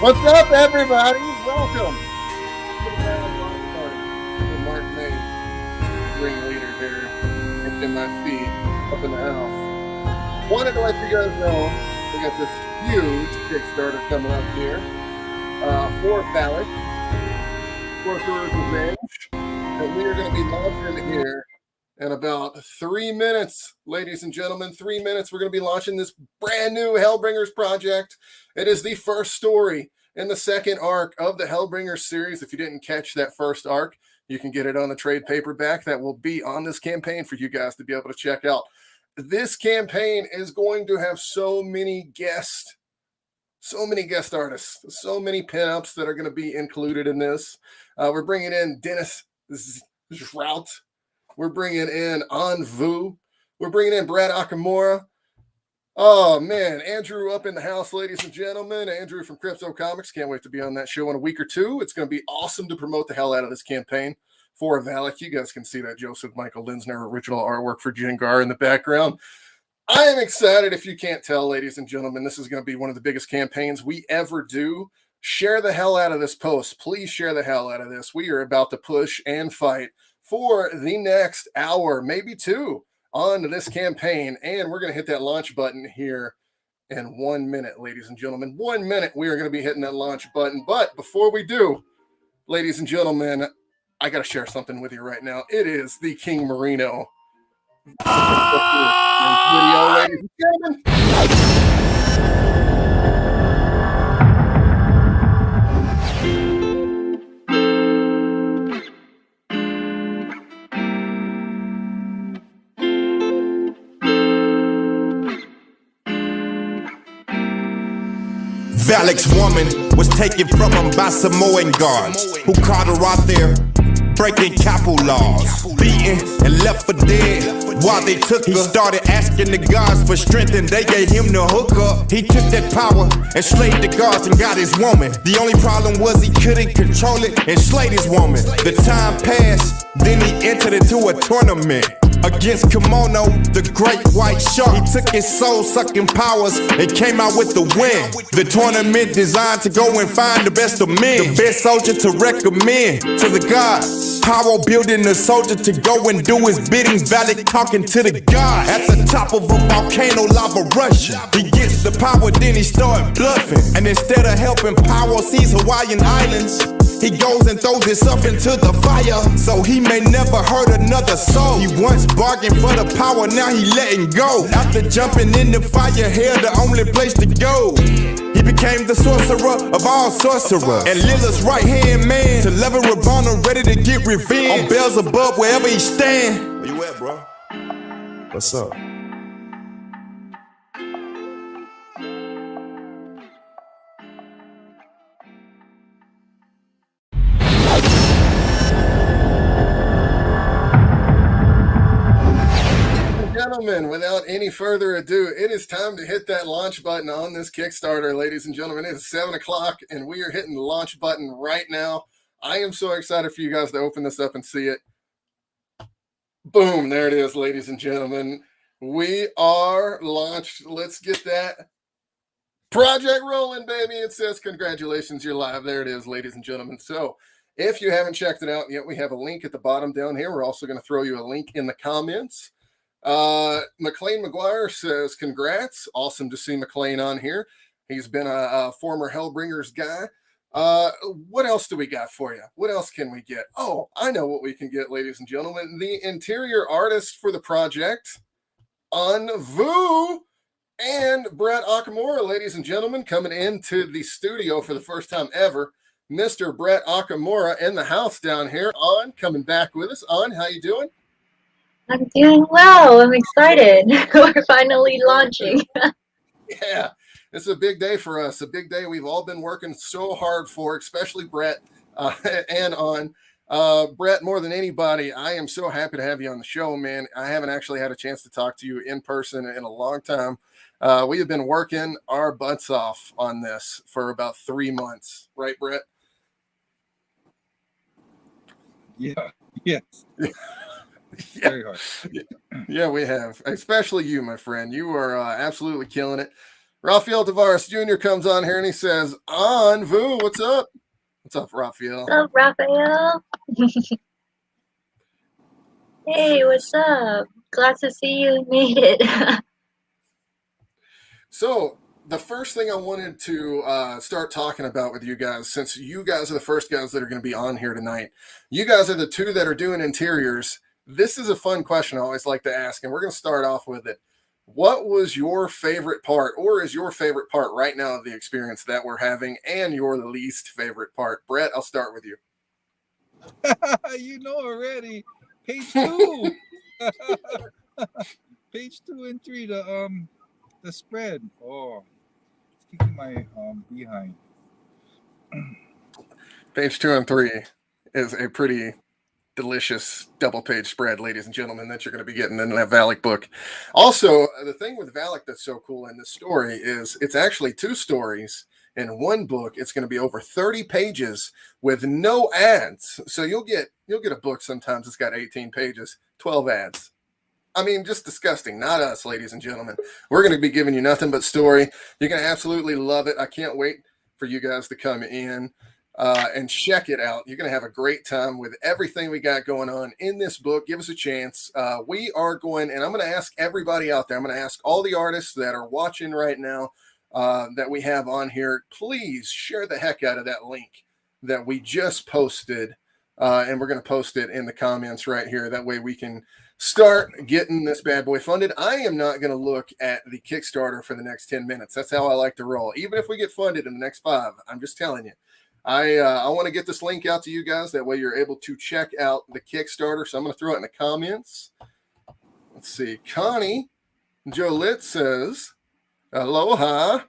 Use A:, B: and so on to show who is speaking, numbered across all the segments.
A: What's up, everybody? Welcome to the Maryland Launch Party. I'm Mark May, ringleader here, HMIC up in the house. Wanted to let you guys know we got this huge Kickstarter coming up here for Phallic, Sorcerer's Revenge, and we are going to be launching here in about 3 minutes, ladies and gentlemen. 3 minutes. We're going to be launching this brand new Hellbringers project. It is the first story in the second arc of the Hellbringers series. If you didn't catch that first arc, you can get it on the trade paperback that will be on this campaign for you guys to be able to check out. This campaign is going to have so many guest artists, so many pinups that are going to be included in this. We're bringing in Dennis Zraut. We're bringing in An Vu. We're bringing in Brad Okamura. Oh, man. Andrew up in the house, ladies and gentlemen. Andrew from Crypto Comics. Can't wait to be on that show in a week or two. It's going to be awesome to promote the hell out of this campaign for Phallic. You guys can see that Joseph Michael Linsner original artwork for Jengar in the background. I am excited. If you can't tell, ladies and gentlemen, this is going to be one of the biggest campaigns we ever do. Share the hell out of this post. Please share the hell out of this. We are about to push and fight for the next hour, maybe two, on this campaign. And we're going to hit that launch button here in 1 minute, ladies and gentlemen. 1 minute, we are going to be hitting that launch button. But before we do, ladies and gentlemen, I got to share something with you right now. It is the King Marino video, ladies and gentlemen.
B: Phallic's woman was taken from him by Samoan guards who caught her out there breaking capo laws, beaten and left for dead. While they took her, he started asking the gods for strength and they gave him the hookup. He took that power and slayed the gods and got his woman. The only problem was he couldn't control it and slayed his woman. The time passed, then he entered into a tournament against Kimono, the great white shark. He took his soul-sucking powers and came out with the win. The tournament designed to go and find the best of men, the best soldier to recommend to the gods. Power building the soldier to go and do his bidding. Phallic talking to the gods at the top of a volcano lava rushing. He gets the power, then he start bluffing, and instead of helping Power seize Hawaiian Islands, he goes and throws himself into the fire, so he may never hurt another soul. He once bargained for the power, now he letting go. After jumping in the fire, hell the only place to go. He became the sorcerer of all sorcerers, and Lilith's right-hand man, to level Ravana, ready to get revenge on Beelzebub wherever he stand. Where you at, bro? What's up?
A: Gentlemen, without any further ado, it is time to hit that launch button on this Kickstarter, ladies and gentlemen. It is 7 o'clock, and we are hitting the launch button right now. I am so excited for you guys to open this up and see it. Boom, there it is, ladies and gentlemen. We are launched. Let's get that project rolling, baby. It says, congratulations, you're live. There it is, ladies and gentlemen. So if you haven't checked it out yet, we have a link at the bottom down here. We're also going to throw you a link in the comments. McLean McGuire says, congrats. Awesome to see McLean on here. He's been a former Hellbringers guy. What else do we got for you? What else can we get? Oh, I know what we can get, ladies and gentlemen. The interior artist for the project, An Vu, and Brad Okamura, ladies and gentlemen, coming into the studio for the first time ever. Mr. Brett Okamura in the house down here. An, coming back with us. An, how you doing?
C: I'm doing well. I'm excited. We're finally launching.
A: Yeah, it's a big day for us. A big day we've all been working so hard for, especially Brett and An. Brett, more than anybody, I am so happy to have you on the show, man. I haven't actually had a chance to talk to you in person in a long time. We have been working our butts off on this for about 3 months. Right, Brett?
D: Yeah. Yes.
A: Yeah.
D: Very hard.
A: Yeah, we have. Especially you, my friend. You are absolutely killing it. Rafael Tavares Jr. comes on here and he says, "On Vu, what's up? What's up, Rafael?"
C: What's up, Raphael? Hey, what's up? Glad to see you made it.
A: So the first thing I wanted to start talking about with you guys, since you guys are the first guys that are going to be on here tonight, you guys are the two that are doing interiors. This is a fun question I always like to ask, and we're going to start off with it. What was your favorite part, or is your favorite part right now of the experience that we're having, and your least favorite part? Brett, I'll start with you.
D: You know already. Page 2. Page 2 and 3. The spread. Oh, it's kicking my behind.
A: Page 2 and 3 is a pretty delicious double-page spread, ladies and gentlemen, that you're going to be getting in that Valak book. Also, the thing with Valak that's so cool in this story is it's actually 2 stories in one book. It's going to be over 30 pages with no ads. So you'll get a book sometimes it's got 18 pages, 12 ads. I mean, just disgusting. Not us, ladies and gentlemen. We're going to be giving you nothing but story. You're going to absolutely love it. I can't wait for you guys to come in and check it out. You're going to have a great time with everything we got going on in this book. Give us a chance. We are going, and I'm going to ask everybody out there, I'm going to ask all the artists that are watching right now that we have on here, please share the heck out of that link that we just posted. And we're going to post it in the comments right here. That way we can start getting this bad boy funded. I am not going to look at the Kickstarter for the next 10 minutes. That's how I like to roll. Even if we get funded in the next 5, I'm just telling you. I want to get this link out to you guys. That way you're able to check out the Kickstarter. So I'm going to throw it in the comments. Let's see. Connie Jolette says, aloha,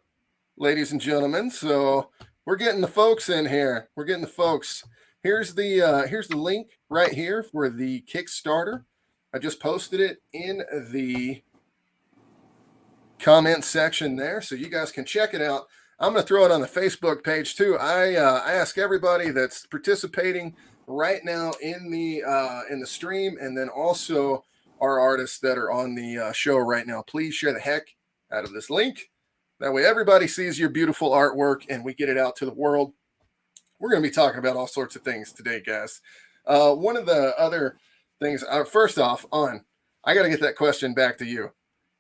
A: ladies and gentlemen. So we're getting the folks in here. We're getting the folks. Here's the link right here for the Kickstarter. I just posted it in the comment section there, so you guys can check it out. I'm going to throw it on the Facebook page too. I ask everybody that's participating right now in the stream, and then also our artists that are on the show right now, please share the heck out of this link. That way everybody sees your beautiful artwork and we get it out to the world. We're going to be talking about all sorts of things today, guys. One of the other things, first off, I got to get that question back to you.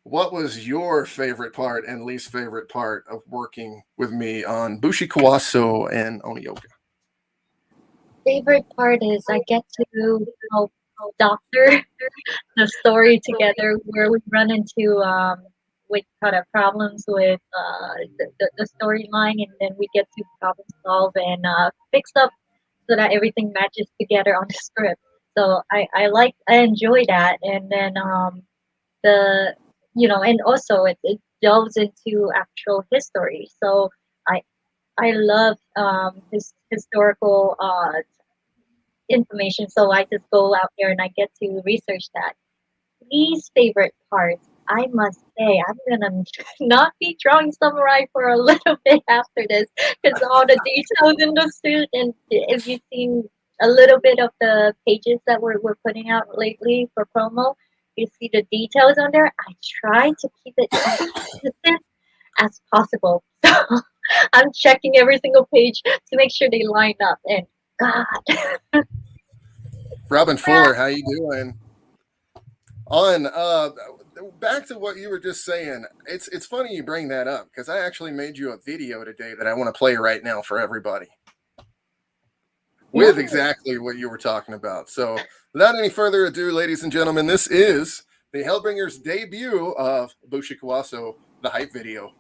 A: What was your favorite part and least favorite part of working with me on Bushi Kawaso and Onioka?
C: Favorite part is I get to help doctor the story together, where we run into with kind of problems with the storyline, and then we get to problem solve and fix up so that everything matches together on the script. So I enjoy that, and then and also it delves into actual history. So I love historical information. So I just go out there and I get to research that. Least favorite parts, I must say, I'm gonna not be drawing samurai for a little bit after this, because all the details in the suit, and if you've seen a little bit of the pages that we're putting out lately for promo, you see the details on there. I try to keep it as consistent as possible. So I'm checking every single page to make sure they line up. And God.
A: Robin Fuller, how you doing? On back to what you were just saying, it's funny you bring that up, because I actually made you a video today that I want to play right now for everybody with exactly what you were talking about. So without any further ado, ladies and gentlemen, this is the Hellbringers debut of Bushi Kawaso, the hype video.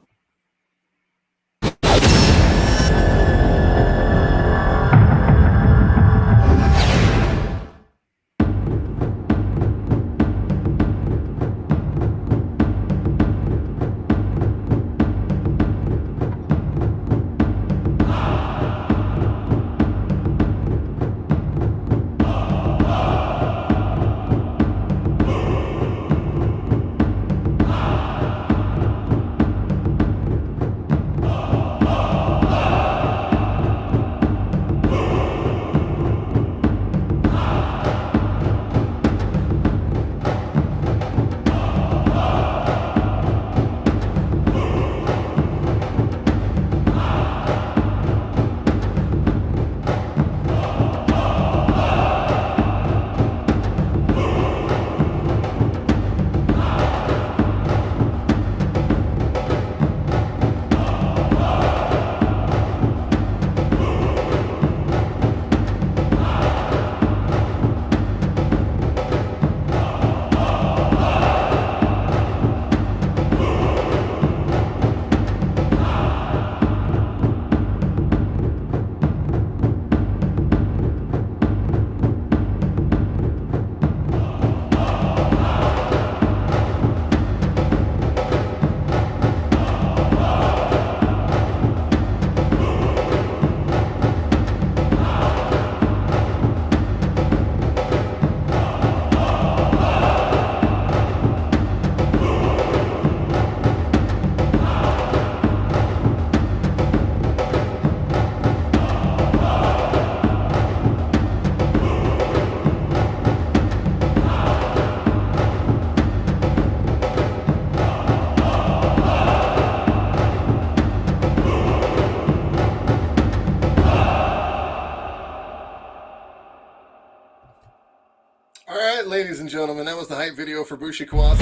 A: All right, ladies and gentlemen, that was the hype video for Bushi Kawase.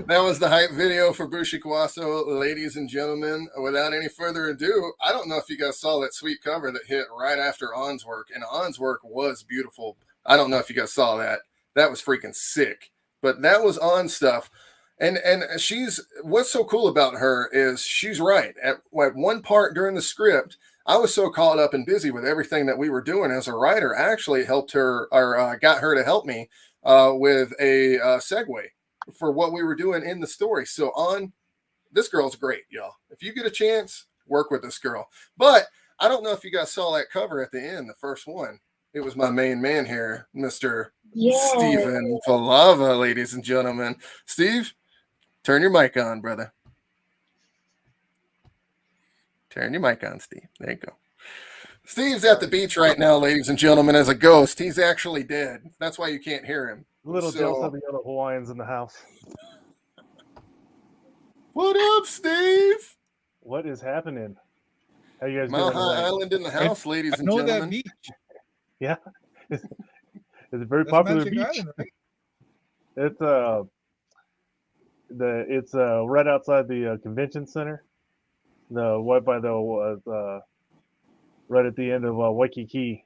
A: That was the hype video for Bushi Kawaso, ladies and gentlemen. Without any further ado, I don't know if you guys saw that sweet cover that hit right after On's work, and On's work was beautiful. I don't know if you guys saw that. That was freaking sick. But that was On stuff. And she's, what's so cool about her is she's right. At one part during the script, I was so caught up and busy with everything that we were doing as a writer. I actually helped her, or got her to help me with a segue for what we were doing in the story. So On, this girl's great, y'all. If you get a chance, work with this girl. But I don't know if you guys saw that cover at the end, the first one. It was my main man here, Mr.
C: Yes.
A: Stephen Palava, ladies and gentlemen. Steve, turn your mic on, brother. Turn your mic on, Steve. There you go. Steve's at the beach right now, ladies and gentlemen, as a ghost. He's actually dead. That's why you can't hear him.
E: A little jealous of the other Hawaiians in the house.
A: What up, Steve?
E: What is happening? How you guys
A: Mile
E: doing?
A: High Island in the house, ladies and gentlemen.
D: That beach.
E: Yeah. It's a very
D: That's
E: popular
D: Magic
E: beach.
D: Island, right?
E: It's right outside the convention center. Right by the right at the end of Waikiki.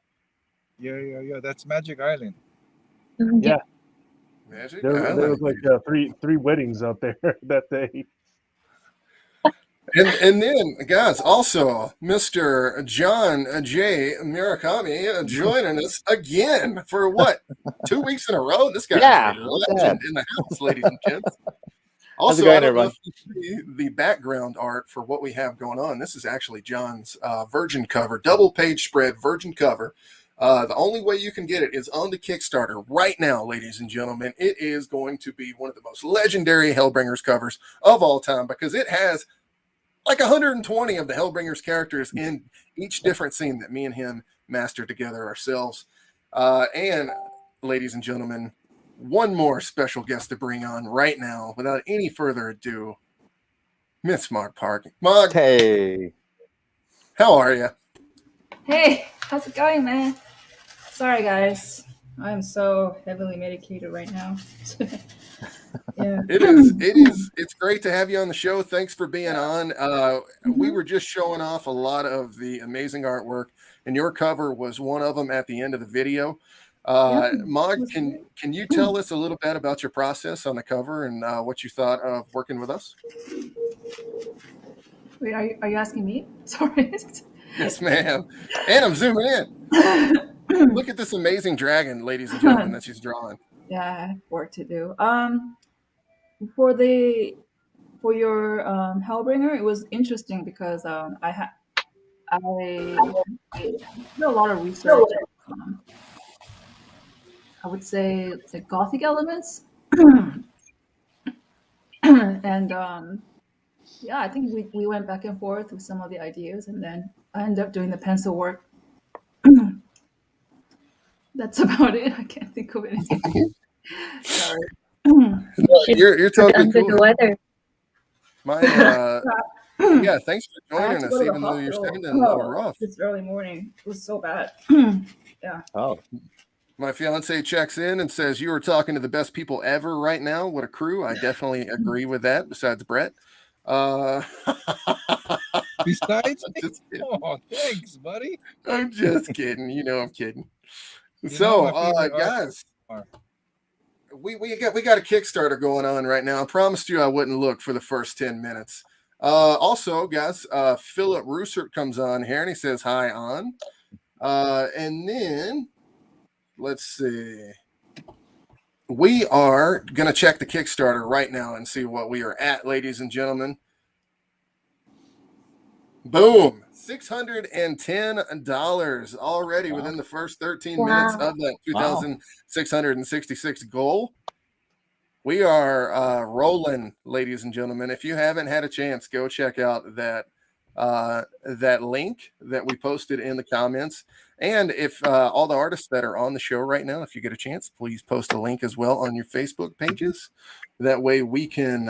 D: Yeah. That's Magic Island.
E: Yeah.
A: Magic
E: There
A: Island.
E: was like three weddings out there that day.
A: And then, guys, also Mr. John J. Murakami joining us again for what? 2 weeks in a row? This guy's a legend in the house, ladies and gents. Also, I don't know if you see the background art for what we have going on. This is actually John's Virgin cover, double page spread Virgin cover. The only way you can get it is on the Kickstarter right now, ladies and gentlemen. It is going to be one of the most legendary Hellbringers covers of all time because it has like 120 of the Hellbringers characters in each different scene that me and him mastered together ourselves. And ladies and gentlemen, one more special guest to bring on right now without any further ado, Miss Mog Park. Mog,
F: Hey.
A: how are you?
G: Hey, how's it going, man? Sorry, guys. I'm so heavily medicated right now. Yeah.
A: It's great to have you on the show. Thanks for being on. We were just showing off a lot of the amazing artwork, and your cover was one of them at the end of the video. Mog, can you tell us a little bit about your process on the cover and what you thought of working with us?
G: Wait, are you asking me? Sorry.
A: Yes, ma'am. And I'm zooming in. Look at this amazing dragon, ladies and gentlemen, that she's drawing.
G: Yeah, I have work to do. For your Hellbringer, it was interesting because I did a lot of research. I would say the Gothic elements, and yeah, I think we went back and forth with some of the ideas, and then I ended up doing the pencil work. That's about it. I can't think of anything. Sorry.
A: You're totally
C: under
A: cool.
C: the weather.
A: Yeah, thanks for
G: I had
A: joining
G: to
A: us,
G: go to the
A: even though you're
G: hospital.
A: sounding a little rough.
G: This early morning. It was so bad.
F: Oh,
A: My fiance checks in and says, "You are talking to the best people ever right now. What a crew." I definitely agree with that, besides Brett.
D: Besides,
A: Just kidding.
D: oh, thanks, buddy.
A: I'm just kidding. You know I'm kidding.
D: You
A: So,
D: know my favorite
A: guys,
D: are-
A: we got a Kickstarter going on right now. I promised you I wouldn't look for the first 10 minutes. Also, guys, Philip Roosert comes on here and he says hi on. And then let's see. We are going to check the Kickstarter right now and see what we are at, ladies and gentlemen. Boom. $610 already within the first 13 minutes of that 2,666 goal. We are rolling, ladies and gentlemen. If you haven't had a chance, go check out that that link that we posted in the comments. And if all the artists that are on the show right now, if you get a chance, please post a link as well on your Facebook pages. That way we can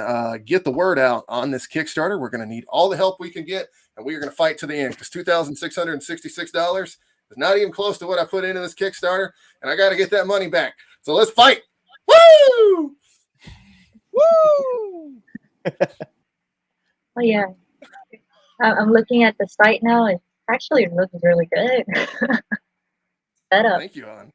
A: get the word out on this Kickstarter. We're going to need all the help we can get, and we are going to fight to the end because $2,666 is not even close to what I put into this Kickstarter, and I got to get that money back. So let's fight. Woo!
D: Woo!
C: Oh yeah, I'm looking at the site now. It actually looks really good. Setup.
A: Thank you, Hon.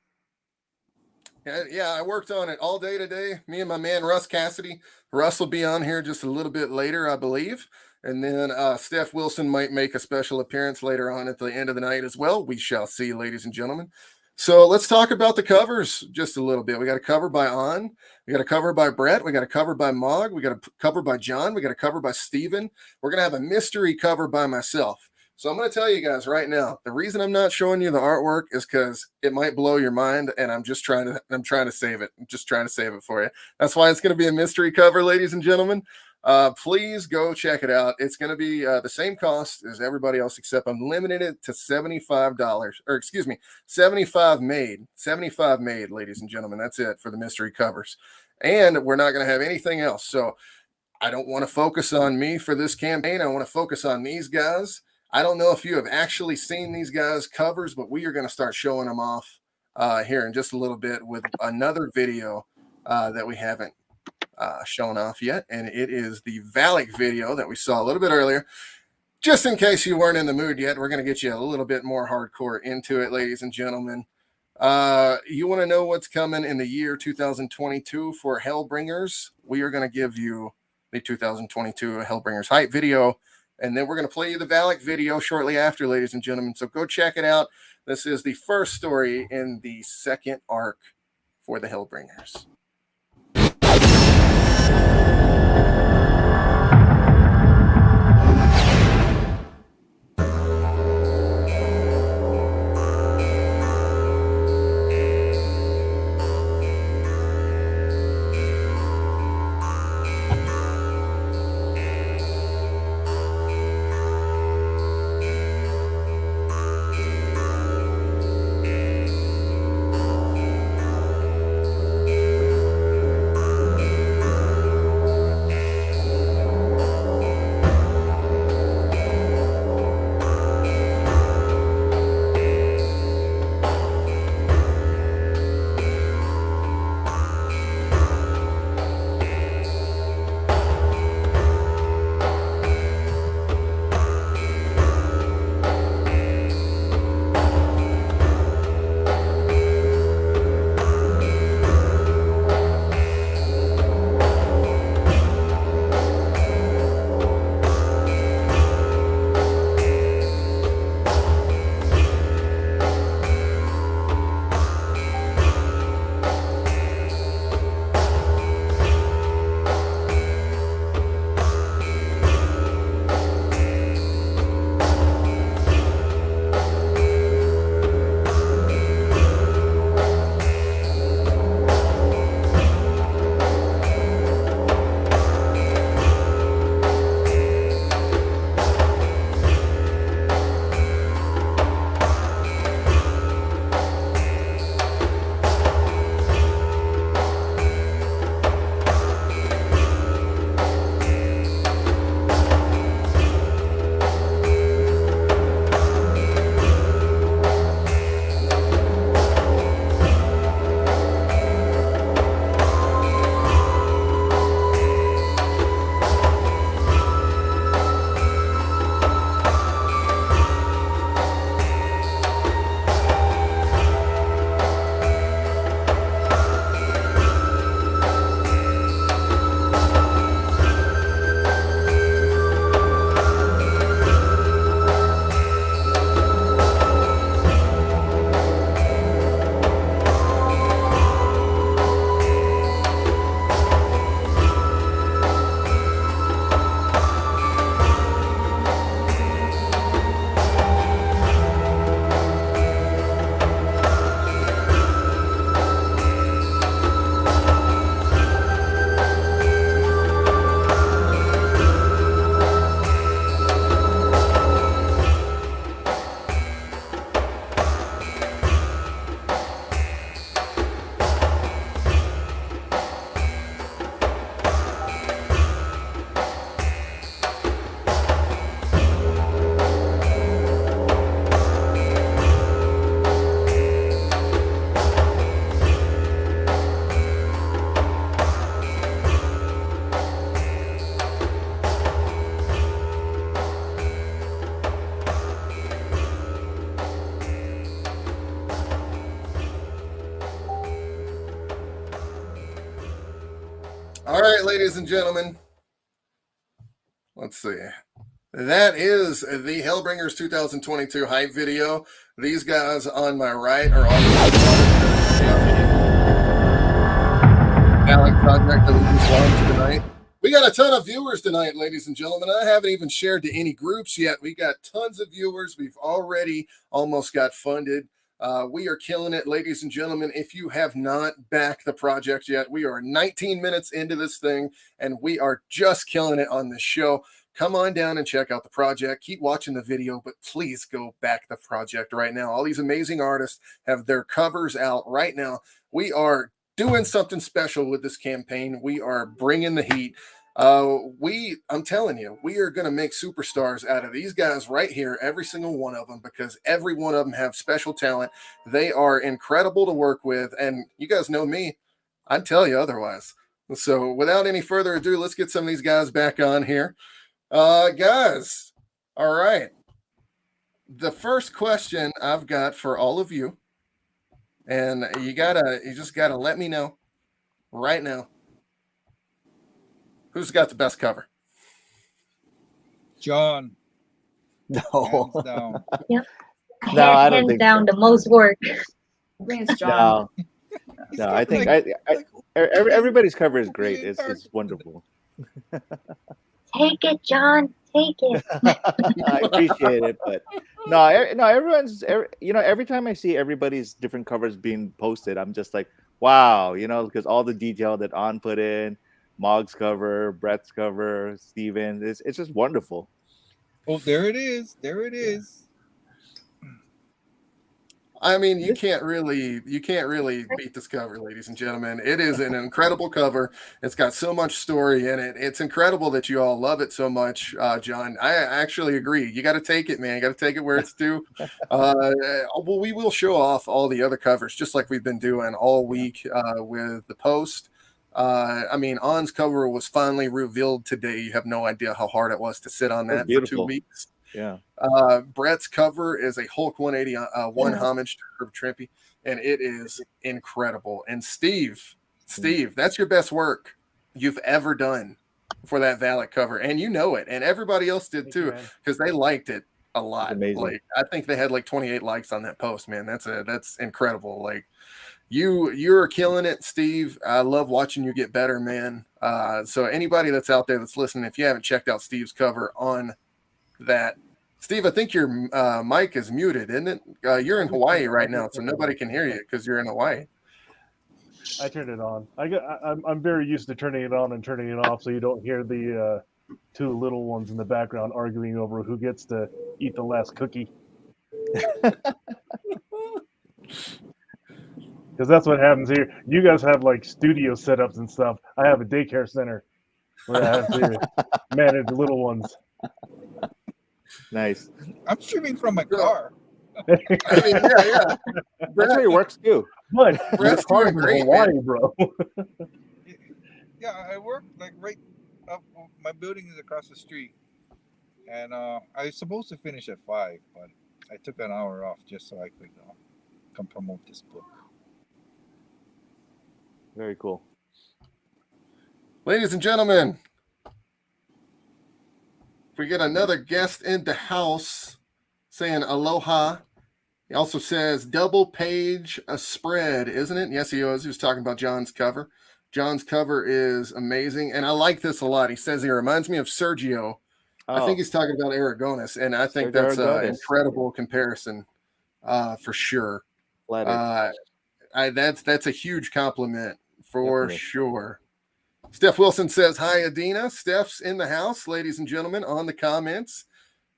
A: Yeah, I worked on it all day today. Me and my man Russ Cassidy. Russ will be on here just a little bit later, I believe. And then Steph Wilson might make a special appearance later on at the end of the night as well. We shall see, ladies and gentlemen. So let's talk about the covers just a little bit. We got a cover by On. We got a cover by Brett. We got a cover by Mog. We got a cover by John. We got a cover by Steven. We're going to have a mystery cover by myself. So I'm going to tell you guys right now, the reason I'm not showing you the artwork is because it might blow your mind, and I'm trying to save it. I'm just trying to save it for you. That's why it's going to be a mystery cover, ladies and gentlemen. Please go check it out. It's going to be the same cost as everybody else, except I'm limiting it to $75, or excuse me, 75 made, ladies and gentlemen. That's it for the mystery covers. And we're not going to have anything else. So I don't want to focus on me for this campaign. I want to focus on these guys. I don't know if you have actually seen these guys' covers, but we are going to start showing them off here in just a little bit with another video that we haven't shown off yet. And it is the Valak video that we saw a little bit earlier. Just in case you weren't in the mood yet, we're going to get you a little bit more hardcore into it, ladies and gentlemen. You want to know what's coming in the year 2022 for Hellbringers? We are going to give you the 2022 Hellbringers hype video. And then we're going to play you the Valak video shortly after, ladies and gentlemen. So go check it out. This is the first story in the second arc for the Hellbringers. All right, ladies and gentlemen. Let's see. That is the Hellbringers 2022 hype video. These guys on my right are all Alec project that we just launched tonight. We got a ton of viewers tonight, ladies and gentlemen. I haven't even shared to any groups yet. We got tons of viewers. We've already almost got funded. We are killing it, ladies and gentlemen. If you have not backed the project yet, we are 19 minutes into this thing, and we are just killing it on this show. Come on down and check out the project. Keep watching the video, but please go back the project right now. All these amazing artists have their covers out right now. We are doing something special with this campaign. We are bringing the heat. I'm telling you, we are going to make superstars out of these guys right here, every single one of them, because every one of them have special talent. They are incredible to work with, and you guys know me. I'd tell you otherwise. So without any further ado, let's get some of these guys back on here. Guys, all right. The first question I've got for all of you, and you just gotta let me know right now, who's got the best cover?
D: John.
F: No.
D: Hands down.
C: Yep.
F: No, I don't
C: Hands
F: think
C: down
F: so.
C: the most work.
G: I think it's John.
F: No,
D: He's
F: no.
D: got
F: I think
D: like
F: everybody's cover is
D: over
F: great.
D: the entire
F: It's wonderful.
C: Take it, John. Take it.
F: I appreciate it, but no, everyone's. Every time I see everybody's different covers being posted, I'm just like, wow, because all the detail that On put in, Mog's cover, Brett's cover, Steven, it's just wonderful.
D: Oh, there it is. There it is.
A: I mean, you can't really beat this cover, ladies and gentlemen. It is an incredible cover. It's got so much story in it. It's incredible that you all love it so much, John. I actually agree. You got to take it, man. You got to take it where it's due. Well, we will show off all the other covers, just like we've been doing all week with the post. I mean, On's cover was finally revealed today. You have no idea how hard it was to sit on that for 2 weeks.
F: Yeah.
A: Brett's cover is a Hulk 181 homage to Herb Trimpe, and it is incredible. And Steve, that's your best work you've ever done for that Valak cover, and you know it, and everybody else did too, because they liked it a lot.
F: Amazing.
A: Like, I think they had like 28 likes on that post, man. That's incredible. Like, you're killing it, Steve. I love watching you get better, man. So anybody that's out there that's listening, if you haven't checked out Steve's cover on that, Steve, I think your mic is muted, isn't it? You're in Hawaii right now, so nobody can hear you because you're in Hawaii.
E: I turned it on. I'm very used to turning it on and turning it off, so you don't hear the two little ones in the background arguing over who gets to eat the last cookie. Because that's what happens here. You guys have like studio setups and stuff. I have a daycare center where I have to manage the little ones.
F: Nice.
D: I'm streaming from my car.
A: I mean, yeah.
F: That's how it works too.
E: But
A: Brett's
E: your car's
A: doing
E: in
A: great,
E: Hawaii,
A: man.
E: bro.
D: Yeah, I work like right up. My building is across the street, and I was supposed to finish at 5, but I took an hour off just so I could come promote this book.
F: Very cool.
A: Ladies and gentlemen, if we get another guest in the house saying aloha, he also says double page a spread, isn't it? Yes, he was. He was talking about John's cover. John's cover is amazing, and I like this a lot. He says he reminds me of Sergio. I think he's talking about Aragonis, and I think
F: Sergio
A: that's an
F: Aragonis.
A: incredible comparison for sure.
F: Flattered.
A: That's a huge compliment for
F: Definitely.
A: sure. Steph Wilson says, hi, Adina. Steph's in the house, ladies and gentlemen, on the comments.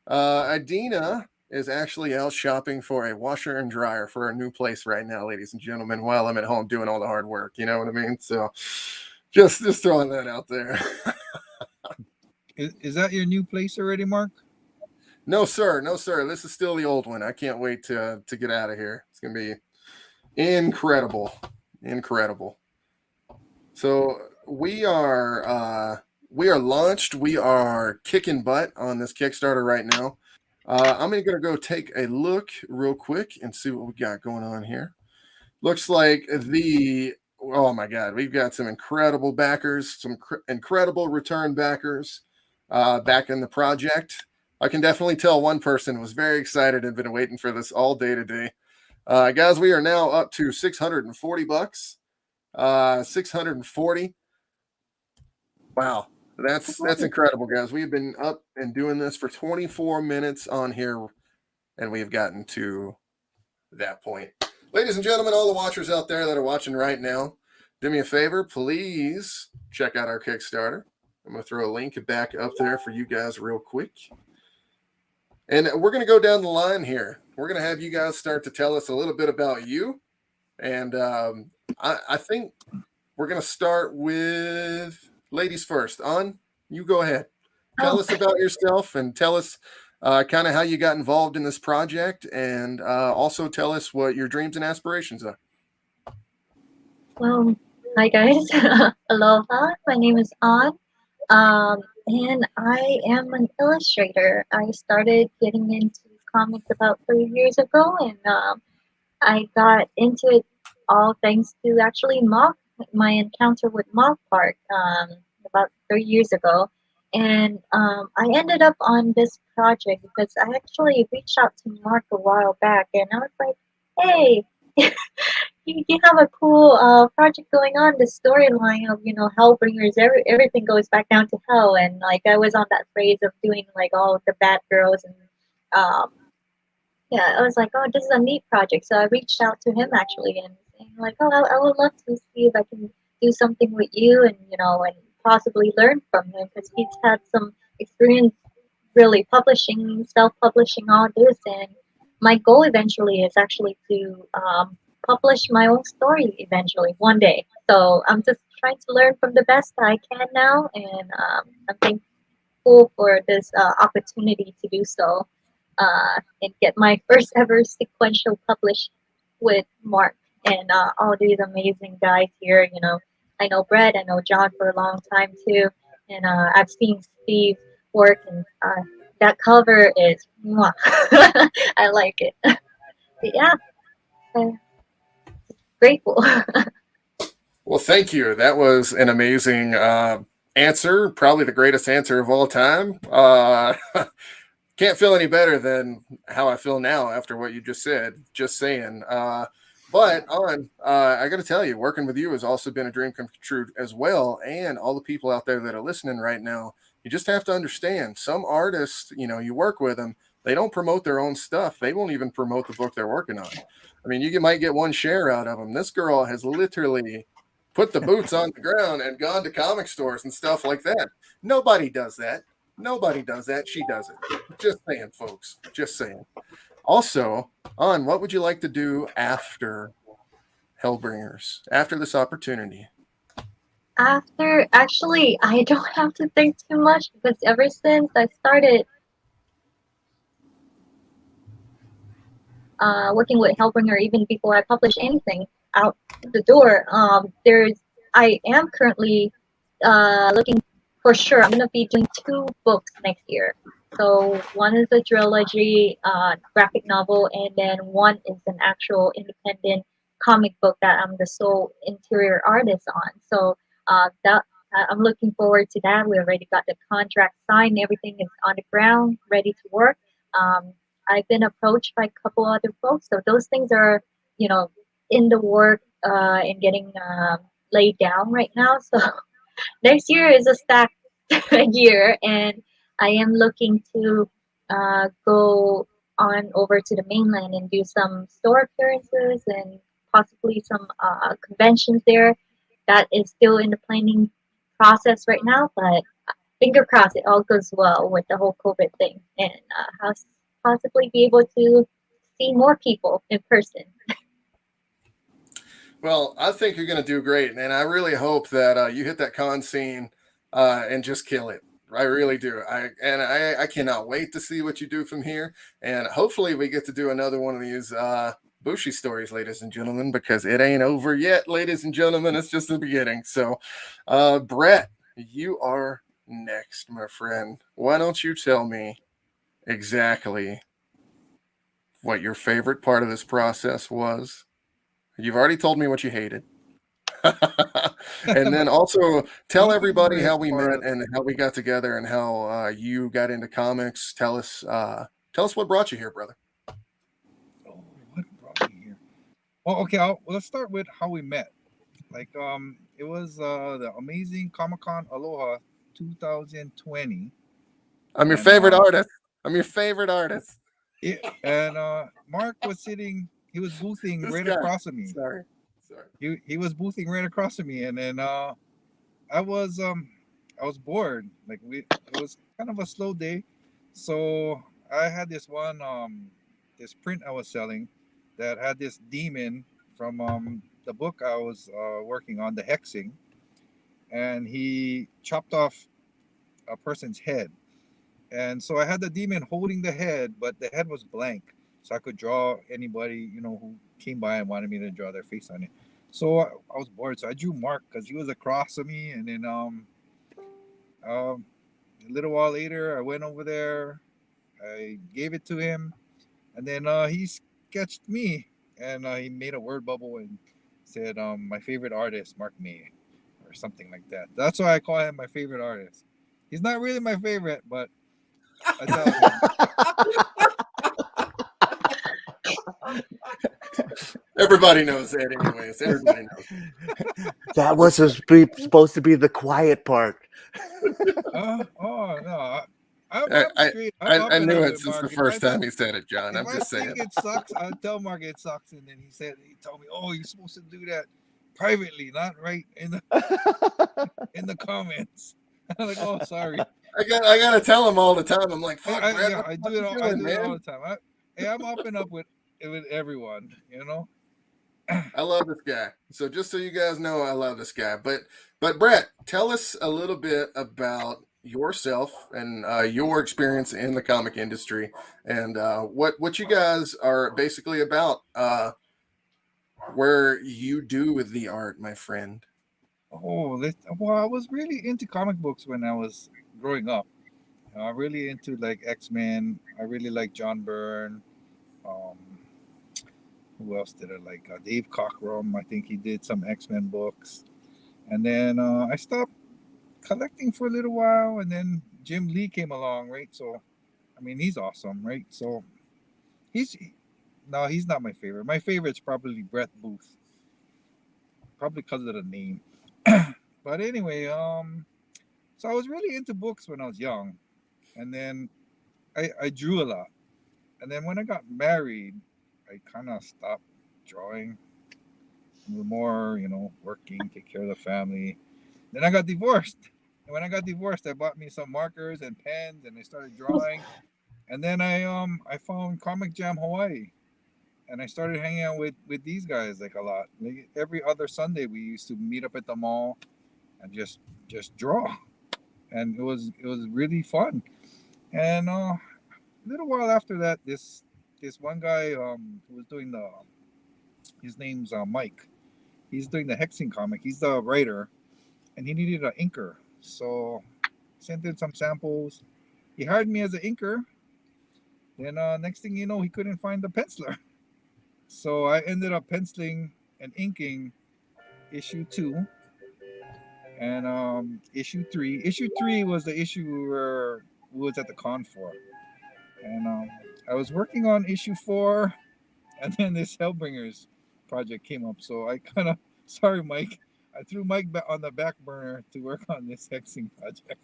A: Adina is actually out shopping for a washer and dryer for a new place right now, ladies and gentlemen, while I'm at home doing all the hard work. You know what I mean? So just throwing that out there.
D: Is that your new place already, Mark?
A: No, sir. No, sir. This is still the old one. I can't wait to get out of here. It's going to be incredible. Incredible. So we are launched. We are kicking butt on this Kickstarter right now. I'm going to go take a look real quick and see what we got going on here. Looks like the oh my God, we've got some incredible backers, some incredible return backers back in the project. I can definitely tell one person was very excited and been waiting for this all day today. Guys, we are now up to $640. 640. Wow. That's incredible, guys. We've been up and doing this for 24 minutes on here, and we've gotten to that point. Ladies and gentlemen, all the watchers out there that are watching right now, do me a favor, please check out our Kickstarter. I'm going to throw a link back up there for you guys real quick. And we're going to go down the line here. We're going to have you guys start to tell us a little bit about you. And I think we're going to start with ladies first. On, you go ahead. Tell us about yourself and tell us kind of how you got involved in this project, and also tell us what your dreams and aspirations are.
C: Well, hi guys. Aloha. My name is An. And I am an illustrator. I started getting into comics about 3 years ago, and I got into it all thanks to actually my encounter with Mock Park about 3 years ago. And I ended up on this project because I actually reached out to Mark a while back, and I was like, hey, you have a cool project going on, the storyline of, Hellbringers, everything goes back down to hell. And like I was on that phase of doing like all of the bad girls, and yeah, I was like, oh, this is a neat project. So I reached out to him actually and saying like, oh, I would love to see if I can do something with you, and and possibly learn from him, because he's had some experience really publishing, self-publishing all this. And my goal eventually is actually to publish my own story eventually one day. So I'm just trying to learn from the best I can now, and I'm thankful for this opportunity to do so, and get my first ever sequential published with Mark and all these amazing guys here. I know Brett, I know John for a long time too, and I've seen Steve's work, and that cover is mwah. I like it. But yeah, grateful.
A: Well, thank you. That was an amazing answer, probably the greatest answer of all time. Can't feel any better than how I feel now after what you just said. Just saying. But I got to tell you, working with you has also been a dream come true as well. And all the people out there that are listening right now, you just have to understand, some artists, you work with them, they don't promote their own stuff. They won't even promote the book they're working on. I mean, you might get one share out of them. This girl has literally put the boots on the ground and gone to comic stores and stuff like that. Nobody does that. Nobody does that. She does it. Just saying, folks. Just saying. Also, what would you like to do after Hellbringers, after this opportunity?
C: Actually, I don't have to think too much, because ever since I started working with Hellbringer, even before I publish anything out the door, I am currently looking for sure. I'm going to be doing 2 books next year. So one is a trilogy graphic novel, and then one is an actual independent comic book that I'm the sole interior artist on. So that I'm looking forward to that. We already got the contract signed. Everything is on the ground, ready to work. I've been approached by a couple other folks. So those things are, in the work and getting laid down right now. So next year is a stacked year, and I am looking to go on over to the mainland and do some store appearances and possibly some conventions there. That is still in the planning process right now, but finger crossed it all goes well with the whole COVID thing, and possibly be able to see more people in person.
A: Well, I think you're going to do great, and I really hope that you hit that con scene and just kill it. I really do. I cannot wait to see what you do from here, and hopefully we get to do another one of these Bushi stories, ladies and gentlemen, because it ain't over yet, ladies and gentlemen. It's just the beginning. So, Brett, you are next, my friend. Why don't you tell me exactly what your favorite part of this process was? You've already told me what you hated. And then also tell
D: Don't
A: everybody
D: worry
A: how we
D: for
A: met and how we got together and how you got into comics. Tell us what brought you here, brother.
D: Oh, what brought me here? Well, okay, let's start with how we met. Like, it was the amazing Comic Con Aloha 2020.
A: I'm your
D: And,
A: favorite artist. I'm your favorite artist.
D: And Mark was sitting. He was boothing
A: This
D: right
A: guy.
D: across from me.
A: Sorry.
D: He was boothing right across from me, and then I was bored. Like it was kind of a slow day, so I had this one this print I was selling that had this demon from the book I was working on, the hexing, and he chopped off a person's head, and so I had the demon holding the head, but the head was blank, so I could draw anybody who came by and wanted me to draw their face on it. So I was bored, so I drew Mark because he was across from me, and then a little while later, I went over there, I gave it to him, and then he sketched me, and he made a word bubble and said, "My favorite artist, Mark May," or something like that. That's why I call him my favorite artist. He's not really my favorite, but I tell him.
A: Everybody knows that, anyways. Everybody knows.
F: That was supposed to be the quiet part.
D: Oh no! I'm
A: I
D: straight.
A: I
D: I'm
A: knew
D: up
A: it
D: with
A: since the
D: Mark.
A: first time he said it, John. I'm
D: If
A: just
D: I
A: saying.
D: think it sucks, I'll tell Mark it sucks, and then he told me, "Oh, you're supposed to do that privately, not right in the comments." I'm like, "Oh, sorry."
A: I gotta tell him all the time. I'm like, "Fuck, Brad, what
D: I
A: the fuck
D: do it.
A: you
D: I
A: doing,
D: do it all
A: man?"
D: the time. I'm up and up with everyone.
A: I love this guy. So just so you guys know, I love this guy. But Brett, tell us a little bit about yourself and your experience in the comic industry and what you guys are basically about. Where you do with the art, my friend.
D: Well, I was really into comic books when I was growing up. Really into like X-Men. I really like John Byrne. Um, who else did I like? Dave Cockrum. I think he did some X-Men books. And then I stopped collecting for a little while, and then Jim Lee came along, right? So, I mean, he's awesome, right? So, he's not my favorite. My favorite's probably Brett Booth, probably because of the name. But anyway, so I was really into books when I was young, and then I drew a lot, and then when I got married, I kind of stopped drawing. More, working, take care of the family. Then I got divorced. And when I got divorced, I bought me some markers and pens, and I started drawing. And then I found Comic Jam Hawaii, and I started hanging out with these guys like a lot. Like, every other Sunday, we used to meet up at the mall and just draw, and it was really fun. And a little while after that, this one guy who was doing his name's Mike. He's doing the Hexing comic. He's the writer, and he needed an inker. So sent in some samples. He hired me as an inker. Then next thing you know, he couldn't find the penciler. So I ended up penciling and inking issue 2 and issue 3. Issue 3 was the issue where we was at the con for. And I was working on issue 4, and then this Hellbringers project came up. So I kind of, sorry, Mike, I threw Mike on the back burner to work on this hexing project.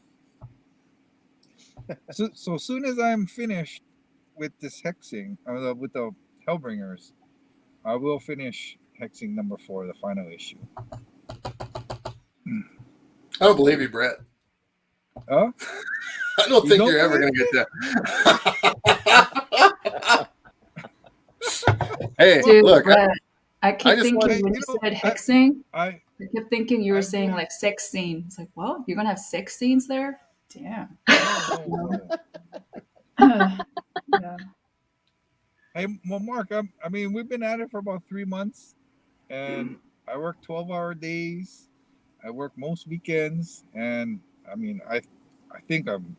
D: So soon as I'm finished with this hexing, with the Hellbringers, I will finish hexing number 4, the final issue.
A: I don't believe you, Brett.
D: Huh?
A: I don't think
D: don't
A: you're ever going
D: believe
A: to get that. Hey,
G: Dude,
A: look,
G: Brett, I keep
A: just
G: thinking
A: wanna-
G: when you said hexing,
D: I
G: kept thinking you were
D: I
G: saying
D: really-
G: like sex scene. It's like, well, you're gonna have sex scenes there? Damn.
D: no.
G: Yeah.
D: Hey, well, Mark, I mean, we've been at it for about 3 months, and I work 12-hour days. I work most weekends, and I mean, I think I'm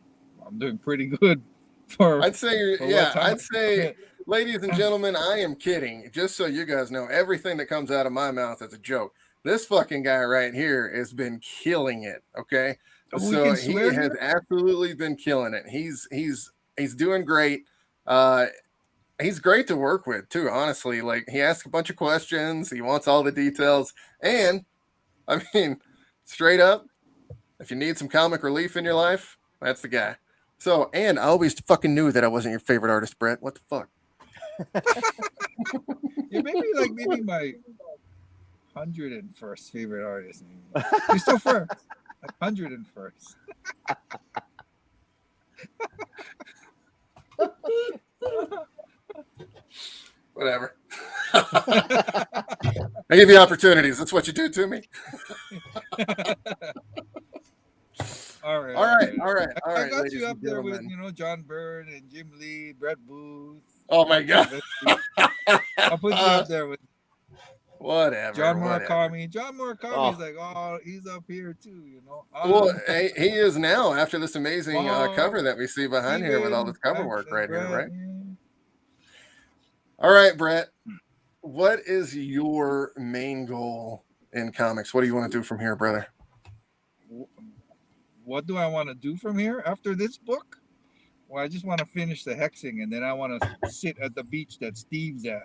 D: doing pretty good for.
A: I'd say,
D: for what
A: yeah,
D: time
A: I'd
D: I
A: say,
D: spent.
A: ladies and gentlemen, I am kidding. Just so you guys know, everything that comes out of my mouth is a joke. This fucking guy right here has been killing it. Okay,
D: Oh, we
A: so
D: can
A: he
D: swear
A: has
D: here?
A: absolutely been killing it. He's doing great. He's great to work with too. Honestly, like he asks a bunch of questions. He wants all the details, and I mean, straight up, if you need some comic relief in your life, that's the guy. So, and I always fucking knew that I wasn't your favorite artist, Brett. What the fuck?
D: Yeah, maybe my 101st favorite artist. Maybe. Christopher, like 101st.
A: Whatever. I give you opportunities. That's what you do to me.
D: All right,
A: All right.
D: I got
A: ladies
D: you up
A: and
D: there with
A: gentlemen.
D: John Byrne and Jim Lee, Brett Booth.
A: Oh my god.
D: Let's see. I'll put you up there with
A: Whatever.
D: John
A: whatever.
D: Murakami. John Murakami
F: Oh.
D: is like, he's up here too,
A: Well, he is now after this amazing
D: Wow.
A: cover that we see behind here with all this cover
D: Steven,
A: work
D: and
A: right here,
D: Brett,
A: right?
D: yeah.
A: All right, Brett. What is your main goal in comics? What do you want to do from here, brother?
D: What do I want to do from here after this book? Well, I just want to finish the hexing, and then I want to sit at the beach that Steve's at.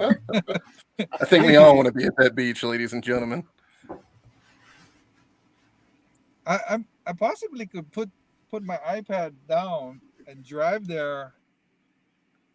A: I think we all want to be at that beach, ladies and gentlemen.
D: I possibly could put my iPad down and drive there,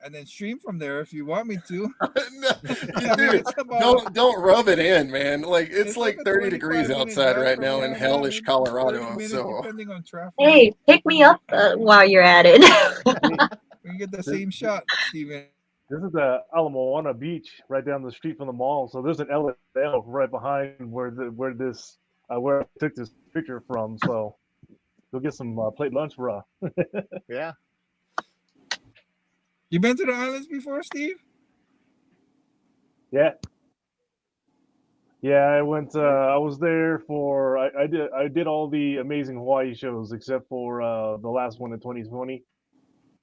D: and then stream from there if you want me to.
A: No,
D: I mean,
A: dude,
D: it's about-
A: don't rub it in, man. Like it's like
D: a
A: 30 degrees
D: 25-minute
A: outside
D: drive
A: right
D: from
A: now
D: there,
A: in
D: yeah,
A: hellish
D: maybe 30
A: Colorado.
D: minutes,
A: So
D: depending on traffic.
C: Hey, pick me up while you're at it.
D: We can get the same shot, Steven.
E: This is the Ala Moana Beach, right down the street from the mall. So there's an LSL right behind where I took this picture from. So go get some plate lunch, bro.
F: Yeah.
D: You been to the islands before, Steve?
E: Yeah. Yeah, I went. I was there for. I did all the Amazing Hawaii shows except for the last one in 2020,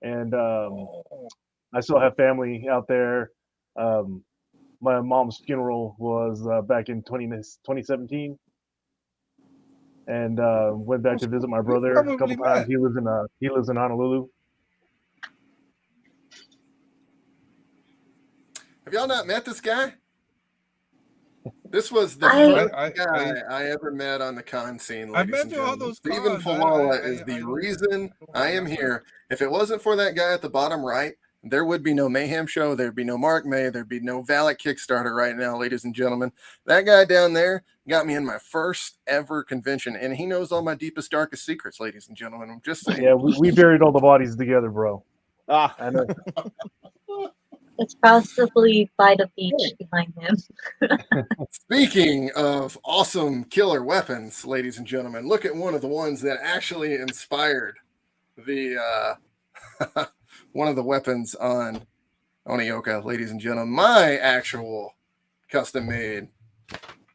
E: and I still have family out there. My mom's funeral was back in 2017, and went back to visit my brother a couple
D: probably
E: times.
D: met.
E: He lives in Honolulu.
A: have y'all not met this guy? This was the
C: I-
A: first guy I ever met on the con scene.
D: I've
A: ladies
D: been
A: and
D: to all
A: gentlemen.
D: those
A: Stephen
D: cons.
A: Fawala
D: I
A: is the
D: don't-
A: reason
D: I
A: I am
D: don't-
A: here. If it wasn't for that guy at the bottom right, there would be no Mayhem Show. There'd be no Mark May. There'd be no Valak Kickstarter right now, ladies and gentlemen. That guy down there got me in my first ever convention, and he knows all my deepest, darkest secrets, ladies and gentlemen. I'm just saying.
E: Yeah, we buried all the bodies together, bro.
F: Ah,
E: I know.
C: It's possibly by the beach behind him.
A: Speaking of awesome killer weapons, ladies and gentlemen, look at one of the ones that actually inspired the one of the weapons on Onioka, ladies and gentlemen. My actual custom-made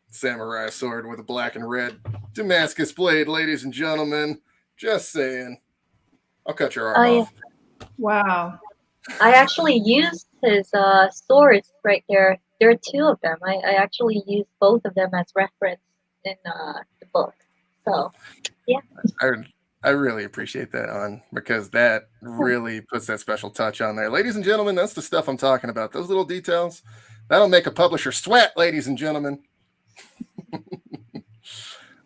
A: samurai sword with a black and red Damascus blade, ladies and gentlemen. Just saying. I'll cut your arm
C: Oh,
A: off.
G: Wow.
C: I actually used his swords right there. There are two of them. I actually used both of them as reference in the book. So
A: I really appreciate that, on because that really puts that special touch on there. Ladies and gentlemen, that's the stuff I'm talking about. Those little details, that'll make a publisher sweat, ladies and gentlemen.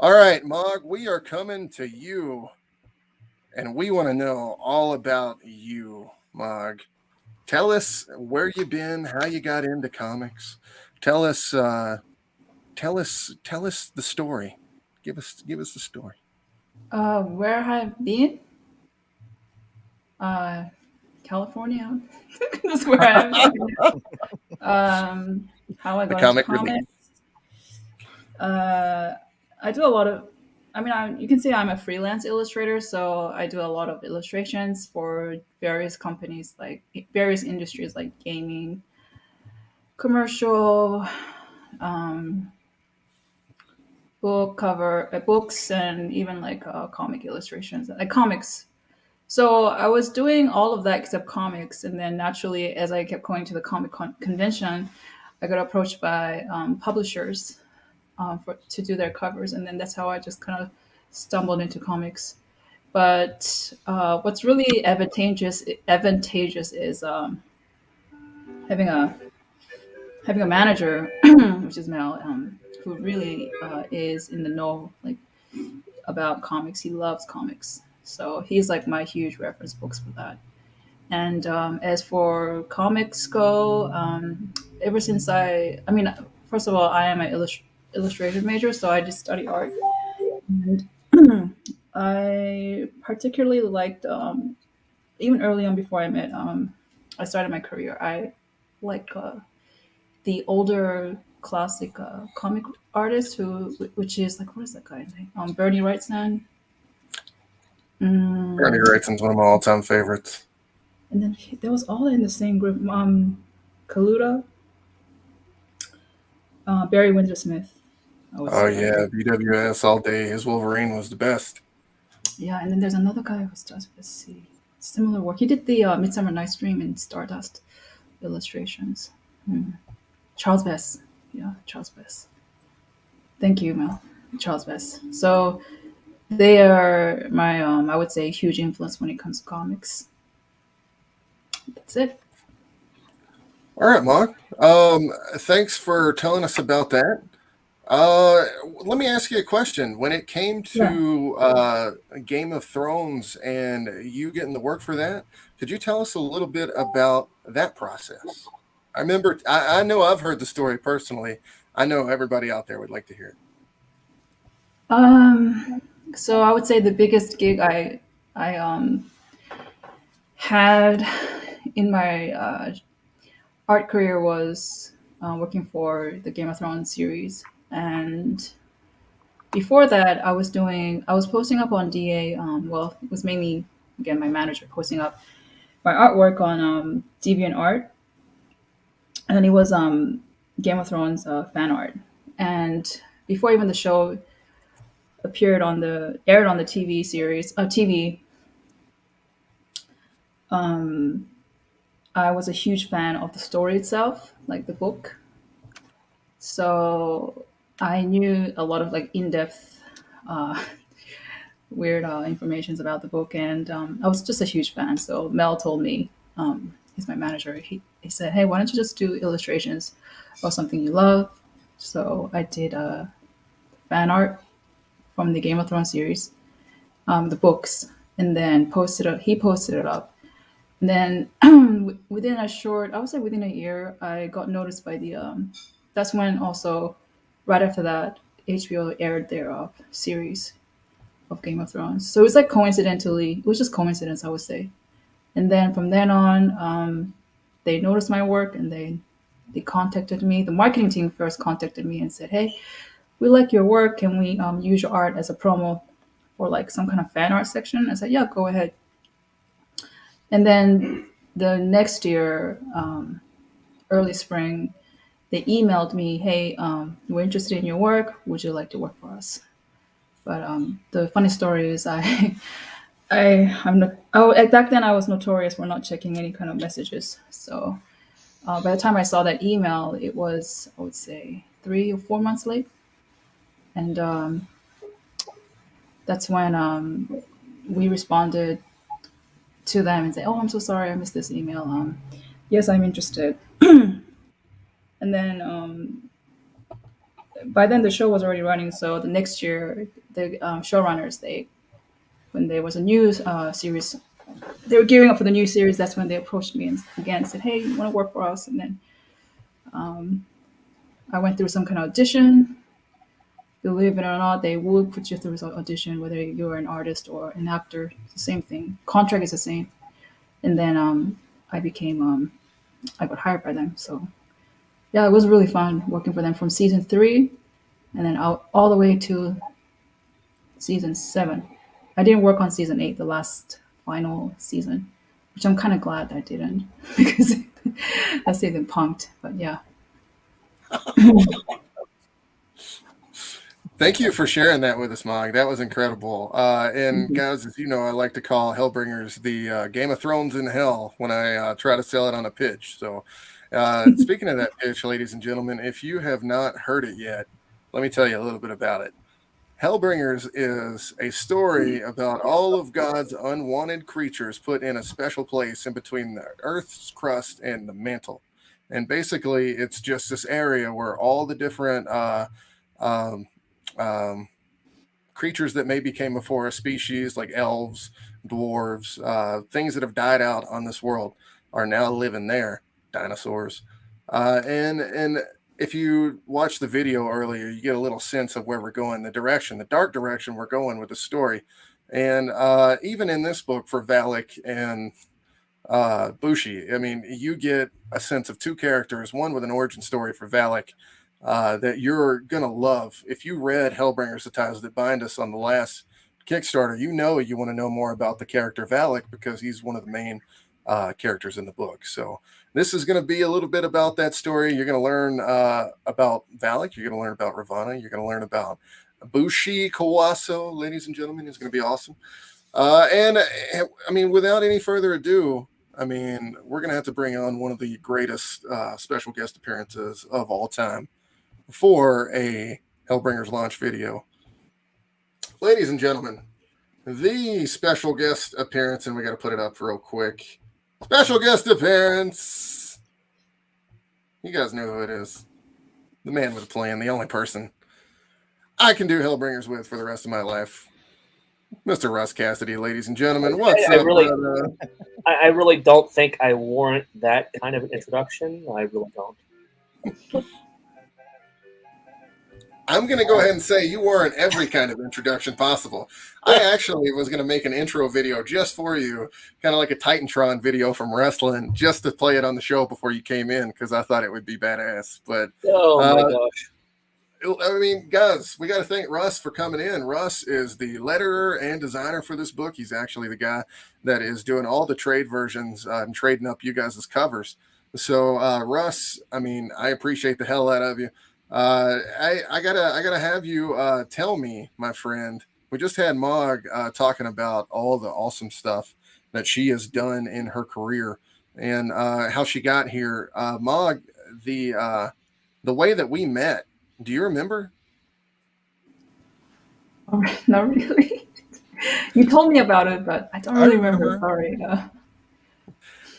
A: All right, Mog, we are coming to you, and we want to know all about you, Mog. Tell us where you been, how you got into comics. Tell us the story. Give us the story.
G: Where have I been? California. That's where I've been. How I
A: The
G: got
A: comic
G: into
A: relief.
G: comics. I do a lot of. I mean, you can say I'm a freelance illustrator, so I do a lot of illustrations for various companies, like various industries, like gaming, commercial, books, and even like comic illustrations, like comics. So I was doing all of that except comics, and then naturally, as I kept going to the convention, I got approached by publishers to do their covers, and then that's how I just kind of stumbled into comics. But what's really advantageous is having a having a manager, which is Mel, who really is in the know, like about comics. He loves comics, so he's like my huge reference books for that. And as for comics go, ever since I mean, first of all, I am an illustration major, so I just study art. And I particularly liked, even early on before I started my career, I like the older classic comic artist which is like, what is that guy's name? Bernie Wrightson.
A: Bernie Wrightson's one of my all-time favorites.
G: And then there was all in the same group. Kaluta, Barry Windsor-Smith.
A: Oh yeah, BWS all day. His Wolverine was the best.
G: Yeah, and then there's another guy who does, let's see, similar work. He did the Midsummer Night's Dream and Stardust illustrations. Charles Bess. Yeah, Charles Bess. Thank you, Mel. Charles Bess. So they are my, I would say, huge influence when it comes to comics. That's it.
A: All right, Mark. Thanks for telling us about that. Let me ask you a question. When it came to Game of Thrones and you getting the work for that, could you tell us a little bit about that process? I remember, I know I've heard the story personally. I know everybody out there would like to hear it.
G: So I would say the biggest gig I had in my art career was working for the Game of Thrones series. And before that, I was posting up on DA. Well, it was mainly, again, my manager posting up my artwork on DeviantArt. And it was Game of Thrones fan art. And before even the show aired on the TV series, I was a huge fan of the story itself, like the book. So I knew a lot of like in-depth, weird informations about the book, and I was just a huge fan. So Mel told me, he's my manager. He said, "Hey, why don't you just do illustrations of something you love?" So I did fan art from the Game of Thrones series, the books, and then he posted it up. And then within a year, I got noticed by that's when also, right after that, HBO aired their series of Game of Thrones. So it was like it was just coincidence, I would say. And then from then on, they noticed my work and they contacted me. The marketing team first contacted me and said, "Hey, we like your work. Can we use your art as a promo for like some kind of fan art section?" I said, "Yeah, go ahead." And then the next year, early spring, they emailed me, "Hey, we're interested in your work. Would you like to work for us?" But the funny story is, back then I was notorious for not checking any kind of messages. So by the time I saw that email, it was, I would say, 3 or 4 months late, and that's when we responded to them and say, "Oh, I'm so sorry, I missed this email. Yes, I'm interested." And then by then the show was already running. So the next year, the showrunners, when there was a new series, they were gearing up for the new series. That's when they approached me and again said, "Hey, you want to work for us?" And then I went through some kind of audition. Believe it or not, they would put you through an audition, whether you're an artist or an actor. It's the same thing. Contract is the same. And then I got hired by them. So yeah, it was really fun working for them from season 3 and then all the way to season 7. I didn't work on season 8, the last final season, which I'm kind of glad I didn't because that season punked. But yeah.
A: Thank you for sharing that with us, Mog. That was incredible. And
G: Mhm.
A: guys, as you know, I like to call Hellbringers the Game of Thrones in hell when I try to sell it on a pitch. So, speaking of that pitch, ladies and gentlemen, if you have not heard it yet, let me tell you a little bit about it. Hellbringers is a story about all of God's unwanted creatures put in a special place in between the earth's crust and the mantle. And basically, it's just this area where all the different um, um, creatures that maybe came before a species like elves, dwarves, things that have died out on this world are now living there. Dinosaurs, and if you watch the video earlier, you get a little sense of where we're going, the direction, the dark direction we're going with the story, and even in this book for Valak and Bushi, I mean, you get a sense of two characters, one with an origin story for Valak that you're gonna love. If you read Hellbringers: The Ties That Bind Us on the last Kickstarter, you know you want to know more about the character Valak because he's one of the main characters in the book. So this is going to be a little bit about that story. You're going to learn about Valak. You're going to learn about Ravana. You're going to learn about Bushi Kawaso, ladies and gentlemen. It's going to be awesome. And I mean, without any further ado, I mean, we're going to have to bring on one of the greatest special guest appearances of all time for a Hellbringers launch video. Ladies and gentlemen, the special guest appearance, and we got to put it up real quick. Special guest appearance. You guys know who it is. The man with a plan, the only person I can do Hellbringers with for the rest of my life. Mr. Russ Cassidy, ladies and gentlemen. What's
H: I
A: up,
H: really-
A: brother?
H: I really don't think I warrant that kind of introduction. I really don't.
A: I'm going to go ahead and say you warrant every kind of introduction possible. I actually was going to make an intro video just for you, kind of like a Titantron video from wrestling, just to play it on the show before you came in because I thought it would be badass. But
H: Oh my gosh.
A: I mean, guys, we got to thank Russ for coming in. Russ is the letterer and designer for this book. He's actually the guy that is doing all the trade versions and trading up you guys' covers. So, Russ, I mean, I appreciate the hell out of you. I gotta have you tell me, my friend. We just had Mog talking about all the awesome stuff that she has done in her career and how she got here. Mog, the way that we met. Do you remember?
G: Not really. You told me about it, but I don't
D: I
G: really remember.
D: remember.
G: Sorry.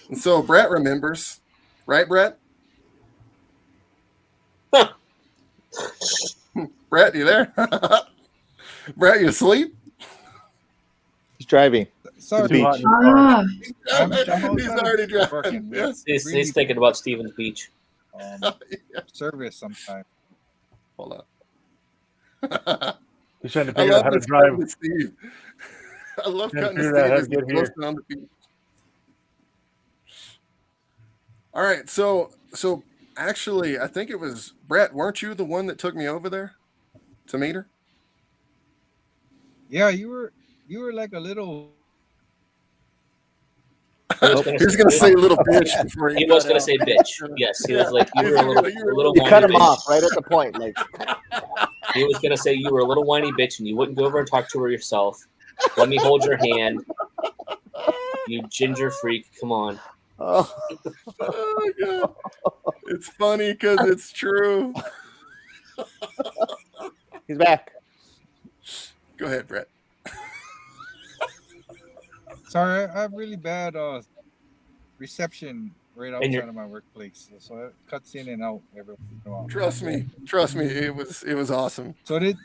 A: And so Brett remembers, right, Brett? Brett, you there? Brett, you asleep?
F: He's driving.
D: Sorry,
E: Too hot in the car.
G: Ah,
A: He's already driving.
D: working.
A: Yes.
H: He's thinking about Stevens Beach.
D: Service sometime.
A: Hold on.
E: He's trying to
A: I
E: figure
A: love
E: out how to
A: this
E: drive.
A: cutting to Steve. I love
E: Trying to
A: cutting to
E: figure out how to
A: Steve as
E: get
A: he
E: here.
A: goes on the beach. All right, so actually, I think it was Brett. Weren't you the one that took me over there to meet her?
D: Yeah, you were like a little.
A: He was gonna say little bitch before
H: He
A: got
H: was going to
A: out.
H: say bitch. Yes, he was like, you were a little
F: You
H: whiny
F: cut him
H: bitch.
F: off right at the point. Like,
H: He was going to say you were a little whiny bitch and you wouldn't go over and talk to her yourself. Let me hold your hand. You ginger freak. Come on.
F: oh,
A: Oh, God. It's funny because it's true.
F: he's back.
A: Go ahead, Brett.
D: Sorry, I have really bad reception right
H: And you're-
D: outside of my workplace, so it cuts in and out every once in a while.
A: Trust me, it was awesome.
D: So did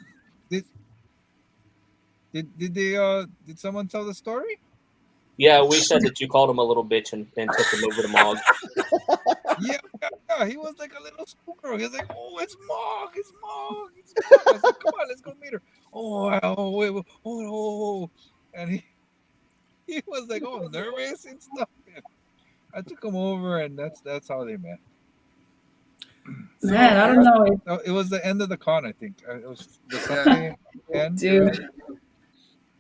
D: someone tell the story?
H: Yeah, we said that you called him a little bitch and took him over to Mog.
D: Yeah, he was like a little schoolgirl. He was like, "Oh, it's Mog, it's Mog, it's Mog." I was like, "Come on, let's go meet her." Oh, wait, oh, and he was like, "Oh, nervous and stuff." I took him over, and that's how they met.
G: man, I don't know.
D: No, it was the end of the con, I think. It was the Sunday end.
G: Dude.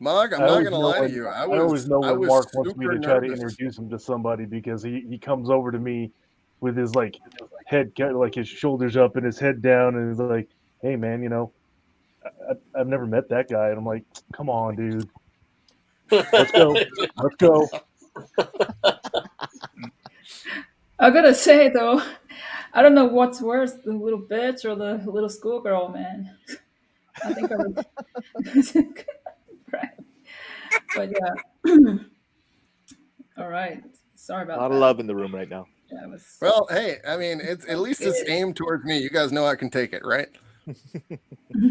A: Mog, I'm
E: I
A: not
E: always
A: gonna
E: know
A: lie to
E: when-
A: you.
E: I always know when Mark wants me
A: super
E: to try to
A: nervous.
E: introduce him to somebody because he comes over to me with his like head like his shoulders up and his head down and he's like, "Hey man, you know, I've never met that guy, and I'm like, come on, dude, let's go, let's go.
G: I gotta say though, I don't know what's worse, the little bitch or the little schoolgirl, man. I think I would. Right. But yeah. All right. Sorry
F: A
G: about
F: lot
G: that.
F: of love in the room right now.
G: Yeah, it was.
A: Well, hey, I mean, it's at least it's aimed towards me. You guys know I can take it, right?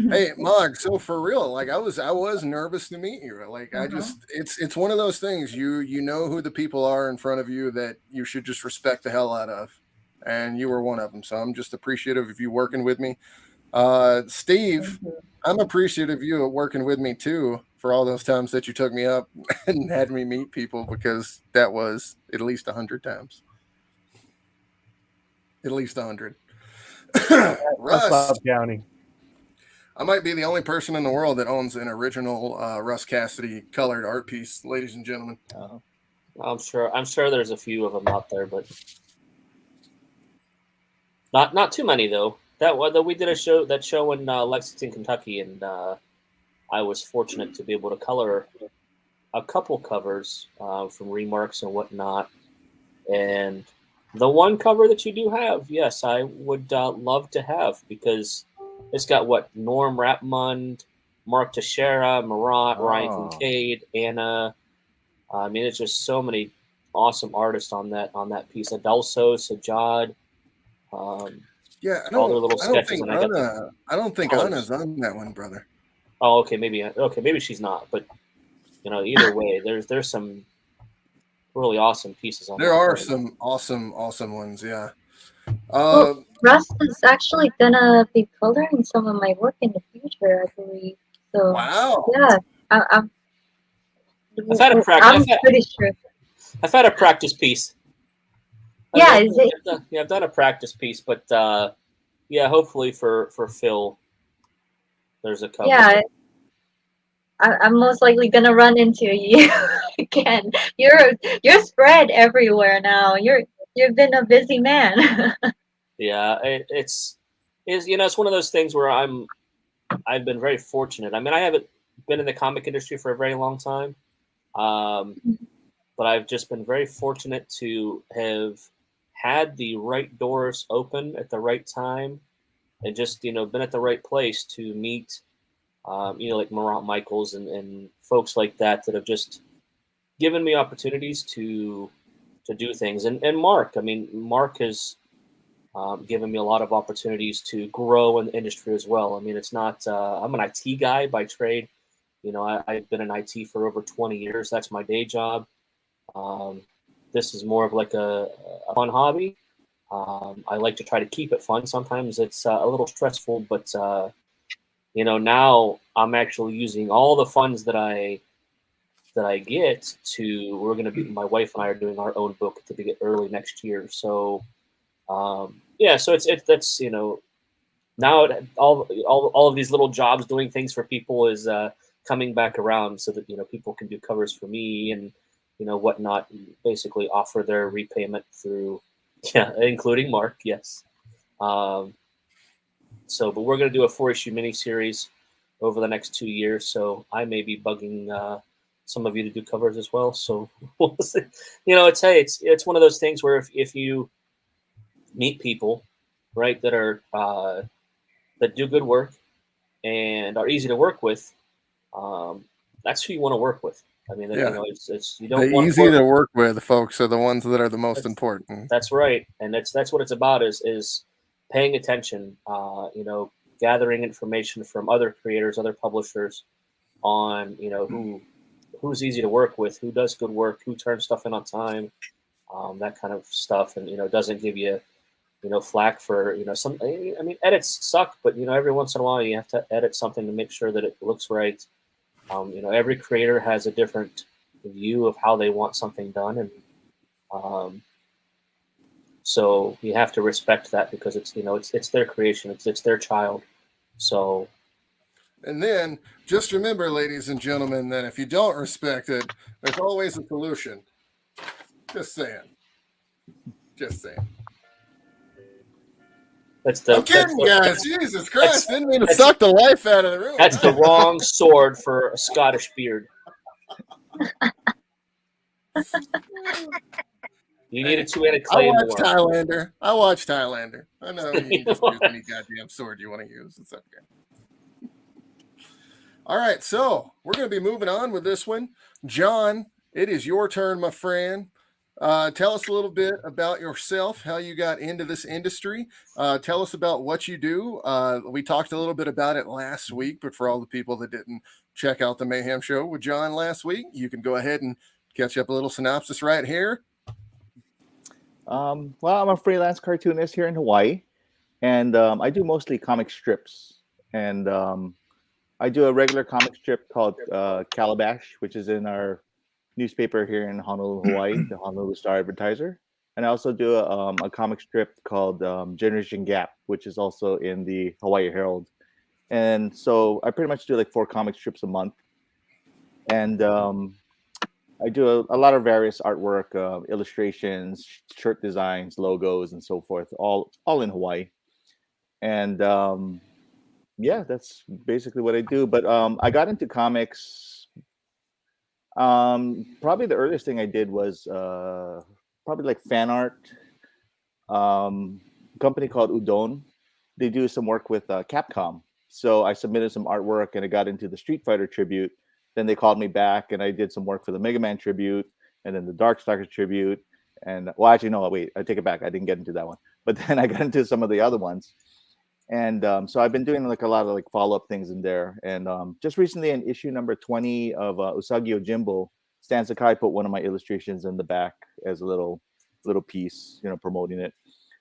A: Hey, Mog. So for real, like I was nervous to meet you. Like I just, it's one of those things. You know who the people are in front of you that you should just respect the hell out of, and you were one of them. So I'm just appreciative of you working with me. Steve, I'm appreciative of you working with me too for all those times that you took me up and had me meet people, because that was at least 100 times. At least 100. Russ,
E: Stop counting.
A: I might be the only person in the world that owns an original Russ Cassidy colored art piece, ladies and gentlemen.
H: I'm sure there's a few of them out there, but not too many though. That we did a show in Lexington, Kentucky, and I was fortunate to be able to color a couple covers from Remarks and whatnot. And the one cover that you do have, yes, I would love to have, because it's got Norm Rapmund, Mark Teixeira, Marat, Ryan Kincaid, Anna. I mean, it's just so many awesome artists on that piece. Adolso, Sajad.
A: Yeah, I
H: all their little
A: don't
H: sketches.
A: think
H: And
A: I don't think Anna's on that one, brother.
H: Oh, okay, maybe she's not, but either way, there's some really awesome pieces on
A: there.
H: There
A: Are some awesome ones, yeah.
C: Well, Russ is actually gonna be coloring some of my work in the future, I believe. So
A: wow.
C: Yeah, I'm
H: I've had a practice.
C: I'm pretty sure.
H: I've had a practice piece.
C: Yeah, is it?
H: I've done a practice piece, but yeah, hopefully for Phil, there's a couple.
C: Yeah, I'm most likely gonna run into you again. You're spread everywhere now. You've been a busy man.
H: Yeah, it's one of those things where I've been very fortunate. I mean, I haven't been in the comic industry for a very long time, but I've just been very fortunate to have had the right doors open at the right time, and just been at the right place to meet like Marat Michaels and folks like that have just given me opportunities to do things. And Mark, I mean, Mark has given me a lot of opportunities to grow in the industry as well. I mean, it's not, I'm an IT guy by trade. I've been in IT for over 20 years. That's my day job. This is more of like a fun hobby. I like to try to keep it fun. Sometimes it's a little stressful, but now I'm actually using all the funds that I get to. We're going to be, my wife and I are doing our own book to begin early next year. So yeah, so that's now all of these little jobs doing things for people is coming back around, so that people can do covers for me and whatnot, basically offer their repayment through, including Mark, yes. So, but we're going to do a 4-issue miniseries over the next 2 years. So I may be bugging some of you to do covers as well. So we'll see. It's one of those things where if you meet people, right, that are that do good work and are easy to work with, that's who you want to work with. I mean, it's you don't want
A: easy to work with folks are the ones that are the most important.
H: That's right, and that's what it's about is paying attention. Gathering information from other creators, other publishers, on who's easy to work with, who does good work, who turns stuff in on time, that kind of stuff, and doesn't give you flack for some. I mean, edits suck, but every once in a while you have to edit something to make sure that it looks right. Every creator has a different view of how they want something done, and so you have to respect that, because it's it's their creation, it's their child. So,
A: and then just remember, ladies and gentlemen, that if you don't respect it, there's always a solution. Just saying.
H: That's the.
A: I'm kidding, guys. Jesus Christ! Didn't mean to suck the life out of the room.
H: That's the wrong sword for a Scottish beard. You need a two-handed
A: I watch
H: claymore.
A: Highlander. I watch Highlander. I know you can just use any goddamn sword you want to use. It's okay. All right, so we're going to be moving on with this one. John, it is your turn, my friend. Tell us a little bit about yourself, how you got into this industry. Tell us about what you do. We talked a little bit about it last week, but for all the people that didn't check out the Mayhem Show with John last week, you can go ahead and catch up a little synopsis right here.
F: Well, I'm a freelance cartoonist here in Hawaii, and I do mostly comic strips. And I do a regular comic strip called Calabash, which is in our newspaper here in Honolulu, Hawaii, the Honolulu Star Advertiser. And I also do a comic strip called Generation Gap, which is also in the Hawaii Herald. And so I pretty much do like 4 comic strips a month. And I do a lot of various artwork, illustrations, shirt designs, logos, and so forth, all in Hawaii. And yeah, that's basically what I do. But I got into comics. Probably the earliest thing I did was probably like fan art. Company called Udon. They do some work with Capcom. So I submitted some artwork and I got into the Street Fighter tribute. Then they called me back and I did some work for the Mega Man tribute and then the Darkstalkers tribute. And well, actually, no, wait, I take it back. I didn't get into that one. But then I got into some of the other ones. And so I've been doing like a lot of like follow-up things in there. And just recently in issue number 20 of Usagi Yojimbo, Stan Sakai put one of my illustrations in the back as a little piece, promoting it.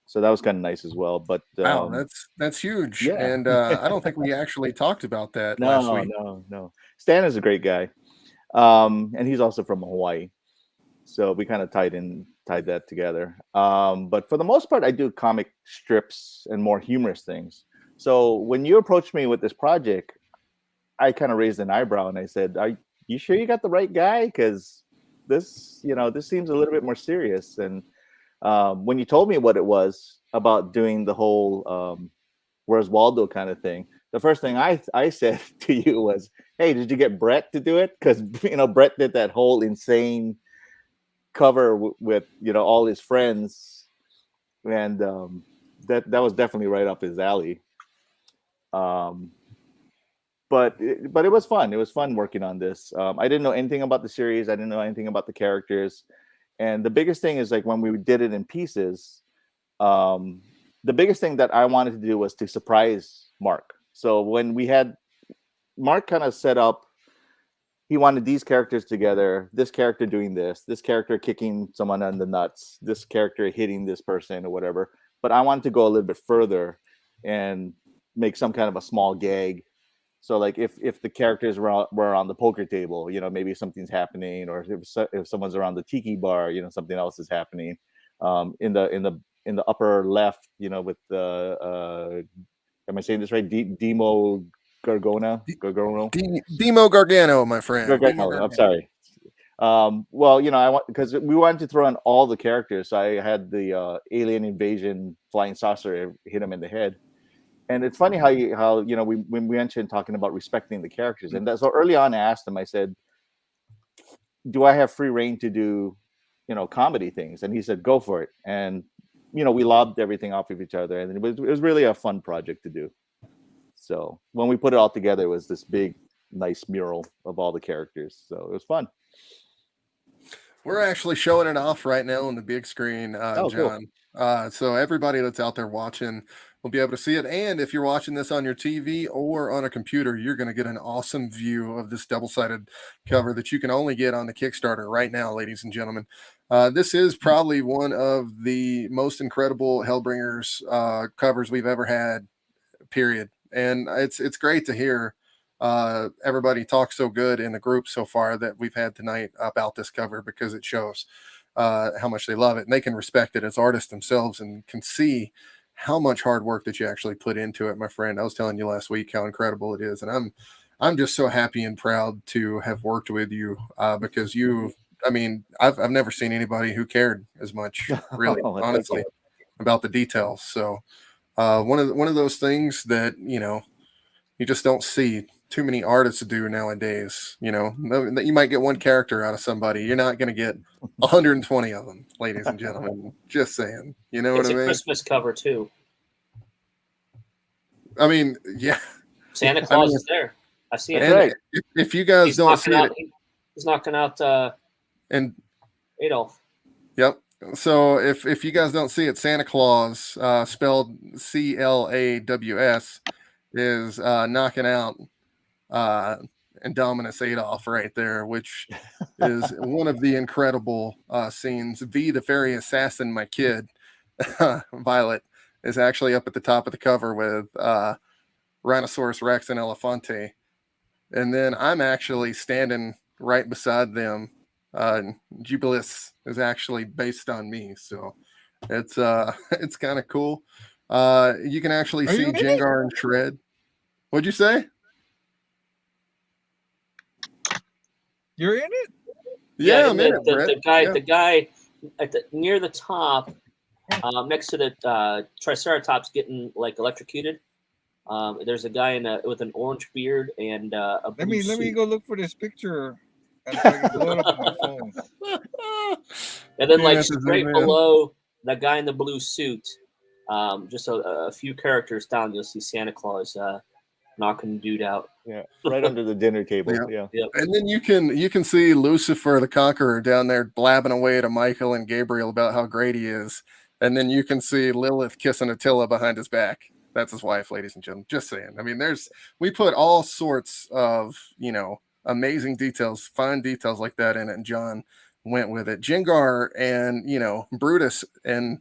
F: So that was kind of nice as well. But
A: wow, that's huge.
F: Yeah.
A: And I don't think we actually talked about that last week.
F: No. Stan is a great guy. And he's also from Hawaii. So we kind of tied that together. But for the most part, I do comic strips and more humorous things. So when you approached me with this project, I kind of raised an eyebrow and I said, "Are you sure you got the right guy? Because this seems a little bit more serious." And when you told me what it was about doing the whole Where's Waldo kind of thing, the first thing I said to you was, "Hey, did you get Brett to do it?" Because Brett did that whole insane cover with all his friends, and that was definitely right up his alley. But it was fun. It was fun working on this. I didn't know anything about the series. I didn't know anything about the characters. And the biggest thing is like when we did it in pieces, the biggest thing that I wanted to do was to surprise Mark. So when we had Mark kind of set up, he wanted these characters together, this character doing this character kicking someone on the nuts, this character hitting this person or whatever. But I wanted to go a little bit further and make some kind of a small gag. So like if the characters were on the poker table, maybe something's happening, or if someone's around the tiki bar, something else is happening. In the upper left, with the am I saying this right? Demo Gargano.
A: Demo Gargano, my friend.
F: I'm sorry. Well, I want, because we wanted to throw in all the characters. So I had the alien invasion flying saucer hit him in the head. And it's funny how we mentioned talking about respecting the characters, and so early on I asked him, I said, "Do I have free reign to do, comedy things?" And he said, "Go for it." And we lobbed everything off of each other, and it was really a fun project to do. So when we put it all together, it was this big, nice mural of all the characters. So it was fun.
A: We're actually showing it off right now on the big screen, John. Cool. So everybody that's out there watching will be able to see it. And if you're watching this on your TV or on a computer, you're going to get an awesome view of this double-sided cover that you can only get on the Kickstarter right now, ladies and gentlemen. This is probably one of the most incredible Hellbringers covers we've ever had, period. And it's great to hear everybody talk so good in the group so far that we've had tonight about this cover, because it shows how much they love it, and they can respect it as artists themselves and can see how much hard work that you actually put into it, my friend. I was telling you last week how incredible it is, and I'm just so happy and proud to have worked with you because I've never seen anybody who cared as much, really, honestly, about the details. So one of those things that you just don't see too many artists do nowadays. That you might get one character out of somebody. You're not going to get 120 of them, ladies and gentlemen. Just saying. You know
H: It's
A: what I
H: a
A: mean?
H: Christmas cover too.
A: I mean, yeah.
H: Santa Claus is there. I see it.
A: And
F: right.
A: if you guys
H: He's
A: don't
H: knocking
A: see
H: out.
A: it,
H: He's knocking out
A: and
H: Adolf.
A: yep. So if you guys don't see it, Santa Claus, spelled CLAWS, is knocking out Indominus Adolf right there, which is one of the incredible scenes. V, the fairy assassin, my kid, Violet, is actually up at the top of the cover with Rhinoceros Rex and Elefante. And then I'm actually standing right beside them. Jubilis is actually based on me, so it's it's kind of cool. You can actually
D: Are
A: see
D: you in it?
A: Jengar and Shred. What'd you say?
D: You're in it?
A: Yeah, I'm
H: and
A: in it, Brett.
H: the guy at near the top, next to the Triceratops getting like electrocuted. There's a guy with an orange beard and a blue
D: Let me
H: suit.
D: go look for this picture and so I can blow it up on my phone.
H: And then
A: You
H: like
A: have to zoom
H: straight
A: in.
H: below that guy in the blue suit, just a few characters down, you'll see Santa Claus knocking the dude out.
F: Yeah, right under the dinner table.
A: Yeah.
F: Yeah.
A: And then you can see Lucifer the Conqueror down there blabbing away to Michael and Gabriel about how great he is. And then you can see Lilith kissing Attila behind his back. That's his wife, ladies and gentlemen. Just saying. I mean, we put all sorts of, amazing details, fine details like that in it. And John went with it. Jengar and, Brutus and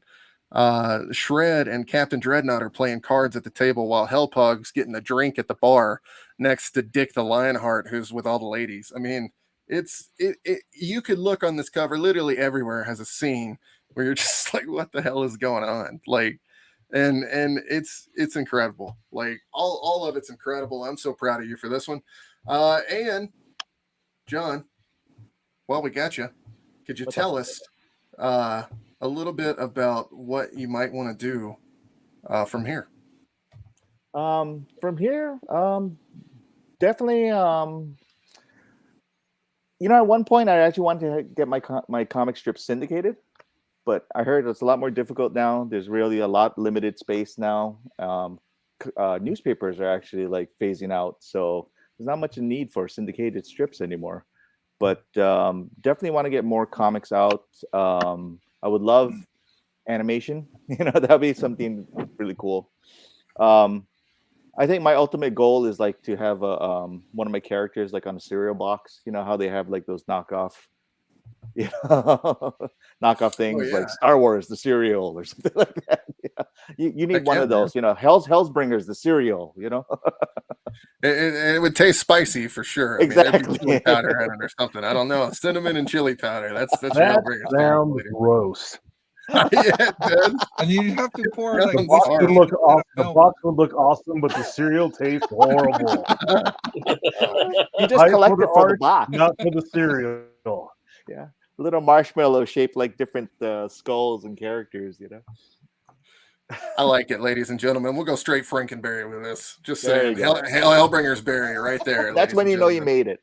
A: Shred and Captain Dreadnought are playing cards at the table while Hellpug's getting a drink at the bar next to Dick the Lionheart, who's with all the ladies. I mean, you could look on this cover, literally everywhere has a scene where you're just like, what the hell is going on? Like, and it's incredible. Like all of it's incredible. I'm so proud of you for this one. And John, while we got you, could you tell us a little bit about what you might want to do from here?
F: From here, definitely. At one point I actually wanted to get my comic strip syndicated, but I heard it's a lot more difficult now. There's really a lot limited space now. Newspapers are actually like phasing out, so there's not much need for syndicated strips anymore. But definitely want to get more comics out. I would love animation. That'd be something really cool. I think my ultimate goal is like to have one of my characters like on a cereal box. You know how they have like those knockoff things like Star Wars the cereal or something like that. Yeah. You need one of those. Hellsbringers the cereal.
A: It would taste spicy for sure.
F: Exactly.
A: Chili powder in it or something. I don't know. Cinnamon and chili powder. That's
E: That
A: Hellbringers.
E: sounds gross.
A: Yeah, it does.
D: And you have to pour
A: The
D: like
E: The box would look awesome. The
D: milk.
E: box would look awesome, but the cereal tastes horrible.
F: You just collect it for the
E: art,
F: box.
E: not for the cereal.
F: Yeah, little marshmallow shaped like different skulls and characters.
A: I like it, ladies and gentlemen. We'll go straight Frankenberry with this. Just
F: There
A: saying,
F: you go.
A: Hellbringer's berry right there.
F: That's
A: ladies
F: when
A: and
F: you know you
A: gentlemen.
F: made it.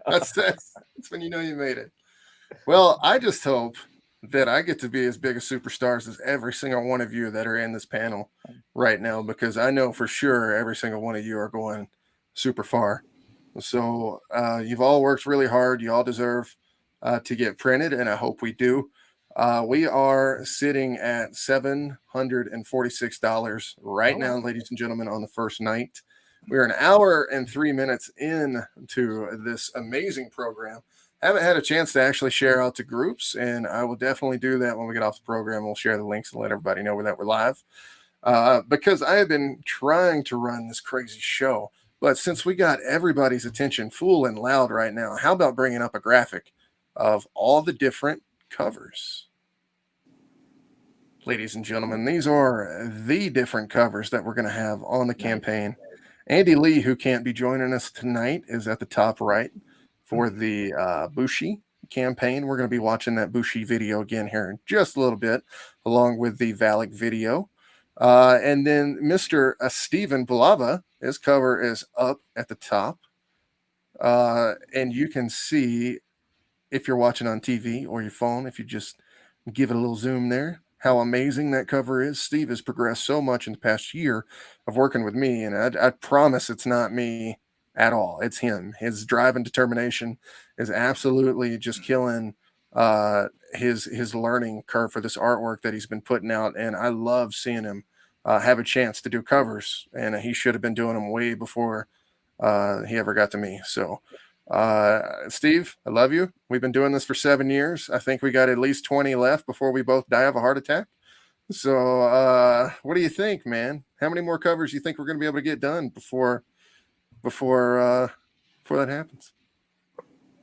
A: That's when you know you made it. Well, I just hope that I get to be as big a superstars as every single one of you that are in this panel right now, because I know for sure every single one of you are going super far. So you've all worked really hard. You all deserve to get printed, and I hope we do. We are sitting at $746 right now, ladies and gentlemen, on the first night. We're an hour and 3 minutes into this amazing program. Haven't had a chance to actually share out to groups, and I will definitely do that when we get off the program. We'll share the links and let everybody know that we're live, because I have been trying to run this crazy show. But since we got everybody's attention full and loud right now, how about bringing up a graphic of all the different covers? Ladies and gentlemen, these are the different covers that we're going to have on the campaign. Andy Lee, who can't be joining us tonight, is at the top right for the Bushi campaign. We're going to be watching that Bushi video again here in just a little bit, along with the Valak video. And then Mr. Stephen Bulava, his cover is up at the top. And you can see, if you're watching on TV or your phone, if you just give it a little zoom there, how amazing that cover is. Steve has progressed so much in the past year of working with me, and I promise it's not me at all. It's him. His drive and determination is absolutely just killing his learning curve for this artwork that he's been putting out, and I love seeing him have a chance to do covers, and he should have been doing them way before he ever got to me. So Steve, I love you. We've been doing this for 7 years. I think we got at least 20 left before we both die of a heart attack. So what do you think, man? How many more covers do you think we're going to be able to get done before that happens?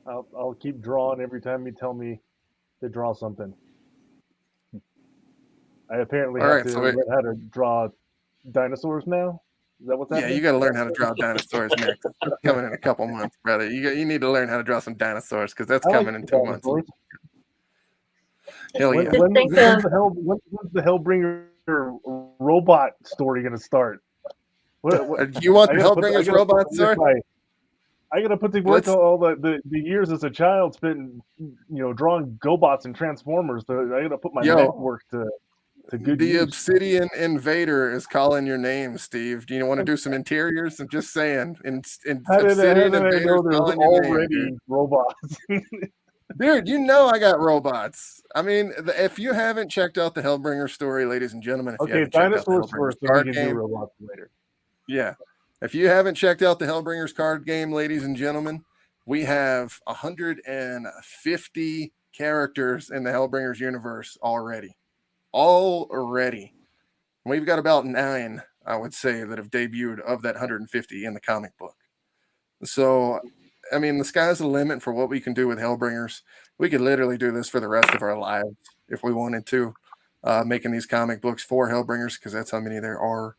E: I'll keep drawing every time you tell me to draw something. I apparently have to learn how to draw dinosaurs now. Is that what's happening?
A: Yeah, you got to learn how to draw dinosaurs next. It's coming in a couple months, brother. You need to learn how to draw some dinosaurs because that's coming in 2 months. Hell yeah!
E: When's the Hellbringer robot story gonna start?
A: You want the Hellbringer's robot story?
E: I gotta put to work all the years as a child spent, drawing GoBots and Transformers. I gotta put my network to good use.
A: The Obsidian Invader is calling your name, Steve. Do you want to do some interiors? I'm just saying.
E: How did I know there's already robots?
A: Dude, I got robots. I mean, if you haven't checked out the Hellbringer story, ladies and gentlemen,
E: dinosaurs first, then we can do robots later.
A: Yeah. If you haven't checked out the Hellbringers card game, ladies and gentlemen, we have 150 characters in the Hellbringers universe already. We've got about 9, I would say, that have debuted of that 150 in the comic book. So, I mean, the sky's the limit for what we can do with Hellbringers. We could literally do this for the rest of our lives if we wanted to, making these comic books for Hellbringers, because that's how many there are.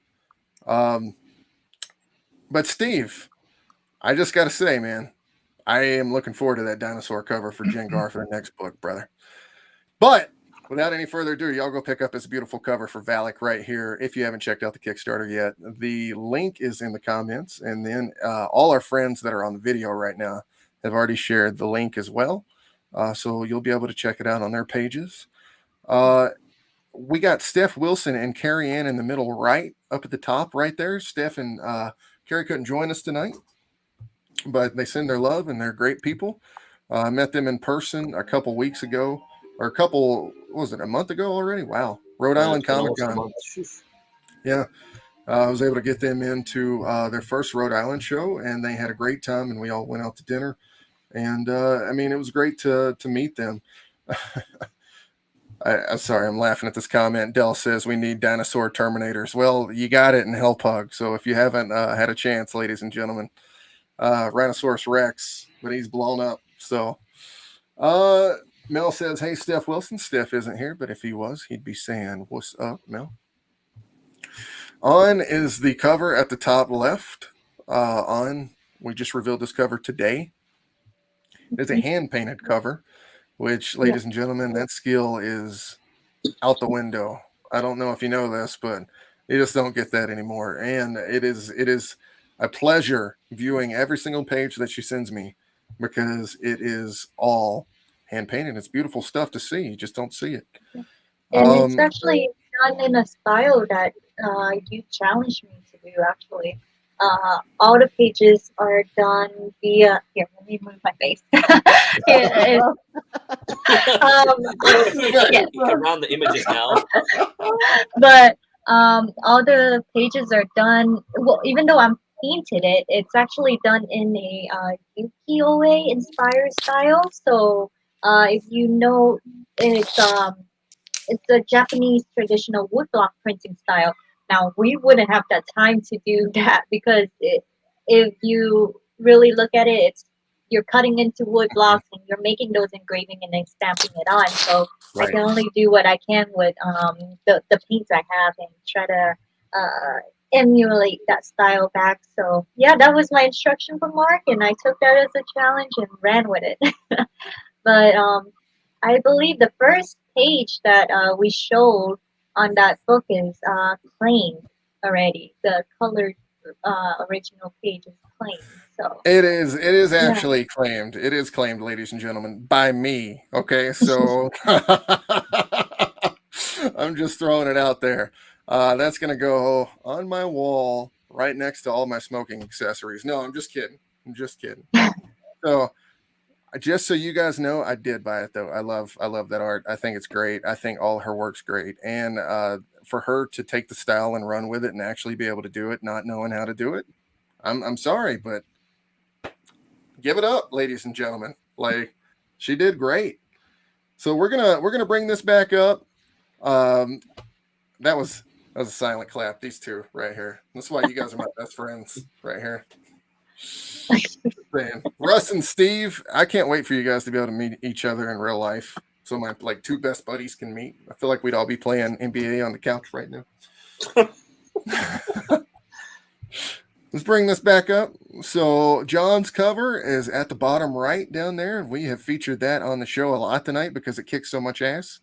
A: But Steve, I just got to say, man, I am looking forward to that dinosaur cover for Jengar for the next book, brother. But without any further ado, y'all go pick up this beautiful cover for Valak right here. If you haven't checked out the Kickstarter yet, the link is in the comments. And then all our friends that are on the video right now have already shared the link as well. So you'll be able to check it out on their pages. We got Steph Wilson and Carrie Ann in the middle right, up at the top right there. Steph and Carrie couldn't join us tonight, but they send their love and they're great people. I met them in person a couple weeks ago, or a month ago already? Wow. Rhode Island Comic Con. Yeah. I was able to get them into their first Rhode Island show, and they had a great time, and we all went out to dinner. And, I mean, it was great to meet them. I'm sorry, I'm laughing at this comment. Dell says we need dinosaur Terminators. Well, you got it in Hellpug. So if you haven't had a chance, ladies and gentlemen, Rhinoceros Rex, but he's blown up. So Mel says, hey, Steph Wilson. Steph isn't here, but if he was, he'd be saying, what's up, Mel? On is the cover at the top left. We just revealed this cover today. It's a hand-painted cover, which, ladies and gentlemen, that skill is out the window. I don't know if you know this, but you just don't get that anymore. And it is a pleasure viewing every single page that she sends me, because it is all hand-painted. It's beautiful stuff to see. You just don't see it.
C: And it's actually done in a style that you challenged me to do, actually. All the pages are done via, here, let me move my face. Yes.
H: Around the images now.
C: But all the pages are done, well, even though I'm painted it, it's actually done in a ukiyo-e inspired style. So if you know, it's a Japanese traditional woodblock printing style. Now, we wouldn't have that time to do that, because if you really look at it, you're cutting into wood blocks and you're making those engraving and then stamping it on. So right. I can only do what I can with the paints I have and try to emulate that style back. So yeah, that was my instruction from Mark, and I took that as a challenge and ran with it. But I believe the first page that we showed on that book is claimed already. The colored original page is claimed. So
A: It is
C: yeah.
A: actually claimed. It is claimed, ladies and gentlemen, by me. Okay, so I'm just throwing it out there. That's gonna go on my wall right next to all my smoking accessories. No, I'm just kidding. I'm just kidding. So just so you guys know, I did buy it though. I love that art. I think it's great. I think all her work's great. And for her to take the style and run with it and actually be able to do it, not knowing how to do it, I'm sorry, but give it up, ladies and gentlemen. Like, she did great. So we're gonna bring this back up. That was a silent clap. These two right here. That's why you guys are my best friends right here. Man, Russ and Steve, I can't wait for you guys to be able to meet each other in real life. So my like two best buddies can meet. I feel like we'd all be playing NBA on the couch right now. Let's bring this back up. So John's cover is at the bottom right down there. We have featured that on the show a lot tonight because it kicks so much ass.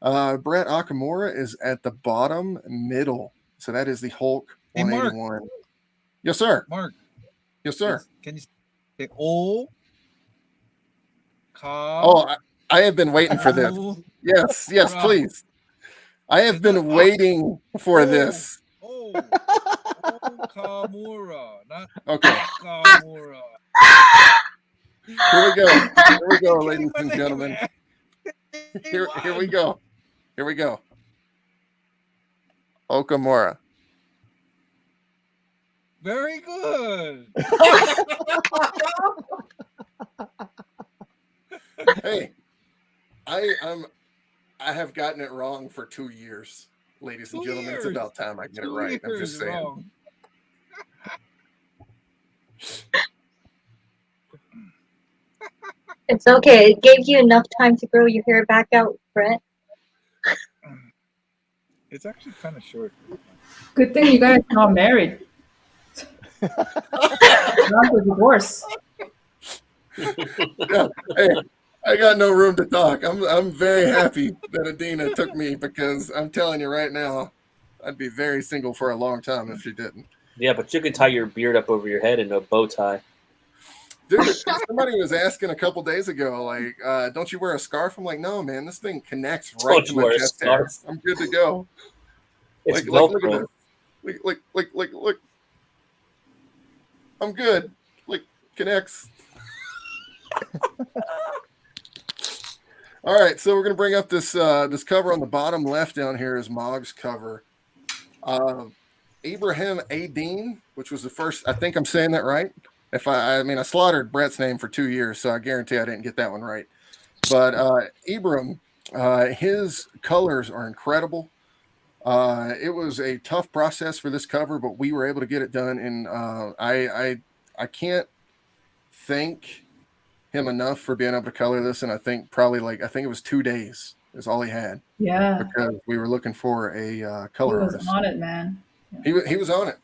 A: Brett Okamura is at the bottom middle. So that is the Hulk
D: Hey, Mark.
A: 181. Yes, sir.
D: Mark,
A: Yes, sir.
D: can you say oh?
A: Oh, I have been waiting for this. Yes, yes,
D: Right.
A: please. I have been waiting for this.
D: Oh, Kamura, not
A: Okay,
D: Kamura.
A: here we go. Here we go, ladies and gentlemen. Here we go. Here we go. Okamura.
D: Very good.
A: Hey, I have gotten it wrong for 2 years, ladies and
D: 2
A: gentlemen. It's
D: years.
A: about time I get it
D: 2
A: right. I'm
D: years
A: just saying.
D: wrong.
C: it's okay. It gave you enough time to grow your hair back out, Brett.
D: It's actually kind of short.
G: Good thing you guys are not married. Not the divorce.
A: Yeah, hey, I got no room to talk. I'm very happy that Adina took me because I'm telling you right now, I'd be very single for a long time if she didn't.
H: Yeah, but you can tie your beard up over your head in a bow tie.
A: Dude, somebody was asking a couple days ago, like, don't you wear a scarf? I'm like, no, man, this thing connects right
H: Don't
A: to
H: you
A: my
H: wear a
A: chest hair.
H: scarf?
A: I'm good to go.
H: It's
A: Look at
H: Velcro.
A: this. Look. I'm good. Like, connects. All right, so we're gonna bring up this this cover on the bottom left down here is Mog's cover. Ibrahim Adine, which was the first. I think I'm saying that right. If I mean, I slaughtered Brett's name for 2 years, so I guarantee I didn't get that one right. But Ibrahim, his colors are incredible. It was a tough process for this cover, but we were able to get it done. And I can't thank him enough for being able to color this. And I think it was 2 days is all he had
G: Yeah,
A: because we were looking for a
G: he
A: color
G: was
A: artist.
G: on it, man.
A: He was on it.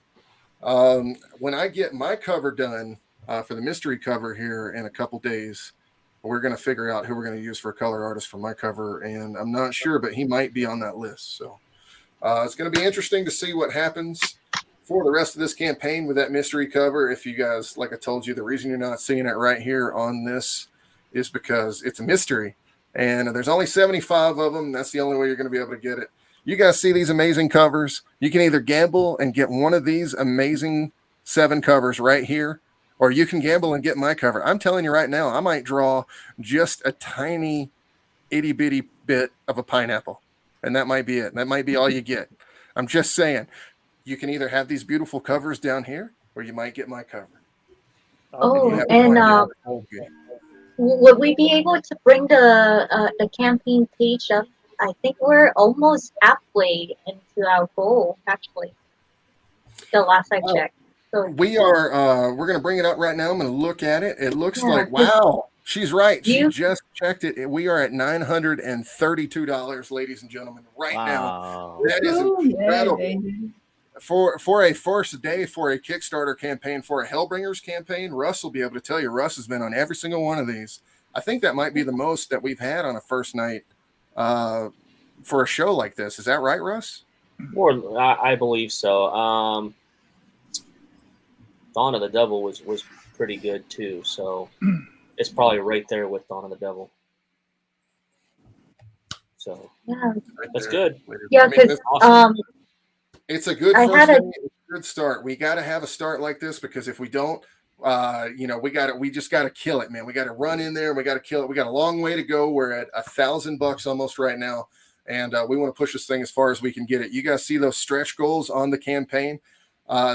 A: When I get my cover done for the mystery cover here in a couple days, we're going to figure out who we're going to use for a color artist for my cover. And I'm not sure, but he might be on that list. So it's going to be interesting to see what happens for the rest of this campaign with that mystery cover. If you guys, like I told you, the reason you're not seeing it right here on this is because it's a mystery. And there's only 75 of them. That's the only way you're going to be able to get it. You guys see these amazing covers. You can either gamble and get one of these amazing 7 covers right here, or you can gamble and get my cover. I'm telling you right now, I might draw just a tiny itty bitty bit of a pineapple, and that might be it. That might be all you get. I'm just saying, you can either have these beautiful covers down here, or you might get my cover.
C: Oh,
A: You have
C: and
A: no idea what it's gonna be.
C: would we be able to bring the campaign page up? I think we're almost halfway into our goal, actually. The last I checked. So
A: We are we're going to bring it up right now. I'm going to look at it. It looks
C: Yeah,
A: like,
C: 'cause
A: wow, she's right. She
C: you-
A: just checked it. We are at $932, ladies and gentlemen, right now.
F: Wow.
A: That is
G: Ooh, yeah,
A: incredible.
G: baby.
A: For a first day for a Kickstarter campaign, for a Hellbringers campaign, Russ will be able to tell you. Russ has been on every single one of these. I think that might be the most that we've had on a first night for a show like this. Is that right, Russ?
H: Or I believe so. Dawn of the Devil was pretty good too. So it's probably right there with Dawn of the Devil. So
C: Yeah,
A: Right
H: that's
A: there.
H: good.
C: yeah,
A: I mean,
C: because
A: this-
H: Awesome.
A: it's a good
C: I
A: first
C: had a-
A: day, it's a good start. We got to have a start like this because if we don't, we just got to kill it, man. We got to run in there. We got to kill it. We got a long way to go. We're at $1,000 almost right now, and we want to push this thing as far as we can get it. You guys see those stretch goals on the campaign?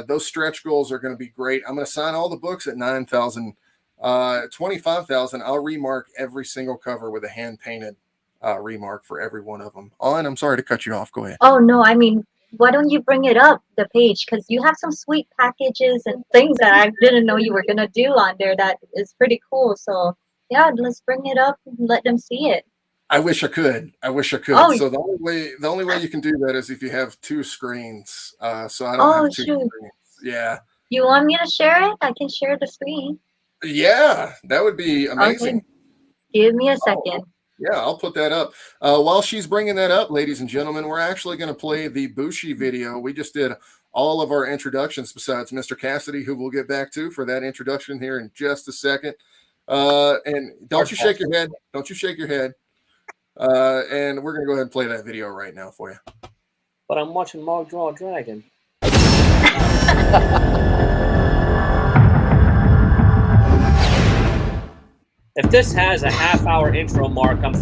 A: Those stretch goals are going to be great. I'm going to sign all the books at 9,000, 25,000. I'll remark every single cover with a hand painted remark for every one of them. And I'm sorry to cut you off. Go ahead.
C: Oh no, I mean, why don't you bring it up the page? Because you have some sweet packages and things that I didn't know you were gonna do on there. That is pretty cool. So yeah, let's bring it up and let them see it.
A: I wish I could.
C: Oh.
A: So the only way you can do that is if you have two screens. So I don't
C: Oh,
A: have two
C: shoot.
A: screens. Yeah.
C: You want me to share it? I can share the screen.
A: Yeah, that would be amazing.
C: Okay. Give me a second.
A: Yeah, I'll put that up. While she's bringing that up, ladies and gentlemen, we're actually going to play the Bushi video. We just did all of our introductions besides Mr. Cassidy, who we'll get back to for that introduction here in just a second. And don't you shake your head. Don't you shake your head. And we're going to go ahead and play that video right now for you.
H: But I'm watching Mark Draw Dragon. If this has a half-hour intro mark, I'm.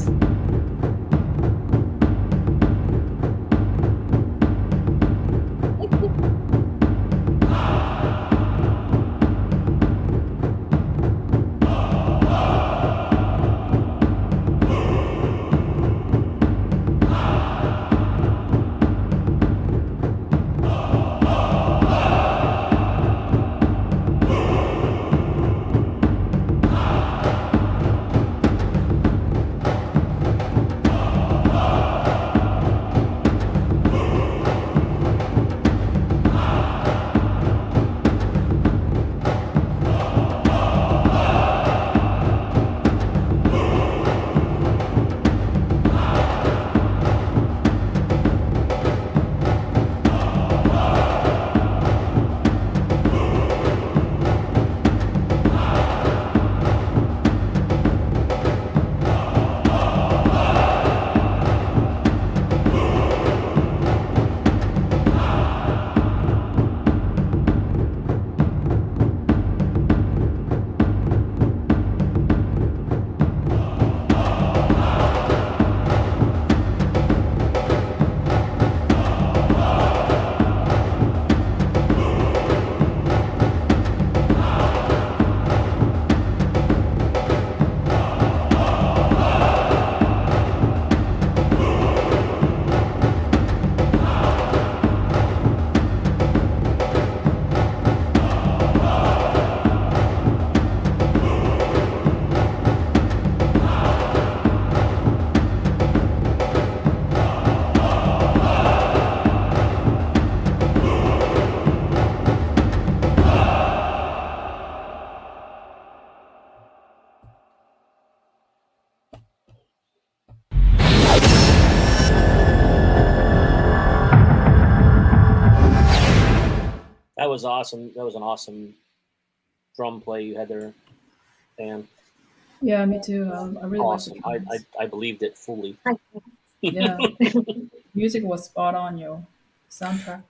H: That was awesome. That was an awesome drum play you had there, Dan.
G: Yeah, me too. I really
H: Awesome.
G: liked the drums.
H: I believed it fully.
G: Yeah, music was spot on, yo. Soundtrack.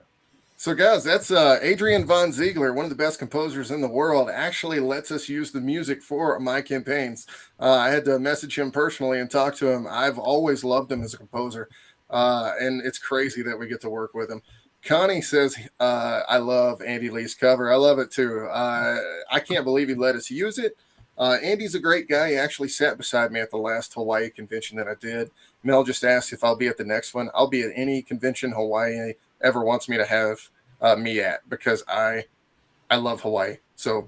A: So, guys, that's Adrian Von Ziegler, one of the best composers in the world, actually lets us use the music for my campaigns. I had to message him personally and talk to him. I've always loved him as a composer, and it's crazy that we get to work with him. Connie says, I love Andy Lee's cover. I love it, too. I can't believe he let us use it. Andy's a great guy. He actually sat beside me at the last Hawaii convention that I did. Mel just asked if I'll be at the next one. I'll be at any convention Hawaii ever wants me to have me at, because I love Hawaii. So,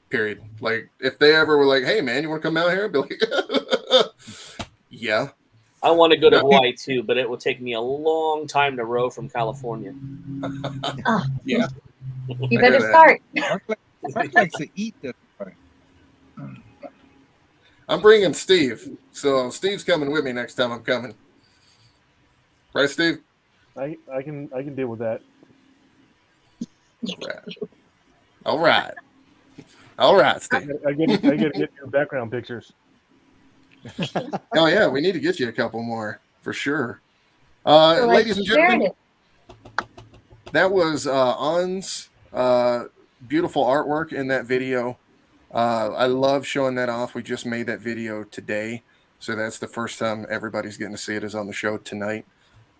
A: period. Like, if they ever were like, hey, man, you want to come out here? I'd be like, yeah.
H: I want to go to Hawaii too, but it will take me a long time to row from California.
A: Yeah.
C: You better start.
D: Mark likes to eat this way.
A: I'm bringing Steve. So Steve's coming with me next time I'm coming. Right, Steve?
E: I can deal with that.
A: All right. All right, Steve.
E: I get to get your background pictures.
A: Oh yeah, we need to get you a couple more for sure.
C: So I
A: Ladies and
C: shared
A: gentlemen,
C: it.
A: that was On's beautiful artwork in that video. I love showing that off. We just made that video today, so that's the first time everybody's getting to see it is on the show tonight.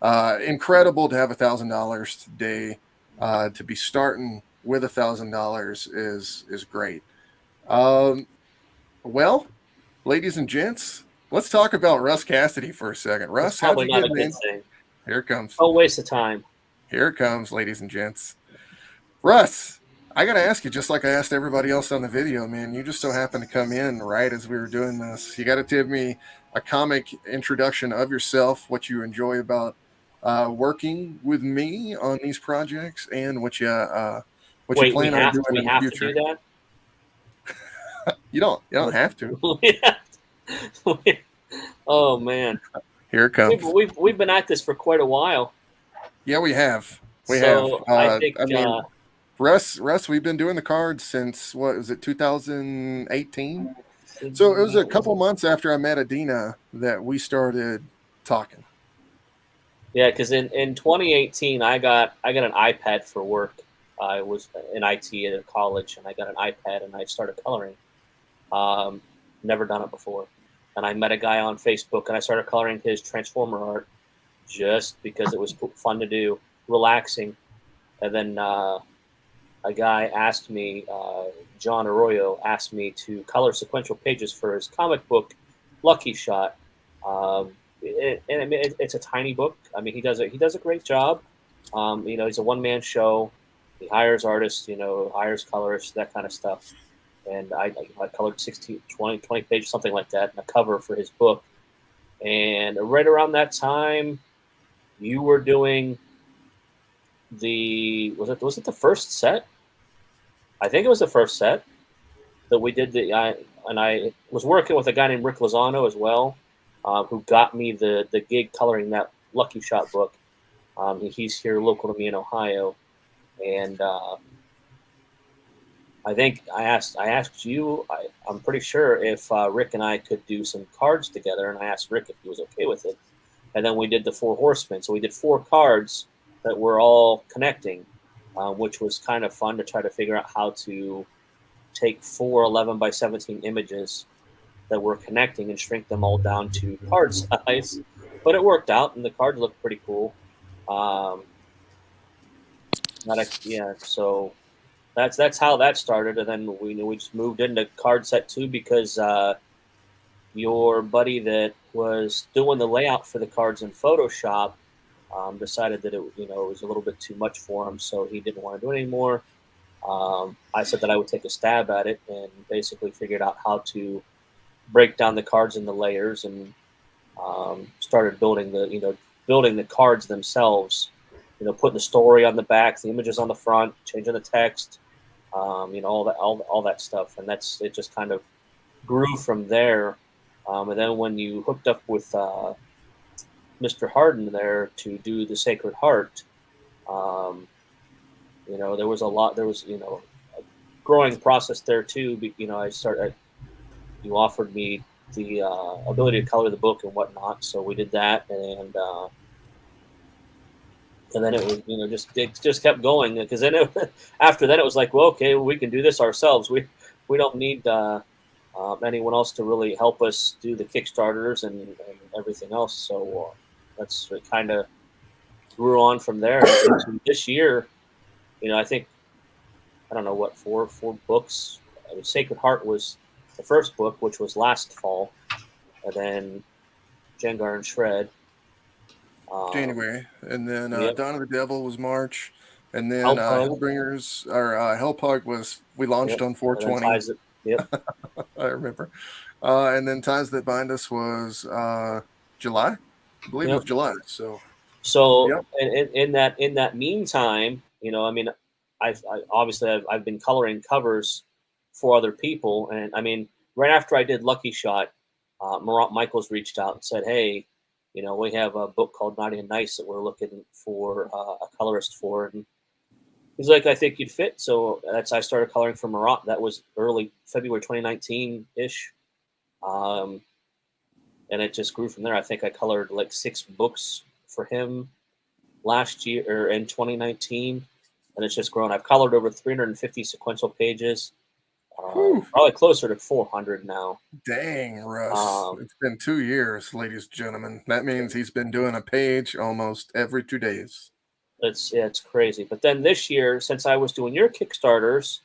A: Incredible to have $1,000 today. To be starting with $1,000 is great. Well, ladies and gents, let's talk about Russ Cassidy for a second. Russ,
H: It's
A: how'd
H: probably
A: you
H: not
A: get
H: a good
A: in?
H: thing.
A: Here it comes.
H: Oh, waste of time.
A: Here it comes, ladies and gents. Russ, I got to ask you, just like I asked everybody else on the video, man, you just so happened to come in right as we were doing this. You got to give me a comic introduction of yourself, what you enjoy about working with me on these projects, and what you
H: Wait,
A: plan on doing
H: we
A: in the
H: have
A: future.
H: to do that?
A: You don't have to.
H: Oh man,
A: Here it comes.
H: we've been at this for quite a while.
A: Yeah, we have. We
H: So
A: have.
H: I think
A: I mean, Russ, we've been doing the cards since what was it, 2018? So it was a couple months after I met Adina that we started talking.
H: yeah, because in 2018 I got an iPad for work. I was in IT at a college, and I got an iPad, and I started coloring. Never done it before, and I met a guy on Facebook, and I started coloring his Transformer art just because it was fun to do, relaxing. And then a guy asked me, John Arroyo asked me to color sequential pages for his comic book, Lucky Shot. And I mean, it's a tiny book. I mean, he does a great job. He's a one-man show. He hires artists, hires colorists, that kind of stuff. And I colored 20 pages, something like that, in a cover for his book. And right around that time, you were doing was it the first set? I think it was the first set that we did. And I was working with a guy named Rick Lozano as well, who got me the gig coloring that Lucky Shot book. He's here local to me in Ohio, and I think I asked you. I'm pretty sure if Rick and I could do some cards together, and I asked Rick if he was okay with it. And then we did the 4 Horsemen. So we did 4 cards that were all connecting, which was kind of fun to try to figure out how to take 4 11x17 images that were connecting and shrink them all down to card size. But it worked out, and the cards looked pretty cool. So that's how that started, and then we just moved into card set 2 because your buddy that was doing the layout for the cards in Photoshop decided that it was a little bit too much for him, so he didn't want to do it anymore. I said that I would take a stab at it, and basically figured out how to break down the cards into layers, and started building the cards themselves. Putting the story on the back, the images on the front, changing the text, all that stuff, and it just kind of grew from there. And then when you hooked up with Mr. Harden there to do the Sacred Heart, there was a growing process there too. You offered me the ability to color the book and whatnot, so we did that, and then it was it just kept going, because then after that it was like, well, okay, we can do this ourselves. We don't need anyone else to really help us do the Kickstarters and everything else. So that's kind of grew on from there. This year, I think, I don't know what, four books. Sacred Heart was the first book, which was last fall, and then Jengar and Shred.
A: January, and then
H: Yep.
A: Dawn of the Devil was March, and then
H: Hellpug.
A: Hellbringers or Hellpug we launched
H: Yep.
A: on 420.
H: Yep.
A: I remember. And then Ties That Bind Us was July. I believe it was July. So
H: yep. in that meantime, I've been coloring covers for other people, and I mean, right after I did Lucky Shot, Morant Michaels reached out and said, "Hey, we have a book called Naughty and Nice that we're looking for a colorist for, and he's like, I think you'd fit. So I started coloring for Marat. That was early February 2019 ish. And it just grew from there. I think I colored like 6 books for him last year or in 2019, and it's just grown. I've colored over 350 sequential pages, probably closer to 400 now.
A: Dang, Russ. It's been 2 years, ladies and gentlemen. That means he's been doing a page almost every 2 days.
H: It's crazy. But then this year, since I was doing your Kickstarters,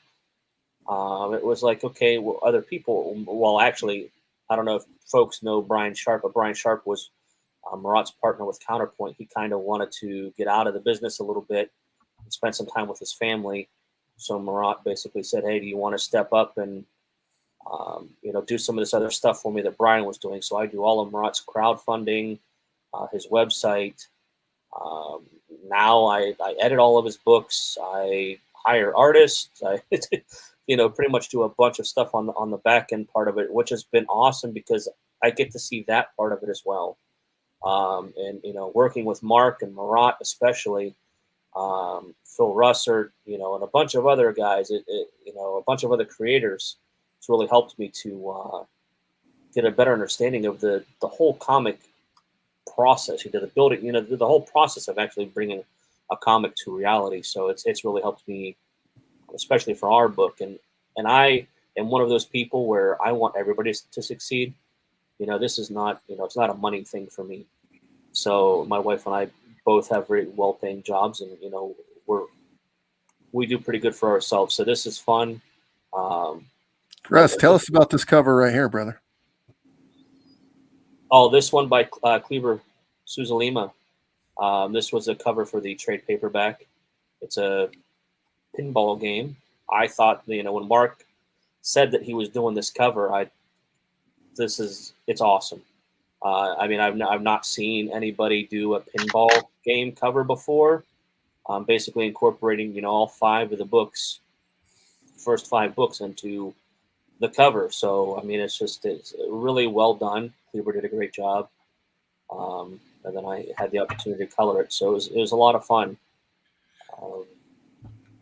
H: it was like, okay, well, other people. Well, actually, I don't know if folks know Brian Sharp, but Brian Sharp was Marat's partner with Counterpoint. He kind of wanted to get out of the business a little bit and spend some time with his family. So Marat basically said, hey, do you want to step up and do some of this other stuff for me that Brian was doing? So I do all of Marat's crowdfunding, his website. Now I edit all of his books. I hire artists. I pretty much do a bunch of stuff on the back end part of it, which has been awesome because I get to see that part of it as well. And working with Mark and Marat especially, Phil Russert, and a bunch of other guys, a bunch of other creators, it's really helped me to get a better understanding of the whole comic process. The building, the whole process of actually bringing a comic to reality. So it's really helped me, especially for our book. And I am one of those people where I want everybody to succeed. This is not, it's not a money thing for me. So my wife and I both have very well-paying jobs, and we do pretty good for ourselves. So this is fun.
A: Russ, tell us about this cover right here, brother.
H: Oh, this one by Kleber Suzalima. This was a cover for the trade paperback. It's a pinball game. I thought, when Mark said that he was doing this cover, it's awesome. I've not seen anybody do a pinball game cover before. Basically incorporating, all 5 of the books, first 5 books into the cover. So, it's really well done. Kleber did a great job. And then I had the opportunity to color it. So it was a lot of fun.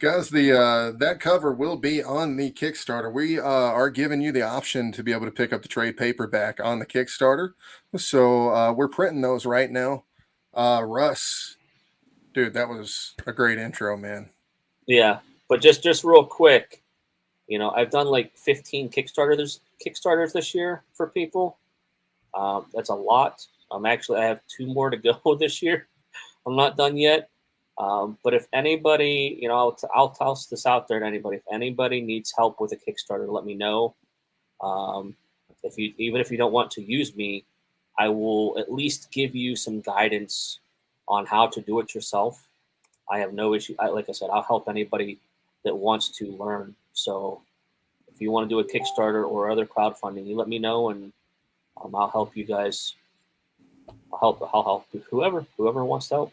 A: Guys, that cover will be on the Kickstarter. We are giving you the option to be able to pick up the trade paperback on the Kickstarter. So we're printing those right now. Russ, dude, that was a great intro, man.
H: Yeah, but just real quick, I've done like 15 Kickstarters this year for people. That's a lot. I have 2 more to go this year. I'm not done yet. But if anybody, I'll toss this out there to anybody. If anybody needs help with a Kickstarter, let me know. Even if you don't want to use me, I will at least give you some guidance on how to do it yourself. I have no issue. Like I said, I'll help anybody that wants to learn. So if you want to do a Kickstarter or other crowdfunding, you let me know, and I'll help you guys. I'll help whoever wants to help.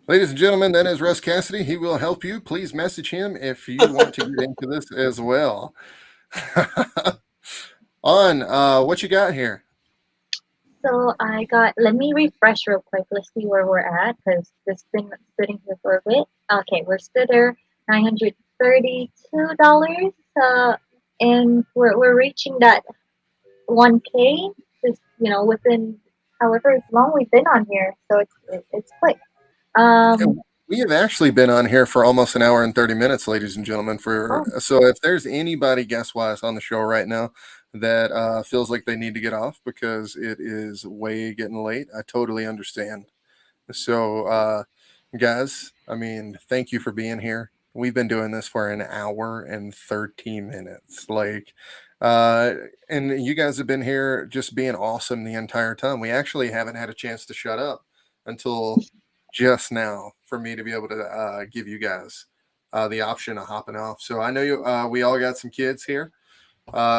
A: Ladies and gentlemen, that is Russ Cassidy. He will help you. Please message him if you want to get into this as well. What you got here?
C: So let me refresh real quick. Let's see where we're at, because this thing that's sitting here for a bit. Okay, we're still there, $932. And we're reaching that 1K, just, within however long we've been on here. So it's quick.
A: We have actually been on here for almost an hour and 30 minutes, ladies and gentlemen. So if there's anybody guest-wise on the show right now that feels like they need to get off because it is way getting late, I totally understand. So, guys, thank you for being here. We've been doing this for an hour and 13 minutes. And you guys have been here just being awesome the entire time. We actually haven't had a chance to shut up until just now for me to be able to give you guys the option of hopping off. So I know we all got some kids here.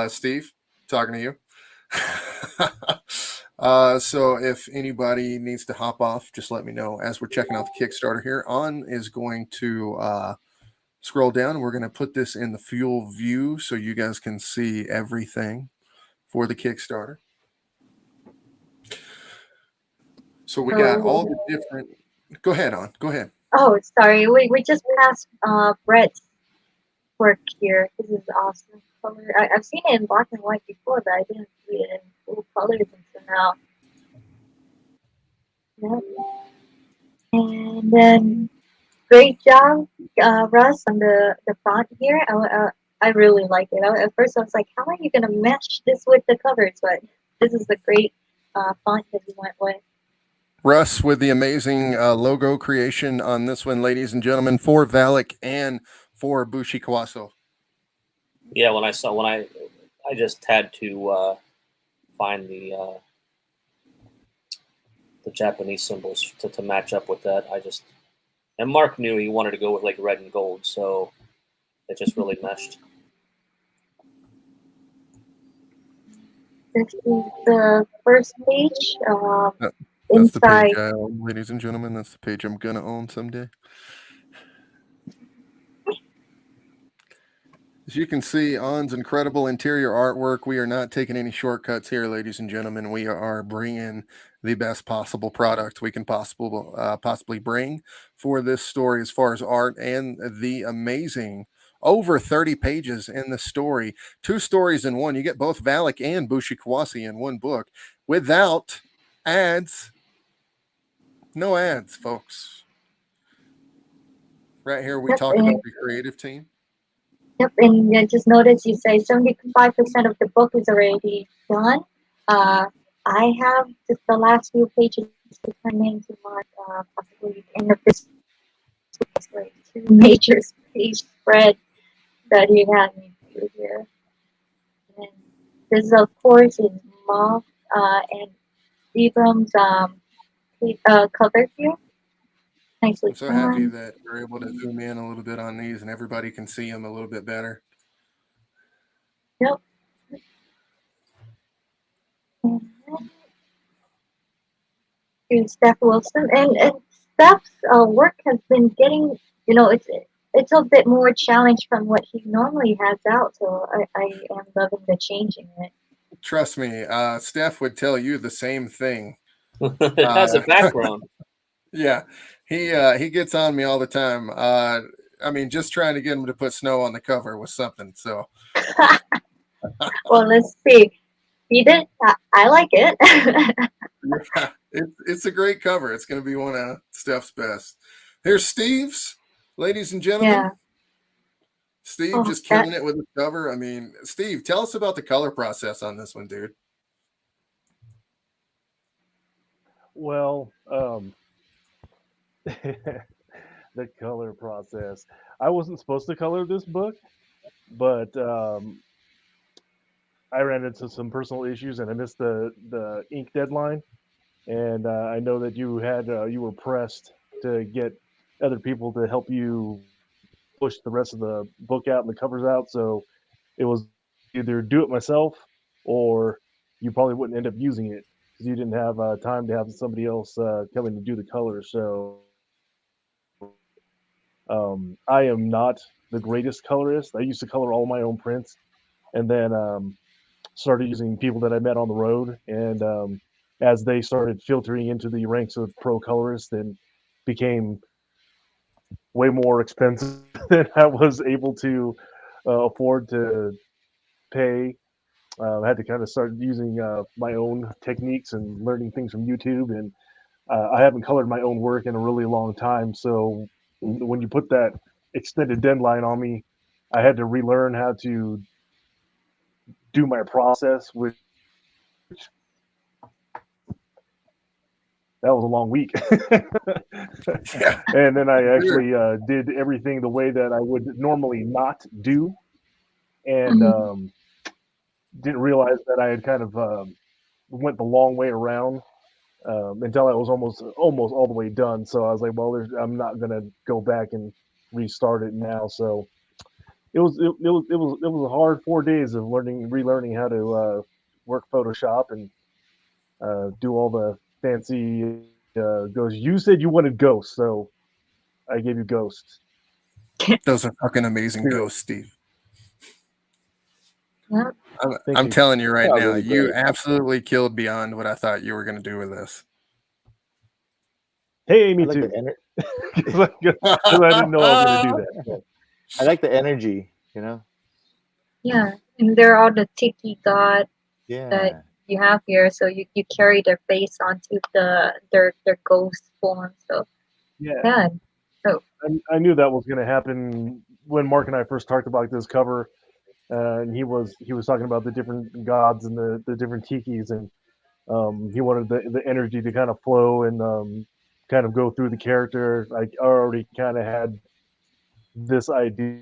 A: Steve, talking to you. So if anybody needs to hop off, just let me know. As we're checking out the Kickstarter here, On is going to scroll down, and we're going to put this in the fuel view so you guys can see everything for the Kickstarter. So we got all the different. Go ahead, on. Go ahead.
C: Oh, sorry. We just passed Brett's work here. This is awesome color. I've seen it in black and white before, but I didn't see it in full colors until now. Yep. And then great job, Russ, on the font here. I really like it. At first, I was like, how are you gonna mesh this with the covers? But this is the great font that you went with.
A: Russ with the amazing logo creation on this one, ladies and gentlemen, for Valak and for Bushi Kawaso.
H: Yeah, when I just had to find the Japanese symbols to match up with that. And Mark knew he wanted to go with like red and gold, so it just really meshed.
C: This is the first page.
A: That's the
C: Inside.
A: page I own, ladies and gentlemen. That's the page I'm gonna own someday. As you can see, On's incredible interior artwork. We are not taking any shortcuts here, ladies and gentlemen. We are bringing the best possible product we can possibly bring for this story as far as art and the amazing over 30 pages in the story. 2 stories in one. You get both Valak and Bushi Kawase in one book without ads. No ads, folks. Right here, we talk about the creative team.
C: Yep, and just notice you say 75% of the book is already done. I have just the last few pages to turn into Mark, possibly the end of this week. Like 2 major page spread that he had me do here. And this is, of course, is Moth and Vibram's cover here. Nicely
A: I'm so happy
C: done.
A: that we're able to zoom in a little bit on these and everybody can see them a little bit better.
C: Yep. To Steph Wilson, and Steph's work has been getting, it's a bit more challenge from what he normally has out, so I am loving the changing it.
A: Trust me, Steph would tell you the same thing.
H: It has a background.
A: Yeah, he gets on me all the time. I mean, just trying to get him to put snow on the cover was something. So,
C: well, let's see. He did. I like it.
A: yeah, it's a great cover. It's going to be one of Steph's best. Here's Steve's, ladies and gentlemen.
C: Yeah.
A: Steve just killing it with the cover. I mean, Steve, tell us about the color process on this one, dude.
E: Well, the color process. I wasn't supposed to color this book, but I ran into some personal issues and I missed the ink deadline. And I know that you were pressed to get other people to help you push the rest of the book out and the covers out. So it was either do it myself or you probably wouldn't end up using it because you didn't have time to have somebody else come in to do the colors. So I am not the greatest colorist. I used to color all my own prints and then started using people that I met on the road. And as they started filtering into the ranks of pro colorists and became way more expensive than I was able to afford to pay, I had to kind of start using my own techniques and learning things from YouTube. And I haven't colored my own work in a really long time. So when you put that extended deadline on me, I had to relearn how to do my process, which that was a long week.
A: Yeah.
E: And then I actually did everything the way that I would normally not do. And didn't realize that I had kind of went the long way around until I was almost all the way done. So I was like, well, I'm not going to go back and restart it now. So it was a hard 4 days of relearning how to work Photoshop and do all the fancy ghosts. You said you wanted ghosts, so I gave you ghosts.
A: Those are fucking amazing ghosts, Steve.
C: Yeah.
A: I'm telling you right now,
F: Really
A: you
F: great.
A: absolutely killed beyond what I thought you were going to do with this.
E: Hey,
F: I
E: me
F: like
E: too.
F: the ener-
E: Because I didn't know I was going to do that.
F: I like the energy. You know.
C: Yeah, and they're all the tiki god that
F: Yeah.
C: you have here, so you carry their face onto their ghost form. So
E: Yeah,
C: yeah, so
E: I knew that was going to happen when Mark and I first talked about this cover. And he was talking about the different gods and the different tikis, and he wanted the energy to kind of flow and kind of go through the character. I already kind of had this idea.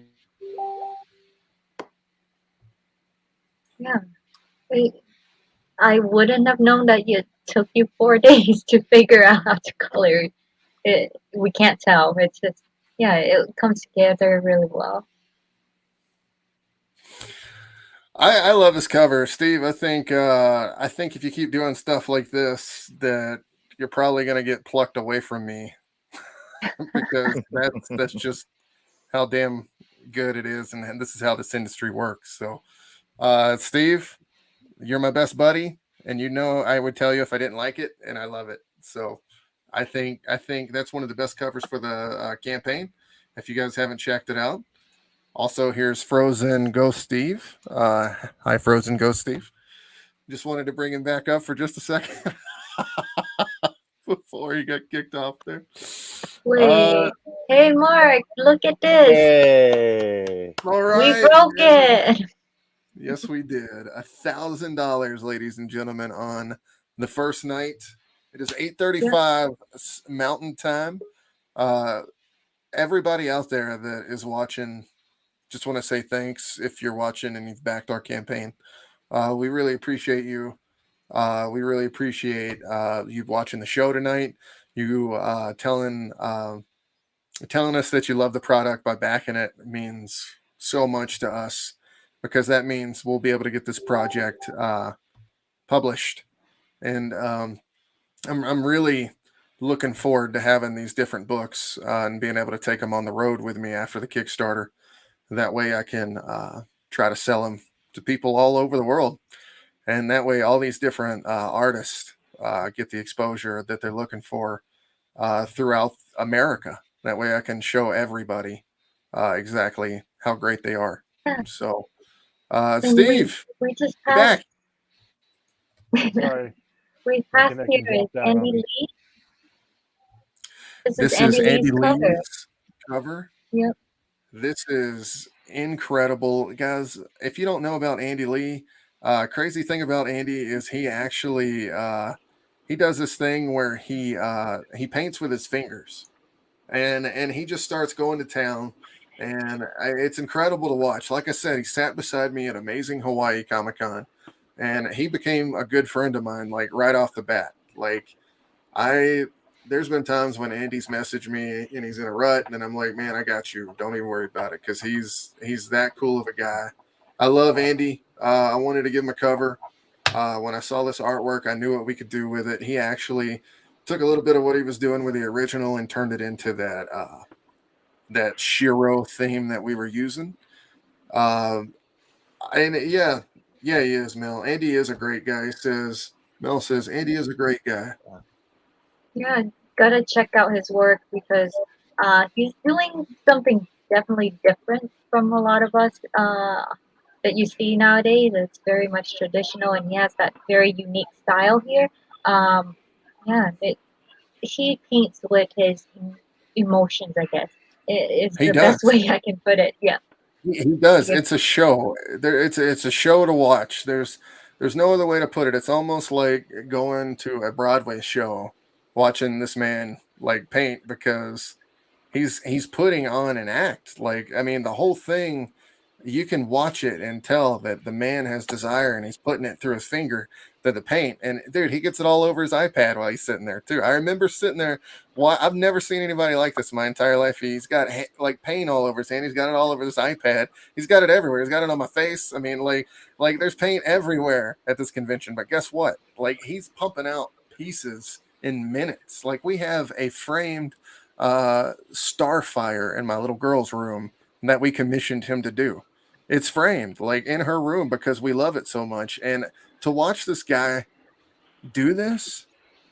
C: yeah. I wouldn't have known that it took you 4 days to figure out how to color it. We can't tell. It's just yeah, it comes together really well.
A: I love this cover, Steve. I think if you keep doing stuff like this, that you're probably gonna get plucked away from me because that's just how damn good it is, and this is how this industry works. So, Steve, you're my best buddy, and you know I would tell you if I didn't like it, and I love it. So, I think that's one of the best covers for the campaign. If you guys haven't checked it out, also here's Frozen Ghost Steve. Hi, Frozen Ghost Steve. Just wanted to bring him back up for just a second before he got kicked off there.
C: Wait, hey Mark, look at this.
F: Hey.
A: All
C: We
A: right.
C: broke it.
A: Yes, we did. $1,000, ladies and gentlemen, on the first night. It is 8:35 Mountain Time. Everybody out there that is watching, just want to say thanks if you're watching and you've backed our campaign. We really appreciate you. We really appreciate you watching the show tonight. You telling us that you love the product by backing it means so much to us because that means we'll be able to get this project published. And I'm really looking forward to having these different books and being able to take them on the road with me after the Kickstarter. That way I can try to sell them to people all over the world. And that way all these different artists get the exposure that they're looking for throughout America. That way I can show everybody exactly how great they are.
C: Yeah.
A: So,
C: And
A: Steve,
C: we just
A: you're
C: passed.
A: back.
E: Sorry,
C: We
E: my
C: passed
E: connection
C: here is
E: dropped out on
C: Andy
E: me.
C: Lee. This is
A: This is
C: Andy
A: Andy
C: Lee's cover.
A: Lee's cover.
C: Yep.
A: This is incredible, guys. If you don't know about Andy Lee, crazy thing about Andy is he actually he does this thing where he paints with his fingers, and he just starts going to town, and it's incredible to watch. Like I said, he sat beside me at Amazing Hawaii Comic-Con, and he became a good friend of mine, like right off the bat. Like there's been times when Andy's messaged me and he's in a rut, and I'm like, man, I got you. Don't even worry about it, because he's that cool of a guy. I love Andy. I wanted to give him a cover. When I saw this artwork, I knew what we could do with it. He actually took a little bit of what he was doing with the original and turned it into that Shiro theme that we were using. And yeah, he is, Mel. Andy is a great guy. Mel says Andy is a great guy.
C: Yeah, gotta check out his work because he's doing something definitely different from a lot of us that you see nowadays. It's very much traditional, and he has that very unique style here. Yeah, he paints with his emotions, I guess. It's
A: He
C: the best
A: does.
C: way I can put it. Yeah.
A: He does.
C: Yeah.
A: It's a show. It's a show to watch. There's no other way to put it. It's almost like going to a Broadway show, watching this man like paint, because he's putting on an act. Like, I mean, the whole thing, you can watch it and tell that the man has desire, and he's putting it through his finger to the paint. And dude, he gets it all over his iPad while he's sitting there too. I remember sitting there. I've never seen anybody like this in my entire life. He's got like paint all over his hand. He's got it all over this iPad. He's got it everywhere. He's got it on my face. I mean, like there's paint everywhere at this convention. But guess what? Like, he's pumping out pieces in minutes. Like, we have a framed Starfire in my little girl's room that we commissioned him to do. It's framed like in her room because we love it so much. And to watch this guy do this,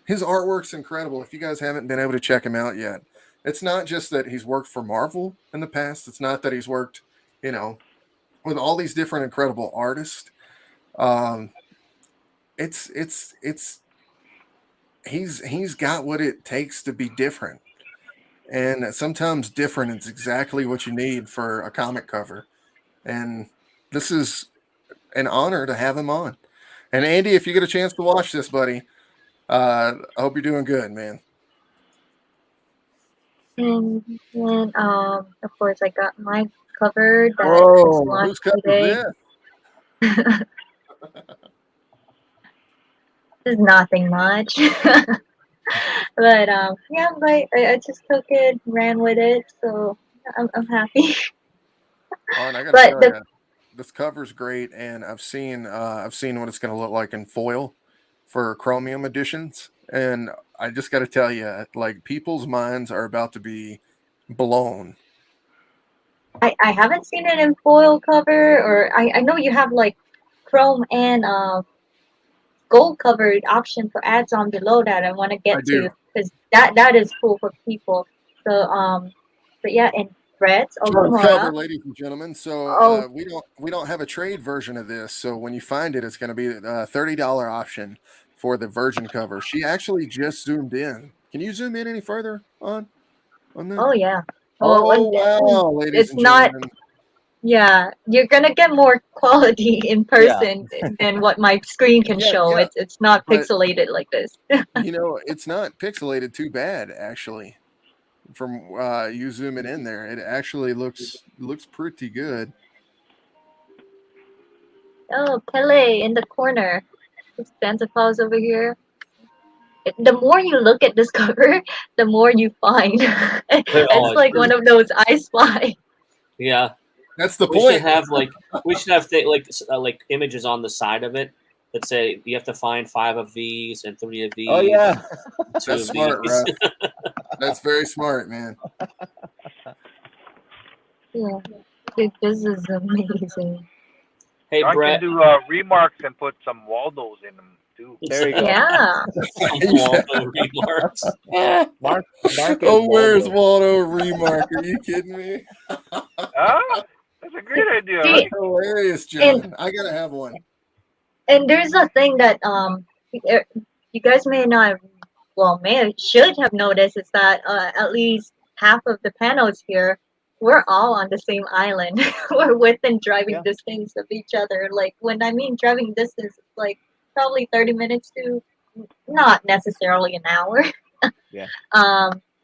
A: His artwork's incredible. If you guys haven't been able to check him out yet, it's not just that he's worked for Marvel in the past. It's not that he's worked, with all these different incredible artists. Um, it's he's got what it takes to be different, and sometimes different is exactly what you need for a comic cover. And this is an honor to have him on. And Andy, if you get a chance to watch this, buddy, I hope you're doing good, man.
C: And then, of course, I got my cover that
A: Whoa,
C: was
A: whose
C: launched
A: cup is
C: today.
A: this?
C: It's nothing much. But yeah, but I just took it, ran with it, so I'm happy.
A: Oh, and I gotta
C: But
A: tell
C: the
A: you, this cover's great, and I've seen what it's gonna look like in foil for chromium editions, and I just gotta tell you, like people's minds are about to be blown.
C: I haven't seen it in foil cover, or I know you have like chrome and gold covered option for ads on below that I want to
A: I
C: get to
A: do.
C: because that is cool for people. So but yeah, and threads
A: Hard cover,
C: Okumura.
A: ladies and gentlemen. So
C: Oh,
A: we don't have a trade version of this. So when you find it, it's going to be a $30 option for the virgin cover. She actually just zoomed in. Can you zoom in any further on that?
C: oh yeah.
A: Oh
C: and
A: wow, ladies
C: it's
A: and
C: not.
A: gentlemen.
C: Yeah, you're gonna get more quality in
F: Yeah.
C: person than what my screen can
A: Yeah,
C: show.
A: yeah,
C: It's not
A: but
C: pixelated like this.
A: it's not pixelated too bad actually. From you zoom it in there, it actually looks pretty good.
C: Oh, Pele in the corner. Santa Claus over here. The more you look at this cover, the more you find.
H: Oh,
C: It's like one of those I spy.
H: yeah.
A: That's the
H: We should
A: point.
H: have like images on the side of it that say you have to find 5 of these and 3 of these.
F: Oh yeah.
H: 2
A: That's
H: of
A: smart,
H: these.
A: Russ. That's very smart, man.
C: Yeah, this is amazing.
H: Hey,
I: I
H: Brett.
I: can do remarks and put some Waldos in them too.
F: There you go.
C: Yeah.
H: Waldo remarks.
F: Mark
A: Oh, where's
F: Waldo.
A: Waldo Remark? Are you kidding me?
I: Ah, that's a great idea.
C: See,
I: Right?
A: Hilarious, John. I gotta have one.
C: and there's a thing that you guys may not, well, should have noticed is that at least half of the panels here, we're all on the same island. We're within driving
F: Yeah.
C: distance of each other. Like when I mean driving distance, it's like probably 30 minutes to not necessarily an hour.
F: Yeah.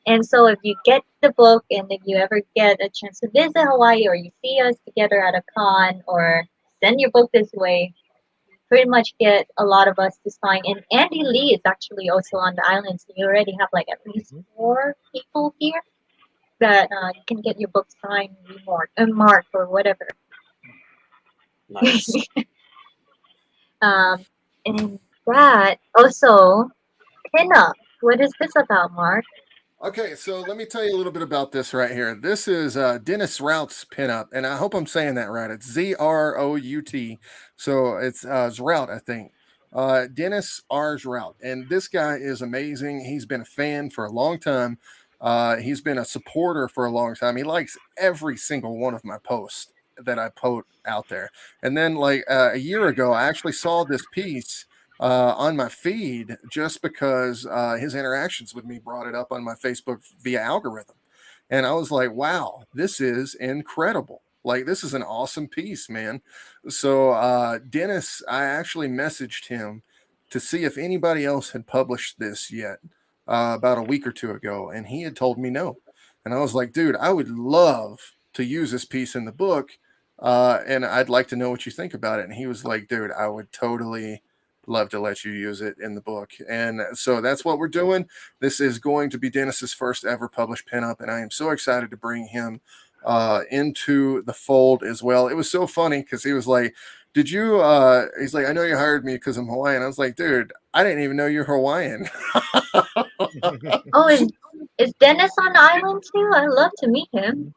C: And so if you get the book and if you ever get a chance to visit Hawaii or you see us together at a con or send your book this way, pretty much get a lot of us to sign. And Andy Lee is actually also on the island, so you already have like at least 4 people here that you can get your book signed, marked or whatever.
H: Nice.
C: And that also pinup. What is this about, Mark?
A: Okay, so let me tell you a little bit about this right here. This is Dennis Rout's pinup, and I hope I'm saying that right. It's Zrout. So it's Zrout, I think. Dennis R. Zrout. And this guy is amazing. He's been a fan for a long time. He's been a supporter for a long time. He likes every single one of my posts that I put out there. And then, like a year ago, I actually saw this piece on my feed just because his interactions with me brought it up on my Facebook via algorithm. And I was like, wow, this is incredible. Like, this is an awesome piece, man. So, Dennis, I actually messaged him to see if anybody else had published this yet about a week or two ago. And he had told me no. And I was like, dude, I would love to use this piece in the book. And I'd like to know what you think about it. And he was like, dude, I would totally love to let you use it in the book. And so that's what we're doing. This is going to be Dennis's first ever published pinup, and I am so excited to bring him into the fold as well. It was so funny because he was like, did you he's like, I know you hired me because I'm Hawaiian. I was like, dude, I didn't even know you're Hawaiian.
C: Oh, is Dennis on the island too? I'd love to meet him.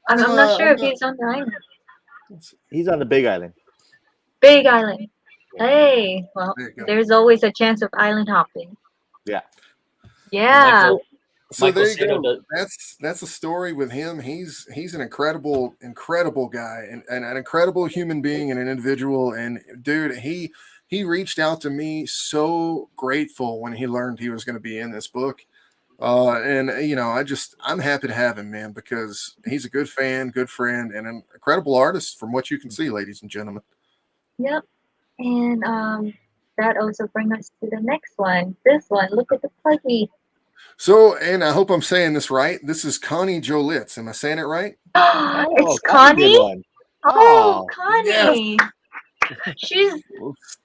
C: I'm not sure if he's on the island.
F: He's on the Big Island.
C: Big Island. Hey, well,
A: There you go.
C: there's always a chance of island hopping.
F: Yeah.
C: Yeah.
H: Michael,
A: So
H: Michael
A: there you
H: Cito
A: go.
H: does.
A: That's a story with him. He's an incredible guy and an incredible human being and an individual. And dude, he reached out to me so grateful when he learned he was going to be in this book. And I'm happy to have him, man, because he's a good fan, good friend, and an incredible artist from what you can see, ladies and gentlemen.
C: Yep. And that also brings us to the next one. This one, look at the puggy.
A: So, and I hope I'm saying this right. This is Connie Jolitz. Am I saying it right?
C: It's
F: Connie did
C: Connie?
F: one.
C: Oh,
F: Oh,
C: Connie. She's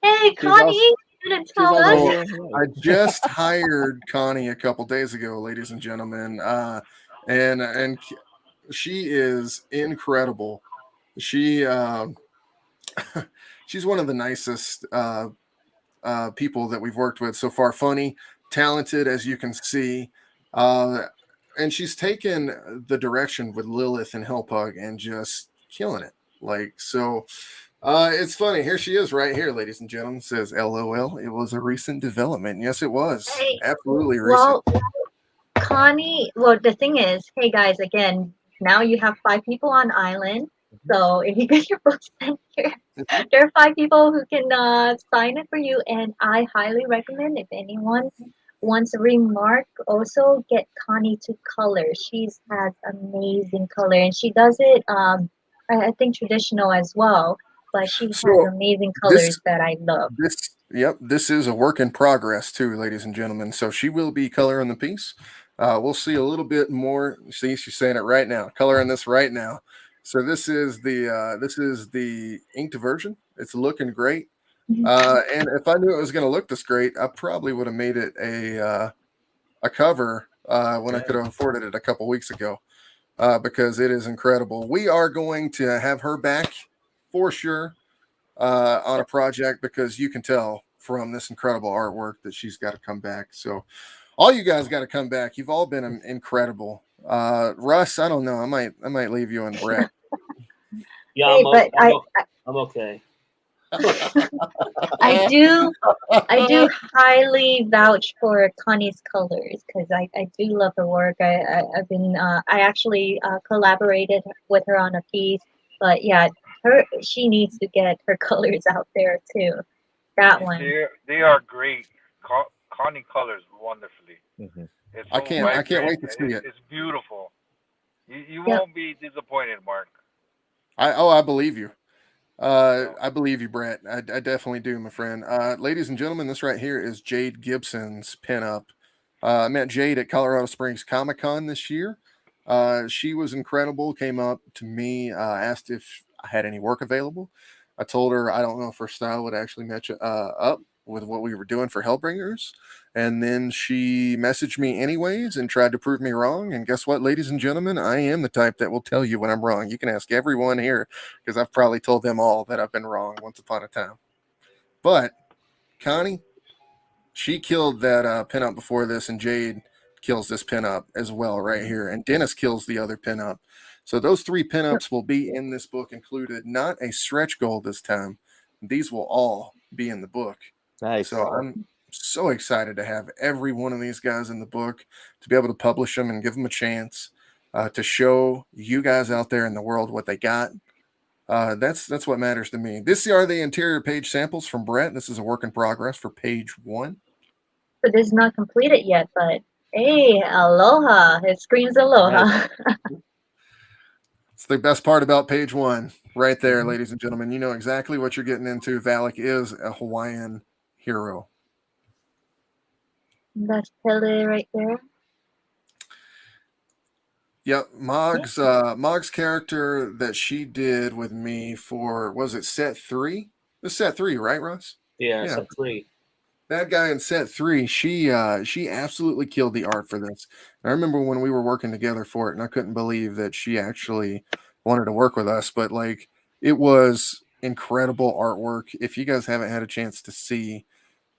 C: hey
F: She's
C: Connie,
F: also
C: you didn't
F: she's
C: tell
F: also
C: us.
F: here.
A: I just hired Connie a couple days ago, ladies and gentlemen, and she is incredible. She she's one of the nicest people that we've worked with so far. Funny, talented, as you can see, and she's taken the direction with Lilith and Hellpug and just killing it. Like so. It's funny. Here she is right here, ladies and gentlemen. Says LOL. It was a recent development. Yes, it was.
C: Hey,
A: Absolutely recent.
C: well, Connie, well, the thing is, hey guys, again, now you have 5 people on island. So if you get your books sent here, there are 5 people who can sign it for you. And I highly recommend if anyone wants a remark, also get Connie to color. She has amazing color, and she does it. I think traditional as well, but she has
A: So
C: amazing
A: this
C: colors that I love.
A: this is a work in progress too, ladies and gentlemen. So she will be coloring the piece. We'll see a little bit more. See, she's saying it right now. Coloring this right now. So this is the inked version. It's looking great. And if I knew it was going to look this great, I probably would have made it a cover when I could have afforded it a couple weeks ago. Because it is incredible. We are going to have her back for sure on a project because you can tell from this incredible artwork that she's got to come back. So all you guys got to come back. You've all been incredible. Russ, I don't know. I might leave you on Brett.
H: Yeah,
C: Hey, but
H: I'm okay.
C: I do highly vouch for Connie's colors because I do love her work. I've been I actually collaborated with her on a piece, but yeah, she needs to get her colors out there too. That one.
I: They are great. Connie colors wonderfully.
F: Mhm.
I: It's
A: I
I: so
A: can't wait to see it.
I: It's beautiful. You
C: Yep.
I: won't be disappointed, Mark.
A: I believe you. I believe you, Brett. I definitely do, my friend. Ladies and gentlemen, this right here is Jade Gibson's pinup. I met Jade at Colorado Springs Comic Con this year. She was incredible. Came up to me, asked if I had any work available. I told her I don't know if her style would actually match up with what we were doing for Hellbringers. And then she messaged me anyways and tried to prove me wrong. And guess what, ladies and gentlemen? I am the type that will tell you when I'm wrong. You can ask everyone here because I've probably told them all that I've been wrong once upon a time. But Connie, she killed that pinup before this, and Jade kills this pinup as well right here. And Dennis kills the other pinup. So those 3 pinups will be in this book included, not a stretch goal this time. These will all be in the book.
F: Nice.
A: So I'm so excited to have every one of these guys in the book, to be able to publish them and give them a chance to show you guys out there in the world what they got. That's what matters to me. These are the interior page samples from Brett. This is a work in progress for page 1.
C: So this is not completed yet, but hey, aloha! It screams aloha.
A: It's the best part about page 1 right there, ladies and gentlemen. You know exactly what you're getting into. Valak is a Hawaiian hero.
C: That's Pele right there.
A: Yep, Mog's character that she did with me for, was it set 3? This is set 3, right, Russ?
H: Yeah, set 3.
A: That guy in set 3, she absolutely killed the art for this. And I remember when we were working together for it, and I couldn't believe that she actually wanted to work with us. But like, it was incredible artwork. If you guys haven't had a chance to see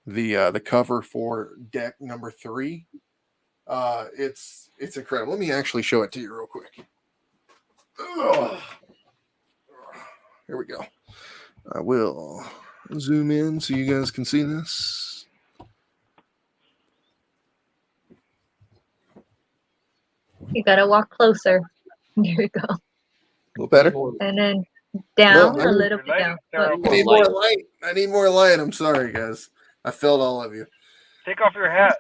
A: the cover for deck number 3, it's incredible. Let me actually show it to you real quick. Ugh. Here we go. I will zoom in so you guys can see this.
C: You gotta walk closer. There you go.
A: A little better.
C: And then down
A: No, I
C: a
A: need-
C: little bit
I: Lighting
C: down.
I: terrible.
A: I need more light. I need more light. I'm sorry, guys. I failed all of you.
I: Take off your hat.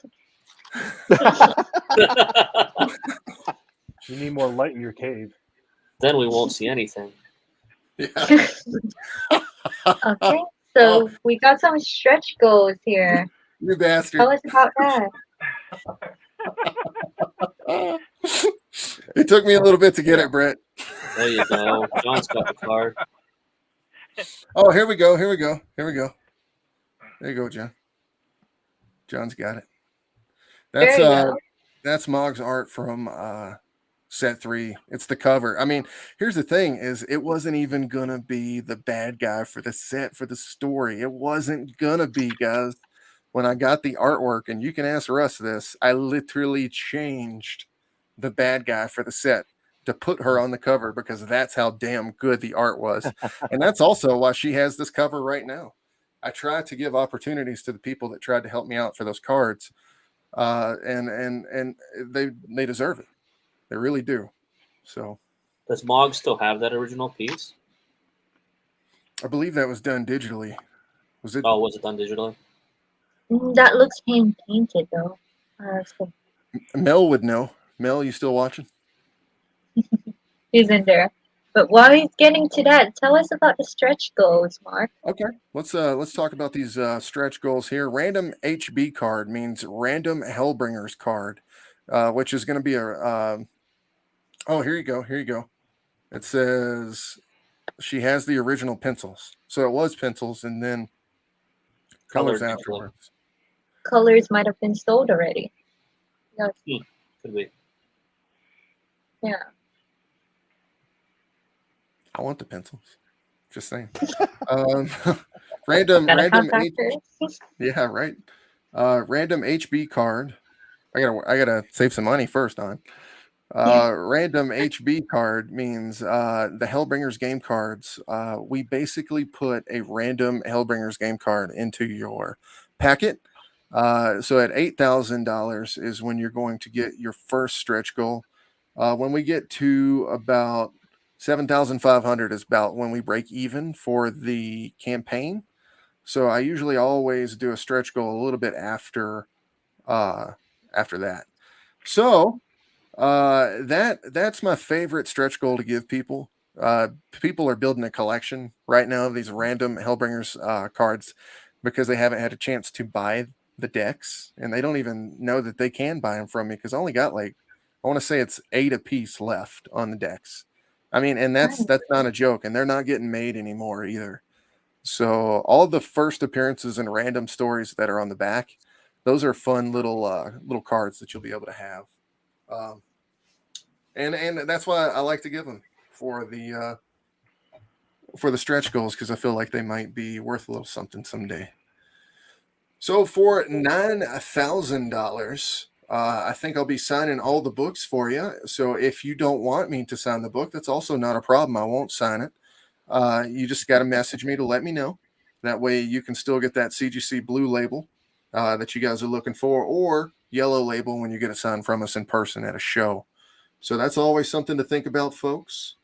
E: You need more light in your cave.
H: Then we won't see anything.
A: Yeah.
C: Okay, so we got some stretch goals here.
A: You bastard.
C: Tell us about that.
A: It took me a little bit to get it, Brett.
H: There you go. John's got the card.
A: Oh, here we go. Here we go. Here we go. There you go, John. John's got it. That's
C: There you go.
A: that's Mog's art from set 3. It's the cover. I mean, here's the thing: is it wasn't even gonna be the bad guy for the set for the story. It wasn't gonna be, guys. When I got the artwork, and you can ask Russ this, I literally changed the bad guy for the set to put her on the cover because that's how damn good the art was. And that's also why she has this cover right now. I tried to give opportunities to the people that tried to help me out for those cards. And they deserve it. They really do. So
H: Does Mog still have that original piece?
A: I believe that was done digitally. Was it?
H: Oh, was it done digitally?
C: That looks hand painted though. So
A: Mel would know. Mel, you still watching?
C: he's in there. But while he's getting to that, tell us about the stretch goals, Mark.
A: Okay, let's talk about these stretch goals here. Random HB card means random Hellbringers card, which is going to be a. Oh, here you go. Here you go. It says she has the original pencils, so it was pencils and then colors
H: Colored
A: afterwards.
C: Colors might have been sold already. Yes.
H: Could be.
C: Yeah.
A: I want the pencils. Just saying. Random
C: Gotta
A: random
C: contact her.
A: yeah, right. Random HB card. I gotta save some money first on. Random HB card means the Hellbringers game cards. We basically put a random Hellbringers game card into your packet. So at $8,000 is when you're going to get your first stretch goal. When we get to about 7,500 is about when we break even for the campaign. So I usually always do a stretch goal a little bit after that. So that's my favorite stretch goal to give people. People are building a collection right now of these random Hellbringers cards because they haven't had a chance to buy the decks, and they don't even know that they can buy them from me because I only got I want to say it's 8 a piece left on the decks. I mean, and that's not a joke, and they're not getting made anymore either. So all the first appearances and random stories that are on the back, those are fun little cards that you'll be able to have. And that's why I like to give them for the stretch goals because I feel like they might be worth a little something someday. So for $9,000, I think I'll be signing all the books for you. So if you don't want me to sign the book, that's also not a problem. I won't sign it. You just got to message me to let me know. That way you can still get that CGC blue label that you guys are looking for, or yellow label when you get it signed from us in person at a show. So that's always something to think about, folks.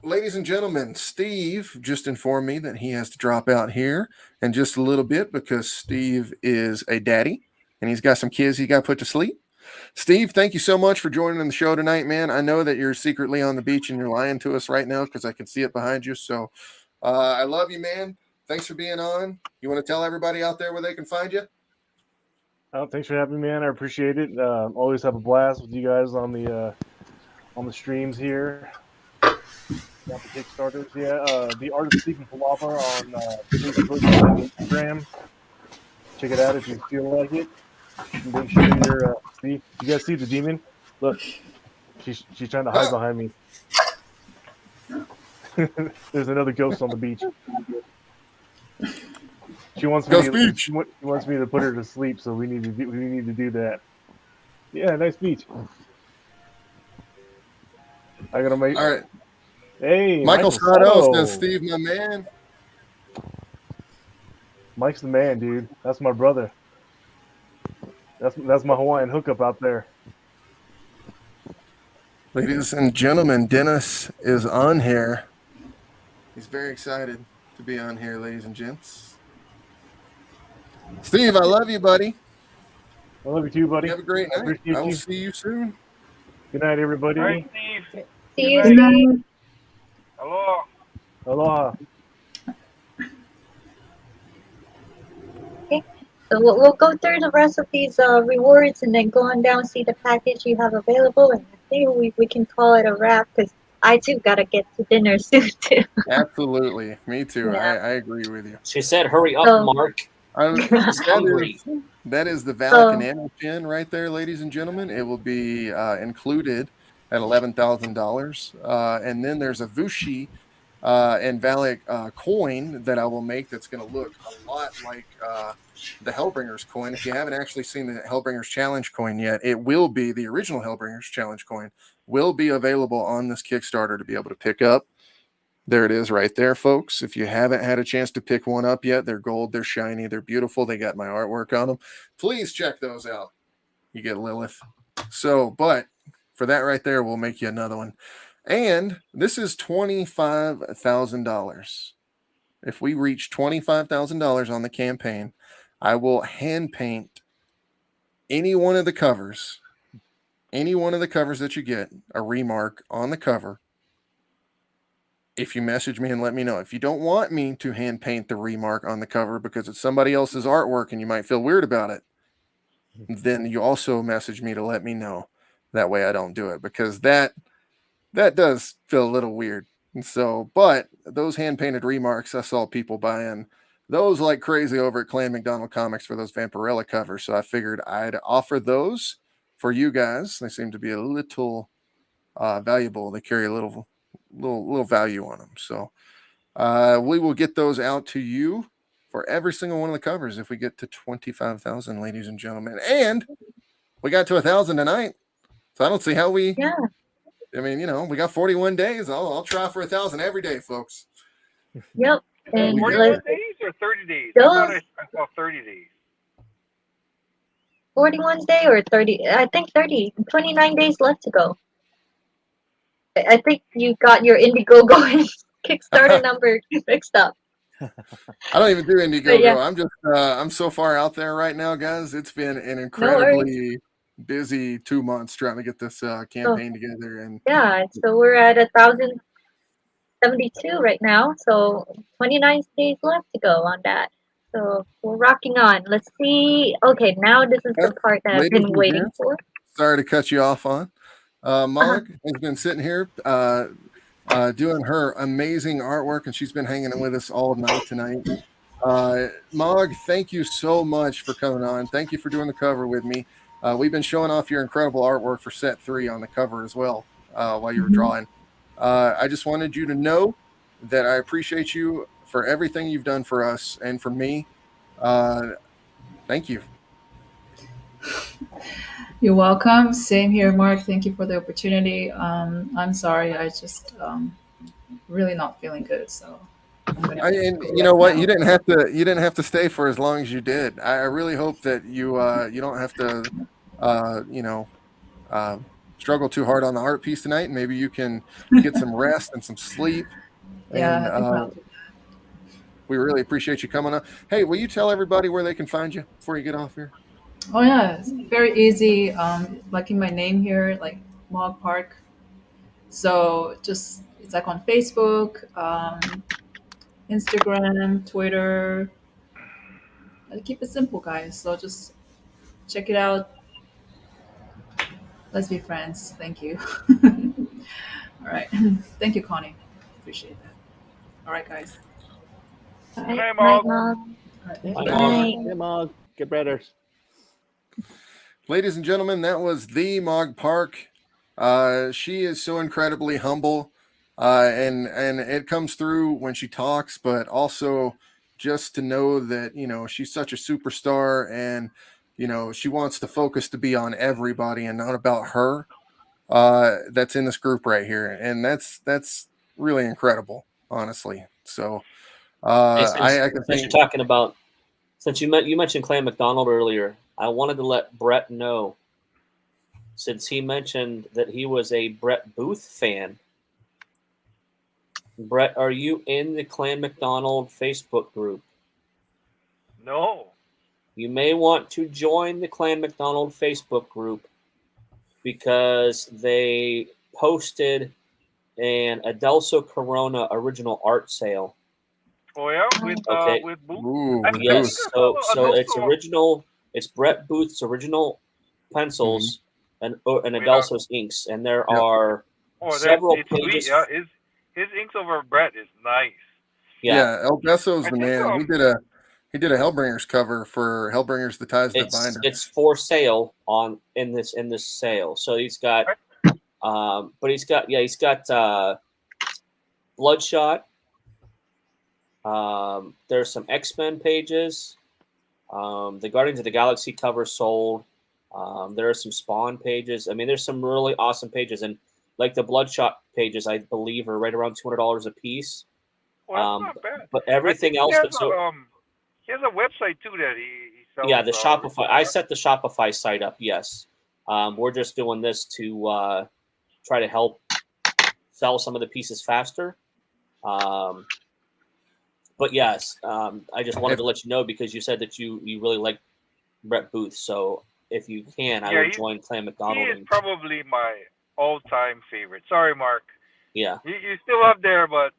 A: Ladies and gentlemen, Steve just informed me that he has to drop out here in just a little bit because Steve is a daddy and he's got some kids he got put to sleep. Steve, thank you so much for joining the show tonight, man. I know that you're secretly on the beach and you're lying to us right now because I can see it behind you. So I love you, man. Thanks for being on. You want to tell everybody out there where they can find you?
E: Oh, thanks for having me, man. I appreciate it. Always have a blast with you guys on the streams here. Got the Kickstarters, yeah. The Art of Sleeping Palapa on Facebook and Instagram. Check it out if you feel like it. Make sure you're see. You guys see the demon? Look, she's trying to hide behind me. There's another ghost on the beach. She wants me. She wants me to put her to sleep, so we need to do that. Yeah, nice beach. I gotta make.
A: All right.
E: Hey,
A: Michael
E: Sato.
A: Sato says, Steve, my man.
E: Mike's the man, dude. That's my brother. That's my Hawaiian hookup out there.
A: Ladies and gentlemen, Dennis is on here. He's very excited to be on here, ladies and gents. Steve, I love you, buddy.
E: I love you too, buddy.
A: You have a great
E: I
A: night.
E: appreciate
A: I will
E: you.
A: see you soon.
E: Good night, everybody.
I: All right, Steve.
C: See you
I: Good night.
C: soon.
I: Aloha.
E: Aloha.
C: So we'll go through the rest of these rewards and then go on down, see the package you have available, and I think we can call it a wrap because I too gotta get to dinner soon too.
A: Absolutely. Me too.
C: Yeah.
A: I agree with you.
H: She said, "Hurry up,
C: So-
H: Mark."
A: Hungry. That is the Valic Enamel Chin right there, ladies and gentlemen. It will be included at $11,000. And then there's a Vushi and Valic coin that I will make that's going to look a lot like the Hellbringers coin. If you haven't actually seen the Hellbringers Challenge coin yet, it will be the original Hellbringers Challenge coin will be available on this Kickstarter to be able to pick up. There it is right there, folks. If you haven't had a chance to pick one up yet, they're gold, they're shiny, they're beautiful. They got my artwork on them. Please check those out. You get Lilith. So, but for that right there, we'll make you another one. And this is $25,000. If we reach $25,000 on the campaign, I will hand paint any one of the covers that you get, a remark on the cover. If you message me and let me know. If you don't want me to hand paint the remark on the cover because it's somebody else's artwork and you might feel weird about it, then you also message me to let me know. That way I don't do it, because that does feel a little weird. And so, but those hand painted remarks, I saw people buying those like crazy over at Clan McDonald Comics for those Vampirella covers. So I figured I'd offer those for you guys. They seem to be a little valuable. They carry a little value on them. So we will get those out to you for every single one of the covers if we get to 25,000, ladies and gentlemen. And we got to 1,000 tonight. So I don't see how we.
C: Yeah.
A: I mean, we got 41 days. I'll try for 1,000 every day, folks.
C: Yep. And
I: 41 days or 30 days? I
C: Those-
I: thought I saw 30 days.
C: 41 day or 30? I think 30. 29 days left to go. I think you got your Indiegogo and Kickstarter number mixed up.
A: I don't even do Indiegogo.
C: But yeah.
A: I'm just I'm so far out there right now, guys. It's been an incredibly busy 2 months trying to get this campaign together. And
C: Yeah, so we're at 1,072 right now. So 29 days left to go on that. So we're rocking on. Let's see. Okay, now this is the part that I've
A: ladies
C: been
A: and
C: waiting
A: gents,
C: for.
A: sorry to cut you off on. Mog has been sitting here doing her amazing artwork, and she's been hanging with us all night tonight. Mog, thank you so much for coming on. Thank you for doing the cover with me. We've been showing off your incredible artwork for set 3 on the cover as well while you were drawing. I just wanted you to know that I appreciate you for everything you've done for us and for me. Thank you.
G: You're welcome. Same here, Mark. Thank you for the opportunity. I'm sorry, I just really not feeling good, so.
A: And you know what? You didn't have to stay for as long as you did. I really hope that you don't have to struggle too hard on the art piece tonight. Maybe you can get some rest and some sleep.
G: Yeah, I think I'll
A: And
G: do that.
A: we really appreciate you coming on. Hey, will you tell everybody where they can find you before you get off here?
G: Oh yeah, it's very easy. Like in my name here, like Mog Park. So just it's like on Facebook, Instagram, Twitter. I keep it simple, guys. So just check it out. Let's be friends. Thank you. All right. Thank you, Connie. Appreciate that. All right, guys.
C: Bye,
I: Hey,
C: bye,
I: Mog.
C: Mog.
G: All right,
H: Bye,
G: thank you.
H: Mog.
F: Hey, Mog, get better.
A: Ladies and gentlemen, that was the Mog Park. She is so incredibly humble, and it comes through when she talks, but also just to know that, she's such a superstar, and, she wants the focus to be on everybody and not about her. That's in this group right here. And that's really incredible, honestly. So
H: Hey,
A: I can
H: since you're
A: think.
H: talking about, since you mentioned Clan McDonald earlier, I wanted to let Brett know, since he mentioned that he was a Brett Booth fan. Brett, are you in the Clan McDonald Facebook group?
I: No.
H: You may want to join the Clan McDonald Facebook group because they posted an Adelso Corona original art sale.
I: Oh yeah,
H: Okay.
I: with Booth.
A: Ooh,
I: I
A: with
I: think
H: Yes,
A: Booth.
H: so it's
I: Adelso-
H: original. It's Brett Booth's original pencils and Adelso's inks, and there
A: Yep.
H: are
I: Oh,
H: several
I: it's sweet.
H: pages.
I: Yeah, his inks over Brett is nice.
H: Yeah,
A: El Besso's
I: I
A: the
I: think,
A: man. He did a Hellbringers cover for Hellbringers: The Ties That Bind Us.
H: it's for sale in this sale. So he's got, but he's got Bloodshot. There's some X-Men pages. The Guardians of the Galaxy cover sold. There are some Spawn pages. I mean, there's some really awesome pages, and like the Bloodshot pages, I believe, are right around $200 a piece.
I: Well, that's not bad.
H: But everything else,
I: he has a website too that he sells.
H: yeah, the Shopify. I set the Shopify site up. Yes, we're just doing this to try to help sell some of the pieces faster. But yes, I just wanted to let you know because you said that you really like Brett Booth. So if you can, I would join Clan McDonald.
I: He is probably my all-time favorite. Sorry, Mark.
H: Yeah,
I: you're still up there, but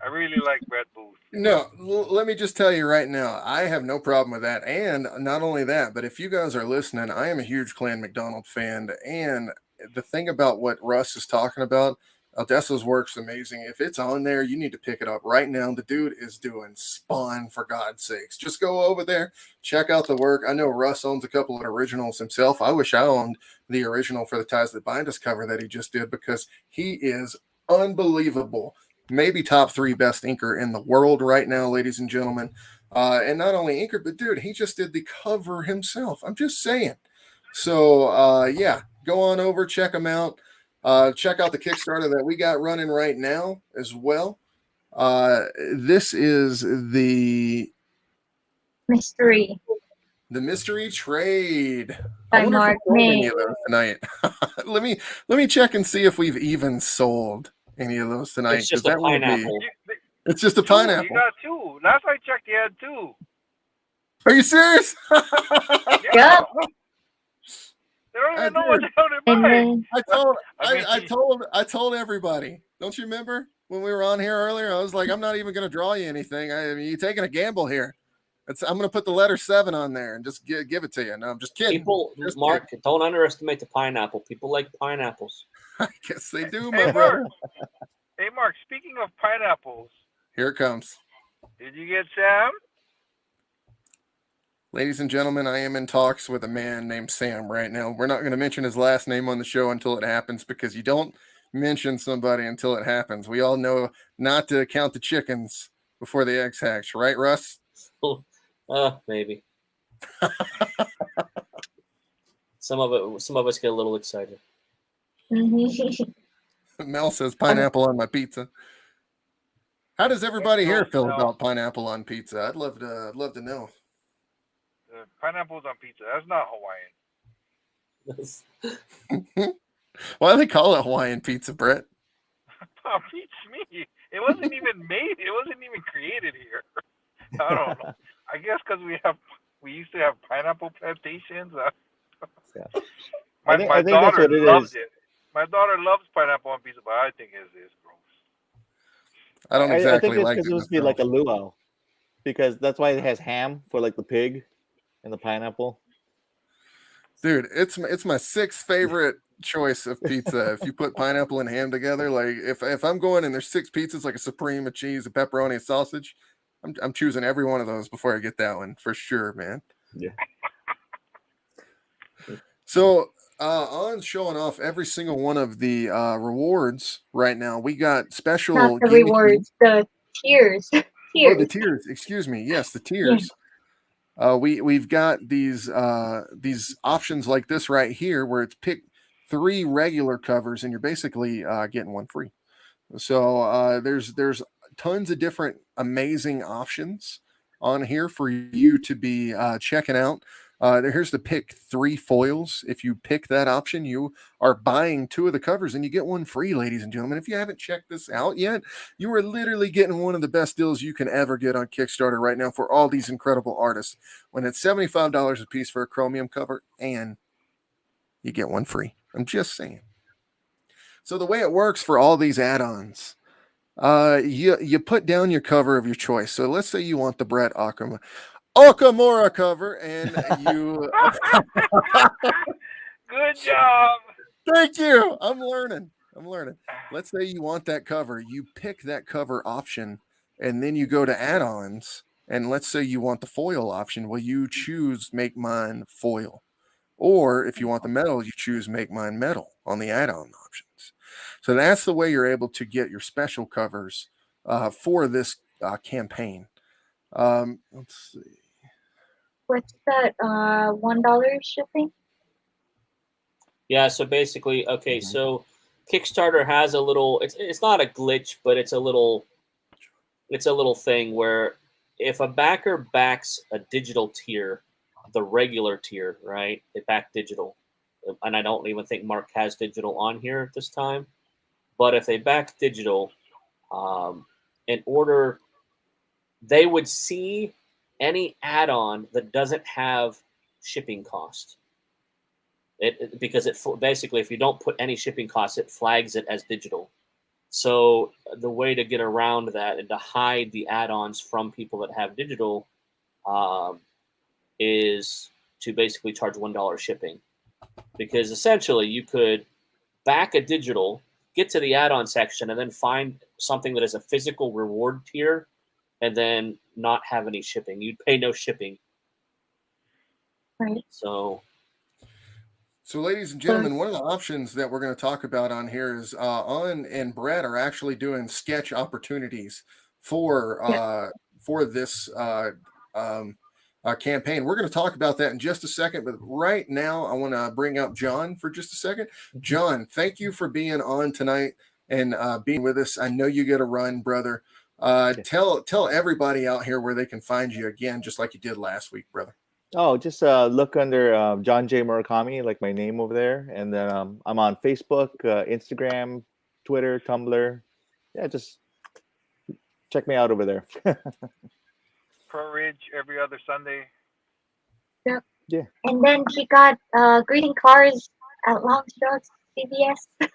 I: I really like Brett Booth.
A: No, let me just tell you right now, I have no problem with that. And not only that, but if you guys are listening, I am a huge Clan McDonald fan. And the thing about what Russ is talking about, Odessa's work's amazing. If it's on there, you need to pick it up right now. The dude is doing Spawn, for God's sakes. Just go over there, check out the work. I know Russ owns a couple of originals himself. I wish I owned the original for the Ties That Bind Us cover that he just did because he is unbelievable. Maybe top 3 best inker in the world right now, ladies and gentlemen. And not only inker, but dude, he just did the cover himself. I'm just saying. So yeah, go on over, check him out. Check out the Kickstarter that we got running right now as well. This is the
C: Mystery.
A: The mystery trade.
C: By
A: I wonder
C: Mark
A: if we sold any
C: May.
A: of those tonight. let me check and see if we've even sold any of those tonight.
H: it's just
A: 'cause
H: a
A: that would be-
H: pineapple.
A: It's just a
I: You
A: pineapple.
I: got 2. Last I checked, you had 2.
A: Are you serious?
C: Yep.
I: They don't
A: I
I: even know what
A: did.
I: the hell they're
C: And
I: buying.
C: then
A: I told everybody. Don't you remember when we were on here earlier? I was like, I'm not even going to draw you anything. I mean, you're taking a gamble here. I'm going to put the letter 7 on there and just give it to you. No, I'm just kidding.
H: People,
A: Just
H: Mark, don't underestimate the pineapple. People like pineapples.
A: I guess they do,
I: Hey,
A: my brother.
I: Mark. Hey, Mark, speaking of pineapples,
A: Here it comes.
I: did you get Sam?
A: Ladies and gentlemen, I am in talks with a man named Sam right now. We're not going to mention his last name on the show until it happens because you don't mention somebody until it happens. We all know not to count the chickens before the eggs hatch, right, Russ?
H: Maybe. Some of us get a little excited.
C: Mhm.
A: Mel says pineapple on my pizza. How does everybody here feel
I: No.
A: about pineapple on pizza? I'd love to know.
I: Pineapples on pizza. That's not Hawaiian.
A: Why do they call it Hawaiian pizza, Brett?
I: Oh, beats me. It wasn't even made. It wasn't even created here. I don't know. I guess because we used to have pineapple plantations.
F: Yeah.
I: My
F: I think that's
I: daughter
F: what it
I: loves
F: is.
I: it. My daughter loves pineapple on pizza, but I think it's gross.
A: I don't
F: I
A: exactly
F: think it's
A: like
F: because
A: it.
F: it must be like a luau, because that's why it has ham for like the pig and the pineapple.
A: Dude, it's my 6th favorite choice of pizza. If you put pineapple and ham together, like if I'm going and there's 6 pizzas, like a supreme, a cheese, a pepperoni, a sausage, I'm choosing every one of those before I get that one for sure, man.
F: Yeah.
A: So on showing off every single one of the rewards right now, we got special.
C: Not the
A: Gamey-
C: rewards, the tiers.
A: Oh,
C: Tiers.
A: the tiers. Excuse me. Yes, the tiers. We've got these options like this right here, where it's pick 3 regular covers, and you're basically getting one free. So there's tons of different amazing options on here for you to be checking out. Here's the pick 3 foils. If you pick that option, you are buying 2 of the covers and you get one free, ladies and gentlemen. If you haven't checked this out yet, you are literally getting one of the best deals you can ever get on Kickstarter right now for all these incredible artists. When it's $75 a piece for a chromium cover and you get one free. I'm just saying. So the way it works for all these add-ons, you put down your cover of your choice. So let's say you want the Brett Okamura cover, and you.
I: Good job.
A: Thank you. I'm learning. Let's say you want that cover. You pick that cover option, and then you go to add-ons. And let's say you want the foil option. Well, you choose Make Mine Foil. Or if you want the metal, you choose Make Mine Metal on the add-on options. So that's the way you're able to get your special covers for this campaign. Let's see.
C: What's that? $1 shipping?
H: Yeah, so basically, okay, so Kickstarter has a little, it's not a glitch, but it's a little thing where if a backer backs a digital tier, the regular tier, right? They back digital. And I don't even think Mark has digital on here at this time. But if they back digital, in order, they would see any add-on that doesn't have shipping cost. Because basically, if you don't put any shipping costs, it flags it as digital. So the way to get around that and to hide the add-ons from people that have digital is to basically charge $1 shipping. Because essentially, you could back a digital, get to the add-on section, and then find something that is a physical reward tier, and then not have any shipping. You'd pay no shipping.
C: Right.
A: So, ladies and gentlemen, one of the options that we're going to talk about on here is On and Brett are actually doing sketch opportunities for this campaign. We're going to talk about that in just a second, but right now I want to bring up John for just a second. John, thank you for being on tonight and being with us. I know you get a run, brother. Tell everybody out here where they can find you again, just like you did last week, brother.
F: Oh, just look under John J. Murakami, like my name over there. And then I'm on Facebook, Instagram, Twitter, Tumblr. Yeah, just check me out over there.
I: Pro Ridge every other Sunday.
C: Yep.
F: Yeah.
C: And then he got greeting cards at Long Shots CVS.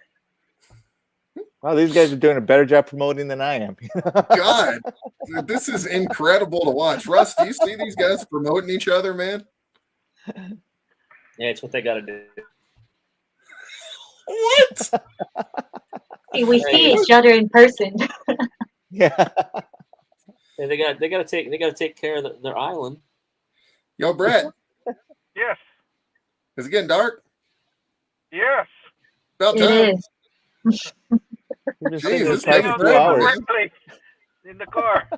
F: Wow, these guys are doing a better job promoting than I am.
A: God, this is incredible to watch. Russ, do you see these guys promoting each other, man?
H: Yeah, it's what they got to do.
A: What?
C: We see each other in person.
F: Yeah.
H: Yeah, they got to take care of their island.
A: Yo, Brett.
I: Yes.
A: Is it getting dark?
I: Yes.
A: About
C: It
A: time.
C: is.
A: Jesus,
I: Hang
A: taking
I: out
A: 2
I: there in the
A: hours.
I: workplace, in the car.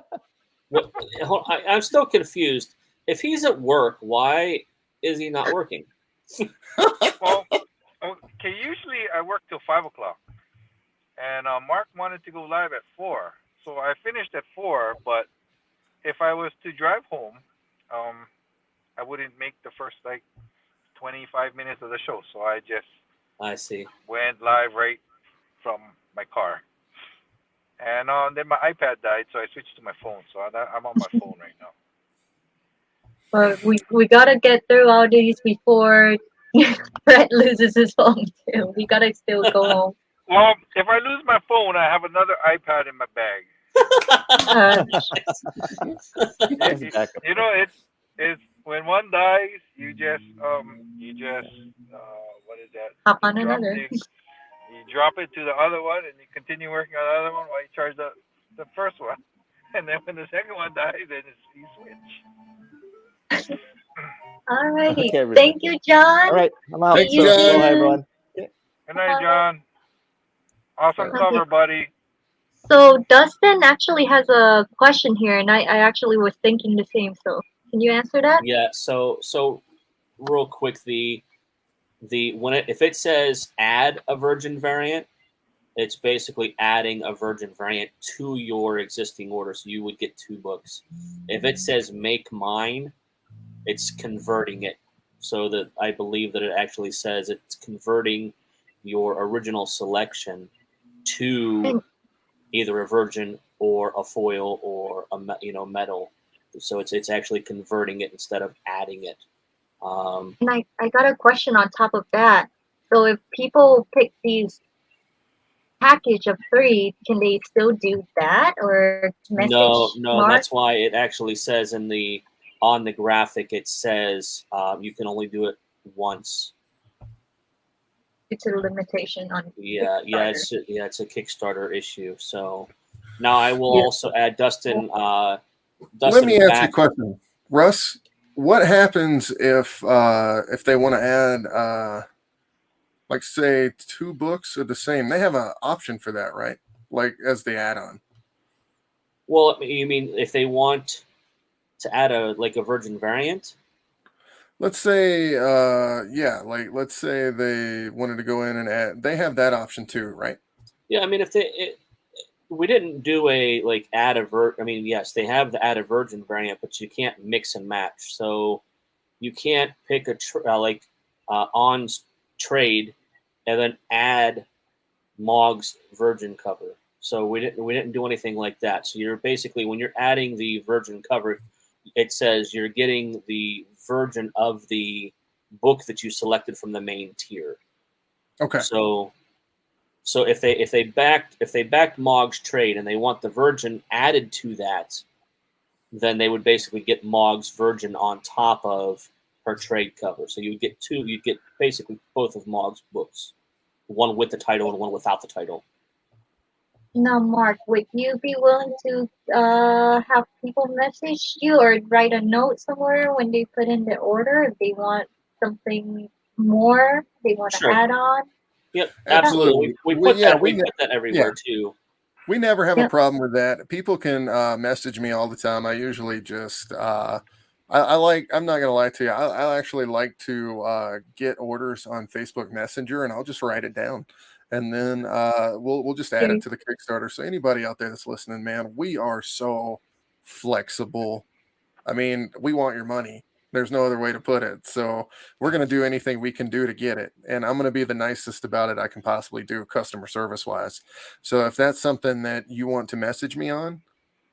H: Well, I'm still confused. If he's at work, why is he not working?
I: Well, okay. Usually I work till 5 o'clock, and Mark wanted to go live at 4, so I finished at 4. But if I was to drive home, I wouldn't make the first 25 minutes of the show. So
H: I see.
I: Went live right from my car, and then my iPad died, so I switched to my phone. So I'm on my phone right now.
C: But we gotta get through all these before Brett loses his phone too. We gotta still go home.
I: Well, if I lose my phone, I have another iPad in my bag. You know, it's when one dies, you just what is that?
C: Hop on another.
I: You drop it to the other one, and you continue working on the other one while you charge the first one. And then when the second one dies, then you switch.
C: Alrighty.
F: Okay, everybody.
C: Thank you, John.
F: All right, I'm out.
A: Thanks,
C: See you
A: John.
C: soon.
F: Bye, everyone.
I: Good night, John. Awesome
C: Okay.
I: cover, buddy.
C: So Dustin actually has a question here, and I actually was thinking the same. So can you answer that?
H: Yeah. So real quick, if it says add a virgin variant, It's basically adding a Virgin variant to your existing order, so you would get 2 books. If it says "Make Mine," it's converting it, so that I believe that it actually says it's converting your original selection to either a Virgin or a foil or a metal. So it's actually converting it instead of adding it.
C: And I got a question on top of that. So if people pick these package of 3, can they still do that or message
H: No,
C: Mark?
H: that's why it actually says on the graphic, it says you can only do it once.
C: Due to the limitation on
H: it's a Kickstarter issue. So now I will also add Dustin.
A: Let me ask you a question, Russ. What happens if they want to add like say 2 books of the same? They have an option for that, right? Like as the add-on.
H: Well, you mean if they want to add a Virgin variant?
A: Let's say let's say they wanted to go in and add, they have that option too, right?
H: Yeah, I mean we didn't do a add a I mean, yes, they have the add a Virgin variant, but you can't mix and match. So you can't pick a on trade and then add Mog's Virgin cover. So we didn't do anything like that. So you're basically, when you're adding the Virgin cover, it says you're getting the Virgin of the book that you selected from the main tier.
A: Okay.
H: So if they backed Mog's trade and they want the Virgin added to that, then they would basically get Mog's Virgin on top of her trade cover. So you'd get basically both of Mog's books, one with the title and one without the title.
C: Now, Mark, would you be willing to have people message you or write a note somewhere when they put in the order if they want something more, they want to add on?
H: Yep, absolutely. We put that everywhere too.
A: We never have a problem with that. People can message me all the time. I usually just I'm not gonna lie to you. I actually like to get orders on Facebook Messenger, and I'll just write it down, and then we'll just add it to the Kickstarter. So anybody out there that's listening, man, we are so flexible. I mean, we want your money. There's no other way to put it. So we're going to do anything we can do to get it. And I'm going to be the nicest about it I can possibly do customer service wise. So if that's something that you want to message me on,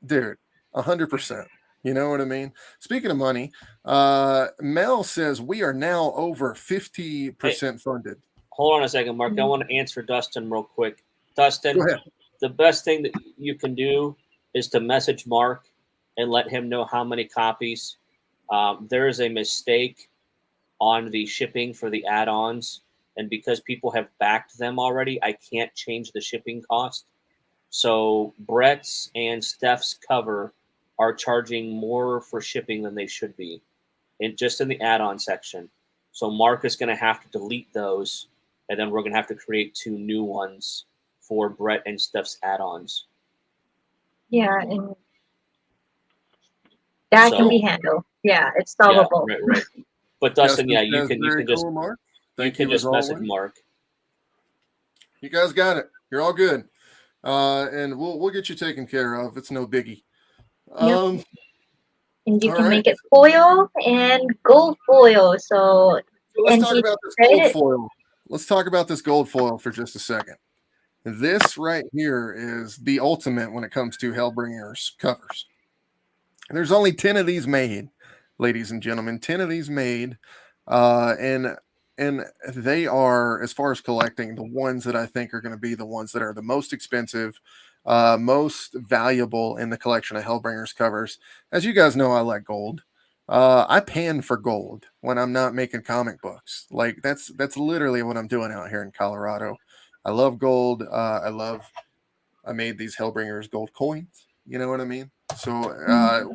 A: dude, 100%. You know what I mean? Speaking of money, Mel says we are now over 50% funded.
H: Hold on a second, Mark. I want to answer Dustin real quick. Dustin,
A: go ahead.
H: The best thing that you can do is to message Mark and let him know how many copies. There is a mistake on the shipping for the add-ons, and because people have backed them already, I can't change the shipping cost. So Brett's and Steph's cover are charging more for shipping than they should be, just in the add-on section. So Mark is going to have to delete those, and then we're going to have to create 2 new ones for Brett and Steph's add-ons.
C: Yeah, and that can be handled. Yeah, it's solvable.
H: Yeah, right. But Dustin, you can just
A: Mark.
H: You can just message Mark.
A: You guys got it. You're all good, and we'll get you taken care of. It's no biggie.
C: And you can make it foil and gold foil. So
A: let's talk about this gold foil. Let's talk about this gold foil for just a second. This right here is the ultimate when it comes to Hellbringers covers. There's only 10 of these made, ladies and gentlemen. 10 of these made, and they are, as far as collecting, the ones that I think are going to be the ones that are the most expensive, most valuable in the collection of Hellbringers covers. As you guys know, I like gold. I pan for gold when I'm not making comic books. Like that's literally what I'm doing out here in Colorado. I love gold. I made these Hellbringers gold coins. You know what I mean? So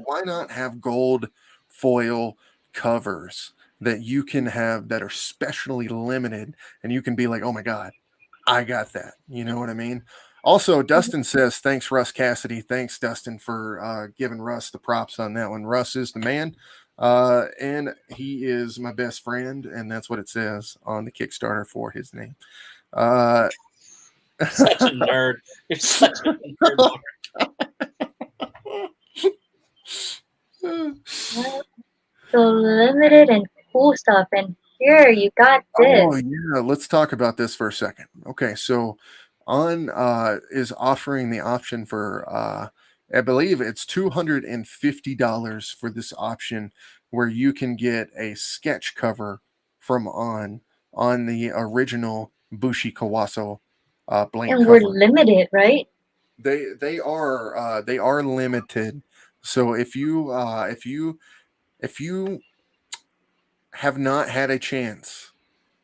A: why not have gold foil covers that you can have that are specially limited, and you can be like, oh my God, I got that. You know what I mean? Also, Dustin says, thanks, Russ Cassidy. Thanks, Dustin, for giving Russ the props on that one. Russ is the man, and he is my best friend, and that's what it says on the Kickstarter for his name.
H: Such a nerd. You're such a nerd. Mark.
C: So limited and cool stuff. And here you got this.
A: Oh yeah, let's talk about this for a second. Okay, so On is offering the option for I believe it's $250 for this option where you can get a sketch cover from on the original Bushi Kawaso blank
C: And we're
A: cover.
C: limited, right?
A: They are limited. So if you have not had a chance,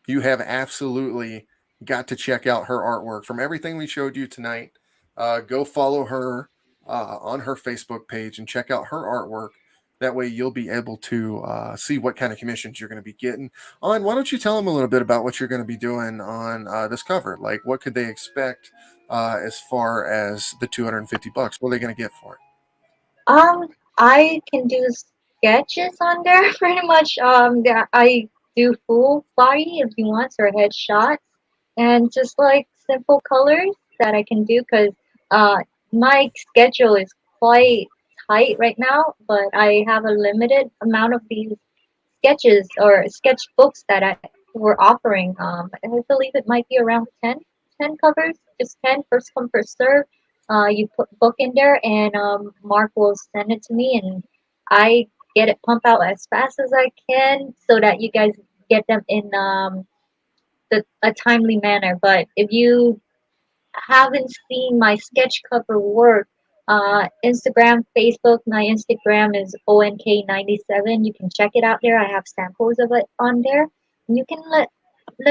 A: you have absolutely got to check out her artwork. From everything we showed you tonight, go follow her on her Facebook page and check out her artwork. That way you'll be able to see what kind of commissions you're going to be getting. Why don't you tell them a little bit about what you're going to be doing on this cover? Like, what could they expect as far as the $250? What are they going to get for it?
C: I can do sketches on there pretty much. I do full body if you want, or headshots, and just like simple colors that I can do because my schedule is quite tight right now, but I have a limited amount of these sketches or sketchbooks that we're offering. I believe it might be around 10 covers, just 10, first come, first serve. You put book in there, and Mark will send it to me, and I get it pump out as fast as I can so that you guys get them in a timely manner. But if you haven't seen my sketch cover work, Instagram, Facebook, my Instagram is ONK97. You can check it out there. I have samples of it on there. You can let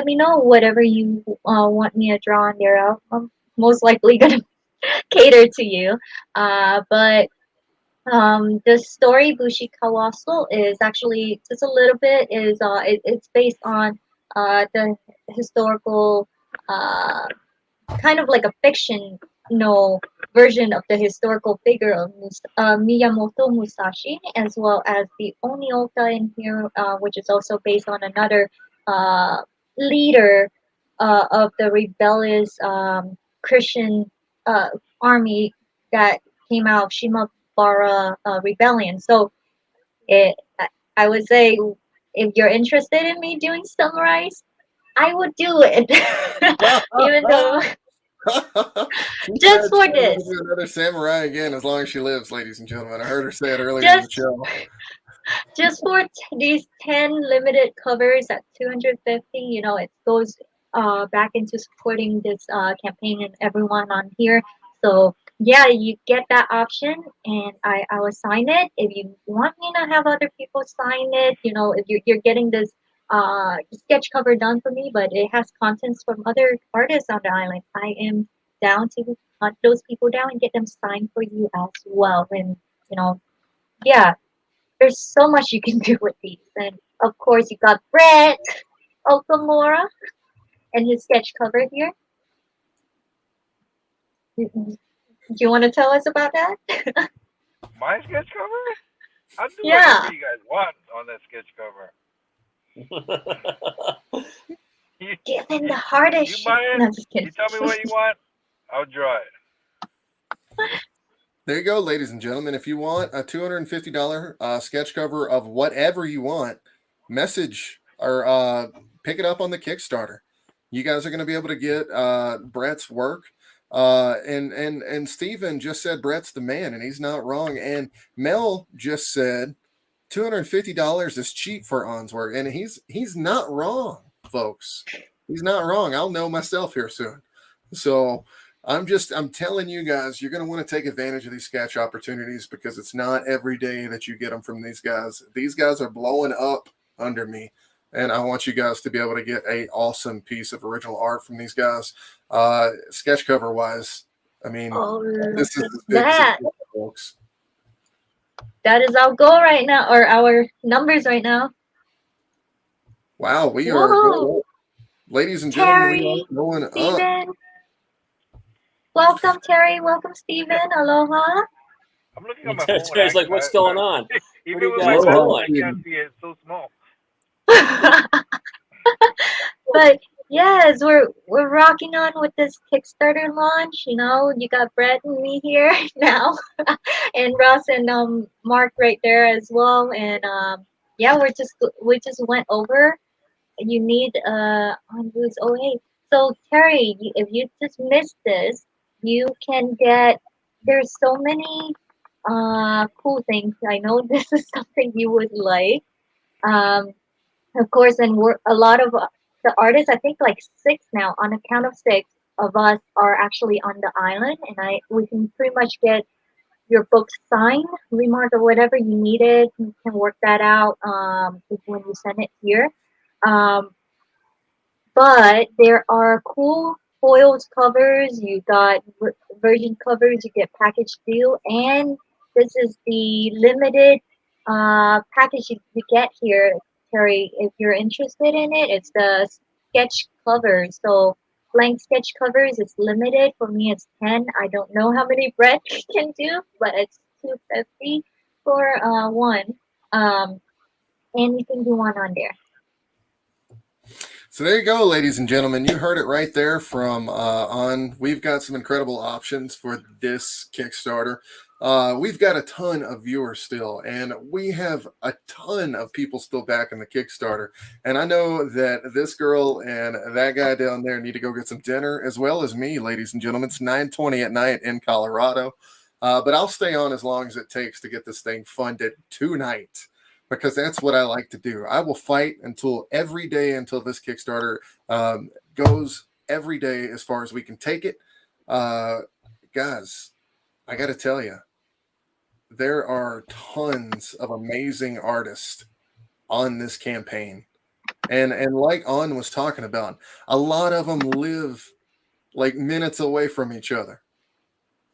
C: me know whatever you want me to draw on there. I'm most likely gonna cater to you. But the story Bushi Kawaso is actually just a little bit is it's based on the historical kind of like a fictional version of the historical figure of Miyamoto Musashi, as well as the Onioka in here, which is also based on another leader of the rebellious Christian army that came out of Shimabara rebellion. So I would say if you're interested in me doing samurais, I would do it. Even though just for this.
A: Do another samurai again as long as she lives, ladies and gentlemen. I heard her say it earlier in the show.
C: Just for these 10 limited covers at $250, it goes back into supporting this campaign and everyone on here. So yeah, you get that option, and I will sign it. If you want me to have other people sign it, if you're getting this sketch cover done for me, but it has contents from other artists on the island, I am down to hunt those people down and get them signed for you as well. And yeah, there's so much you can do with these. And of course, you got Brett Okamura and his sketch cover here. Do you want to tell us about that?
I: My sketch cover? I'll do
C: Yeah.
I: whatever you guys want on that sketch cover.
C: Give him the hardest
I: You
C: shit.
I: buy it,
C: No, just kidding.
I: you tell me what you want, I'll draw it.
A: There you go, ladies and gentlemen. If you want a $250 sketch cover of whatever you want, message or pick it up on the Kickstarter. You guys are going to be able to get Brett's work. And Steven just said Brett's the man, and he's not wrong. And Mel just said $250 is cheap for On's work, and he's not wrong, folks. He's not wrong. I'll know myself here soon. So I'm telling you guys, you're going to want to take advantage of these sketch opportunities because it's not every day that you get them from these guys. These guys are blowing up under me, and I want you guys to be able to get an awesome piece of original art from these guys. Sketch cover wise, I mean, this is as big as it gets, folks.
C: That is our goal right now, or our numbers right now.
A: Wow, we are going up. Ladies and
C: Terry,
A: gentlemen, we are going up.
C: Steven. Welcome, Terry. Welcome, Steven. Aloha.
I: I'm looking at my phone.
H: Terry's like, what's going on?
I: Even
H: What
I: with
H: are you
I: my
H: guys
I: phone,
H: doing?
I: I can't see it. It's so small.
C: But Yes, we're rocking on with this Kickstarter launch. You know, you got Brett and me here now, and Russ and Mark right there as well. And yeah, we just went over. You need on Boots. Oh hey, so Terry, if you just missed this, you can get. There's so many cool things. I know this is something you would like. Um, of course, and we're a lot of the artists. I think like six now, on a count of six of us are actually on the island, and I we can pretty much get your book signed, remark or whatever you needed. You can work that out when you send it here. Um, but there are cool foils covers. You got version covers. You get package deal, and this is the limited package you get here, Terry. If you're interested in it, it's the sketch covers. So blank sketch covers. It's limited. For me, it's 10. I don't know how many Brett can do, but it's 250 for one. Um, anything you want on there.
A: So there you go, ladies and gentlemen. You heard it right there from On. We've got some incredible options for this Kickstarter. We've got a ton of viewers still, and we have a ton of people still back in the Kickstarter. And I know that this girl and that guy down there need to go get some dinner, as well as me, ladies and gentlemen. It's 9:20 at night in Colorado. But I'll stay on as long as it takes to get this thing funded tonight, because that's what I like to do. I will fight until every day until this Kickstarter goes every day as far as we can take it. Guys, I got to tell you, there are tons of amazing artists on this campaign. And like On was talking about, a lot of them live like minutes away from each other.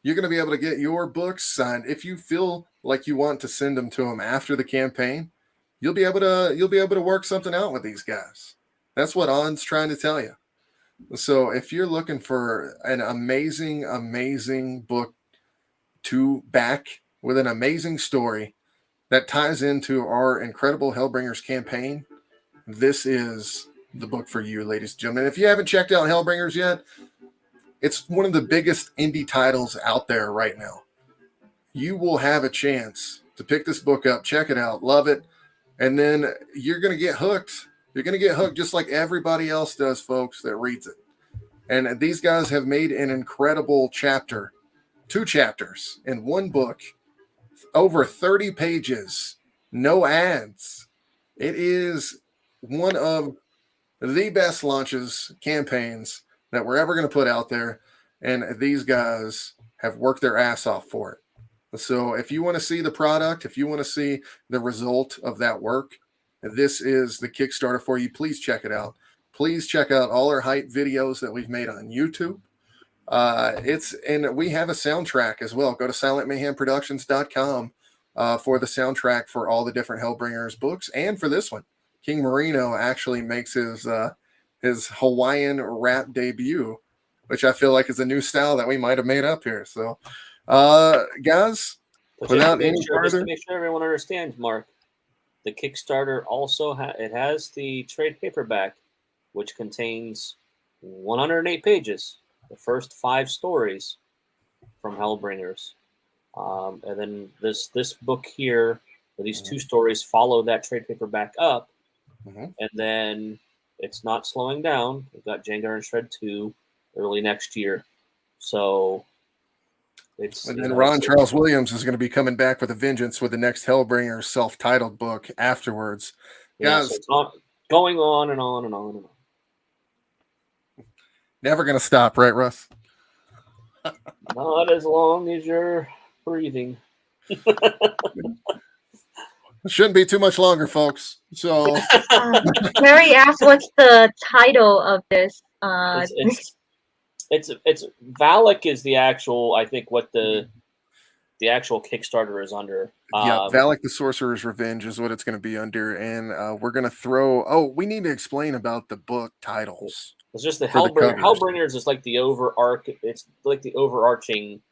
A: You're going to be able to get your books signed if you feel like you want to send them to them after the campaign. You'll be able to work something out with these guys. That's what On's trying to tell you. So if you're looking for an amazing book to back with an amazing story that ties into our incredible Hellbringers campaign, this is the book for you, ladies and gentlemen. If you haven't checked out Hellbringers yet, it's one of the biggest indie titles out there right now. You will have a chance to pick this book up, check it out, love it, and then you're going to get hooked. You're going to get hooked just like everybody else does, folks, that reads it. And these guys have made an incredible chapter, 2 chapters in one book, over 30 pages, no ads. It is one of the best launches campaigns that we're ever going to put out there. And these guys have worked their ass off for it. So if you want to see the product, if you want to see the result of that work, this is the Kickstarter for you. Please check it out. Please check out all our hype videos that we've made on YouTube. And we have a soundtrack as well. Go to silentmayhemproductions.com for the soundtrack for all the different Hellbringers books, and for this one. King Marino actually makes his Hawaiian rap debut, which I feel like is a new style that we might have made up here. So, guys, without any further,
H: just to make sure everyone understands, Mark, the Kickstarter also it has the trade paperback, which contains 108 pages, the first 5 stories from Hellbringers, and then this book here, these 2 stories follow that trade paperback up, and then it's not slowing down. We've got Jengar and Shred 2 early next year, so it's.
A: And then Ron Charles Williams is going to be coming back with a vengeance with the next Hellbringer self-titled book afterwards.
H: Yeah,
A: Guys,
H: so it's not going on and on and on and on.
A: Never going to stop, right, Russ?
H: Not as long as you're breathing.
A: It shouldn't be too much longer, folks. So,
C: Terry asked, "What's the title of this?"
H: It's Valak is the actual. I think what the actual Kickstarter is under.
A: Yeah, Valak the Sorcerer's Revenge is what it's going to be under, and we're going to throw. Oh, we need to explain about the book titles.
H: It's just the Hellbringers is like the It's like the overarching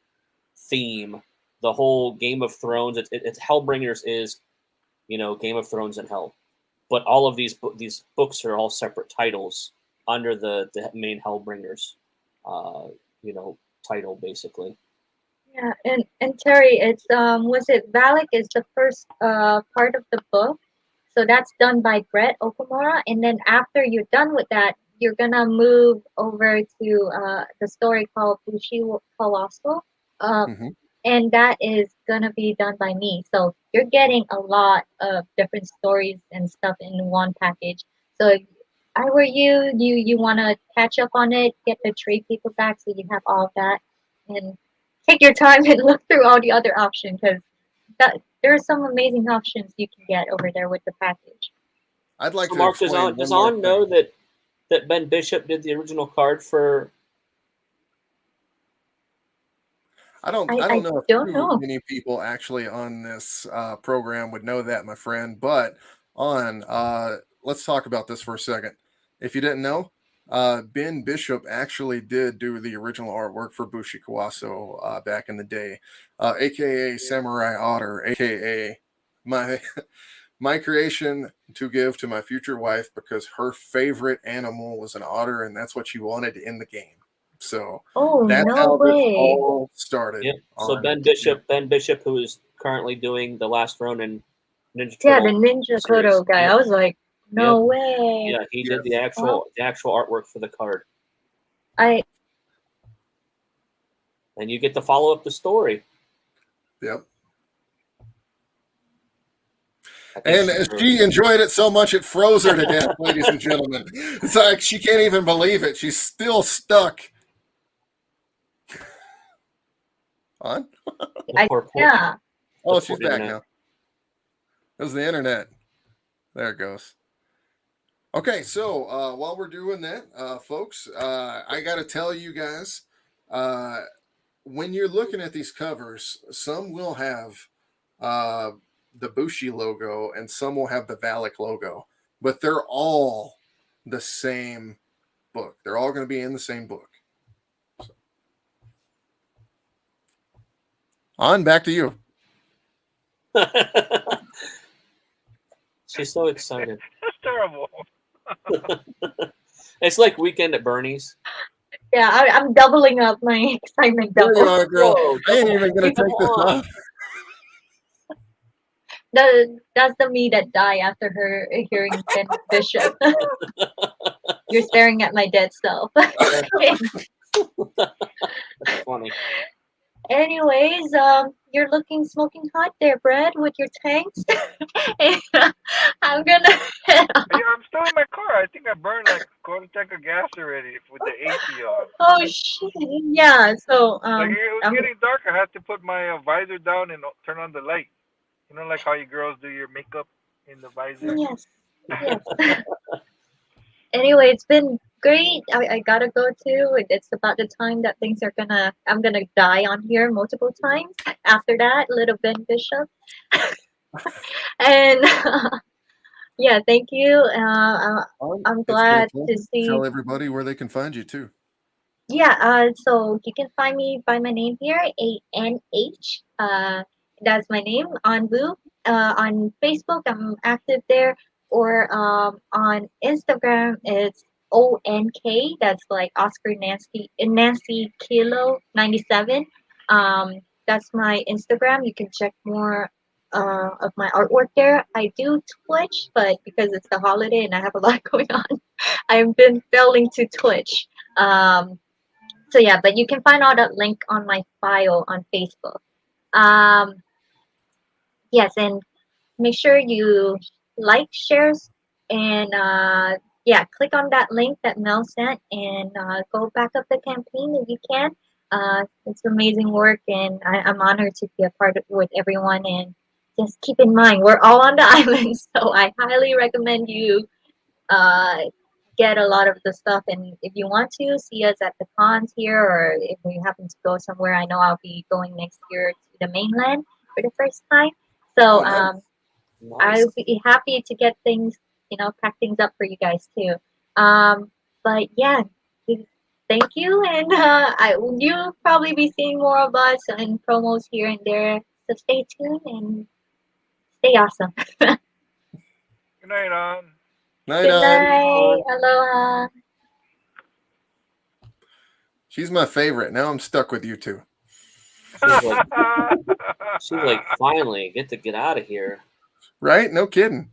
H: theme. The whole Game of Thrones. It's Hellbringers is, Game of Thrones and Hell, but all of these books are all separate titles under the main Hellbringers, title basically.
C: Yeah, and Terry, it's was it Valak is the first part of the book, so that's done by Brett Okamura, and then after you're done with that, you're gonna move over to the story called Bushi Colossal,
A: Mhm.
C: and that is gonna be done by me. So you're getting a lot of different stories and stuff in one package. So if I were you wanna catch up on it, get the trade paperback so you have all of that, and take your time and look through all the other options because there are some amazing options you can get over there with the package.
A: I'd like
H: So
A: to
H: Mark, does
A: explain
H: On does
A: one more
H: On know
A: thing.
H: that Ben Bishop did the original card for?
A: I don't
C: I
A: know if
C: don't
A: too
C: know.
A: many people actually on this program would know that, my friend. But let's talk about this for a second. If you didn't know, Ben Bishop actually did do the original artwork for Bushi Kawaso back in the day, aka Samurai Otter, aka my my creation to give to my future wife because her favorite animal was an otter, and that's what she wanted in the game. So
C: Oh,
A: that's
C: no
A: how this
C: way.
A: all started.
H: Yep. So
A: On
H: Ben Bishop, who is currently doing the Last Ronin Ninja
C: Yeah, the
H: Turtle
C: Ninja
H: series.
C: Kodo guy.
H: Yep.
C: I was like,
H: Yep.
C: no way.
H: Yeah, he did
A: Yes.
H: the actual artwork for the card,
C: I
H: and you get to follow up the story.
A: Yep.
H: I think
A: And she enjoyed it so much it froze her to death, ladies and gentlemen. It's like she can't even believe it. She's still stuck. On?
C: yeah.
A: Oh,
H: The
A: she's
H: poor
A: back
H: internet.
A: now. It was the internet. There it goes. Okay, so while we're doing that, folks, I got to tell you guys, when you're looking at these covers, some will have the Bushi logo and some will have the Valak logo, but they're all the same book. They're all going to be in the same book. So. On, back to you.
H: She's so excited.
I: That's terrible.
H: It's like Weekend at Bernie's.
C: Yeah, I'm doubling up my excitement
A: There you
C: double.
A: are, girl.
H: Whoa,
A: I ain't even going to
H: come
A: take this
H: on.
A: off.
C: That's the me that die after her hearing Ben Bishop. You're staring at my dead self.
H: That's funny.
C: Anyways, you're looking smoking hot there, Brad, with your tanks. I'm gonna head off.
I: Yeah, I'm still in my car. I think I burned like a quarter tank of gas already with the AC on.
C: Oh shit! Yeah. So
I: Like it was getting dark. I had to put my visor down and turn on the light. You know, like how you girls do your makeup in the visor.
C: yes, yes. Anyway, it's been great. I gotta go too. It's about the time that I'm gonna die on here multiple times. After that, little Ben Bishop. And yeah, thank you. I'm
A: It's been a
C: glad
A: pleasure.
C: to see.
A: Tell everybody where they can find you too.
C: Yeah, so you can find me by my name here, ANH. That's my name on Boo. On Facebook, I'm active there, or on Instagram, it's ONK. That's like Oscar Nancy Kilo 97. That's my Instagram. You can check more of my artwork there. I do Twitch, but because it's the holiday and I have a lot going on, I've been failing to Twitch. So yeah, but you can find all that link on my bio on Facebook. Um, yes, and make sure you like, shares, and yeah, click on that link that Mel sent and go back up the campaign if you can. It's amazing work, and I'm honored to be a part of it with everyone. And just keep in mind, we're all on the island, so I highly recommend you uh, get a lot of the stuff. And if you want to see us at the cons here, or if we happen to go somewhere, I know I'll be going next year to the mainland for the first time. So
A: Oh, nice.
C: I'll be happy to get things, pack things up for you guys too. But yeah, thank you, and you'll probably be seeing more of us and promos here and there. So stay tuned and stay awesome.
I: Good night, on.
A: Night
C: Good
A: on.
C: night. Aloha.
A: She's my favorite. Now I'm stuck with you two.
H: She's like, finally get out of here.
A: Right? No kidding.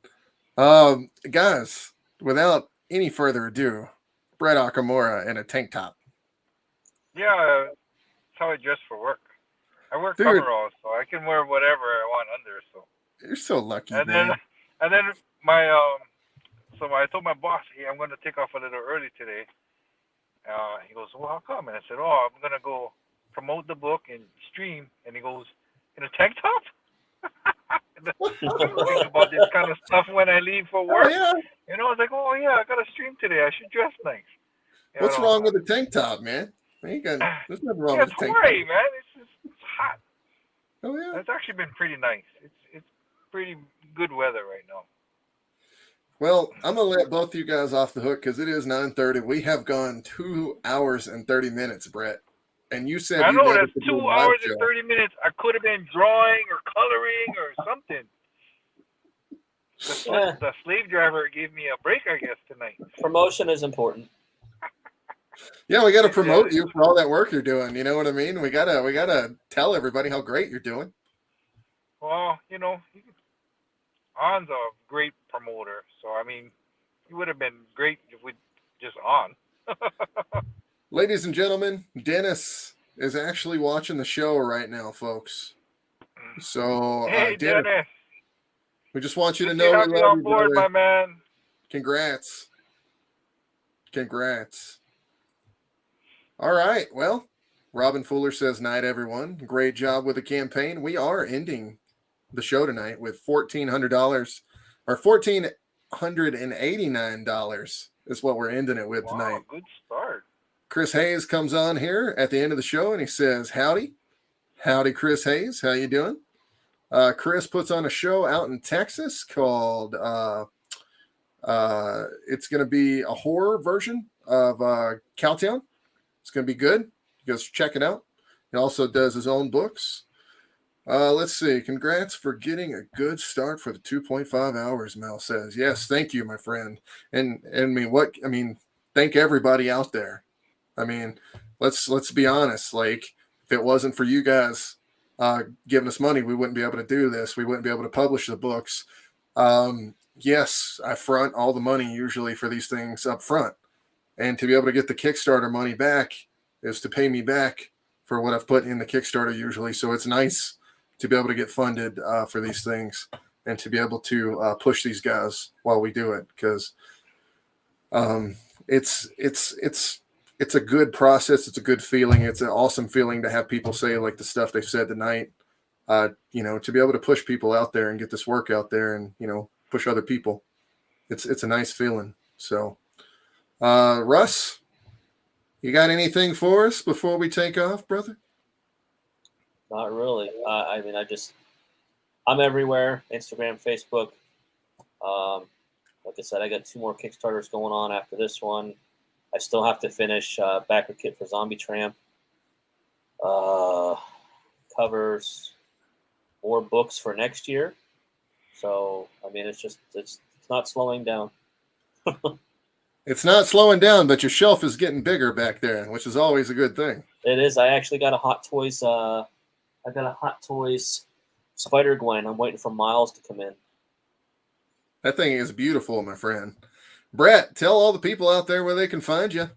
A: Guys, without any further ado, Brett Okamura in a tank top.
I: Yeah, that's how I dress for work. I wear
A: Dude.
I: coveralls, so I can wear whatever I want under. So
A: You're so lucky,
I: and
A: man.
I: then my so I told my boss, hey, I'm gonna take off a little early today. He goes, well, how come? And I said, oh, I'm gonna go promote the book and stream. And he goes, in a tank top? Think about this kind of stuff when I leave for
A: Oh,
I: work.
A: yeah.
I: You know, I was like, oh yeah, I got to stream today. I should dress nice. You
A: What's
I: know?
A: wrong with the tank top, man? There's nothing wrong
I: Yeah,
A: with
I: it's
A: the tank top.
I: Hawaii, man. It's hot.
A: Oh, yeah.
I: It's actually been pretty nice. It's pretty good weather right now.
A: Well, I'm going to let both you guys off the hook because it is 9:30. We have gone 2 hours and 30 minutes, Brett. And you said
I: I
A: you
I: know
A: never
I: that's
A: could do
I: 2
A: a live
I: hours
A: show.
I: and 30 minutes. I could have been drawing or coloring or something. The slave driver gave me a break, I guess, tonight.
H: Promotion is important.
A: Yeah, we got to promote you for all that work you're doing. You know what I mean? We gotta tell everybody how great you're doing.
I: Well, you know, On's a great promoter. So, I mean, he would have been great if we just On.
A: Ladies and gentlemen, Dennis is actually watching the show right now, folks. So,
I: Hey,
A: Dennis,
I: Dennis.
A: we just want you to
I: Good
A: know
I: have
A: we
I: you
A: love
I: on
A: you,
I: board,
A: brother.
I: my man.
A: Congrats. All right. Well, Robin Fuller says, night, everyone. Great job with the campaign. We are ending the show tonight with $1,400 or $1,489 is what we're ending it with tonight.
I: Wow, good start.
A: Chris Hayes comes on here at the end of the show and he says, howdy. Howdy, Chris Hayes. How you doing? Chris puts on a show out in Texas called it's going to be a horror version of Cowtown. It's going to be good. You guys check it out. He also does his own books. Let's see. Congrats for getting a good start for the 2.5 hours, Mel says. Yes, thank you, my friend. And thank everybody out there. I mean, let's be honest. Like, if it wasn't for you guys giving us money, we wouldn't be able to do this. We wouldn't be able to publish the books. Yes, I front all the money usually for these things up front. And to be able to get the Kickstarter money back is to pay me back for what I've put in the Kickstarter usually. So it's nice to be able to get funded for these things and to be able to push these guys while we do it, because it's a good process. It's a good feeling. It's an awesome feeling to have people say like the stuff they've said tonight. To be able to push people out there and get this work out there and push other people. It's a nice feeling. So. Russ, you got anything for us before we take off, brother?
H: Not really. I'm everywhere. Instagram, Facebook. Like I said, I got 2 more Kickstarters going on after this one. I still have to finish backer kit for Zombie Tramp. Covers, more books for next year. So, it's not slowing down.
A: It's not slowing down, but your shelf is getting bigger back there, which is always a good thing.
H: It is. I actually got a Hot Toys. Spider-Gwen. I'm waiting for Miles to come in.
A: That thing is beautiful, my friend. Brett, tell all the people out there where they can find you.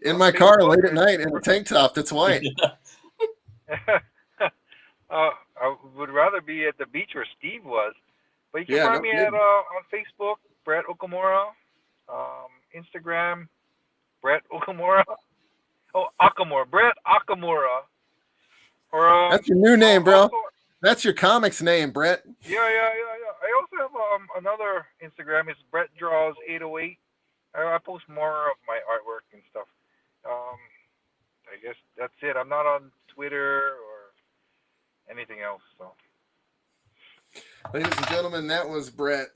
A: In my car late at night in a tank top that's white.
I: I would rather be at the beach where Steve was. But you can find me
A: kidding.
I: on Facebook, Brett Okamura. Instagram, Brett Okamura. Oh, Okamura. Brett Okamura. Or,
A: That's your new name, bro.
I: Also,
A: That's your comics name, Brett.
I: yeah. I also have another Instagram. It's Brett Draws 808. I post more of my artwork and stuff. I guess that's it. I'm not on Twitter or anything else. So.
A: Ladies and gentlemen, that was Brett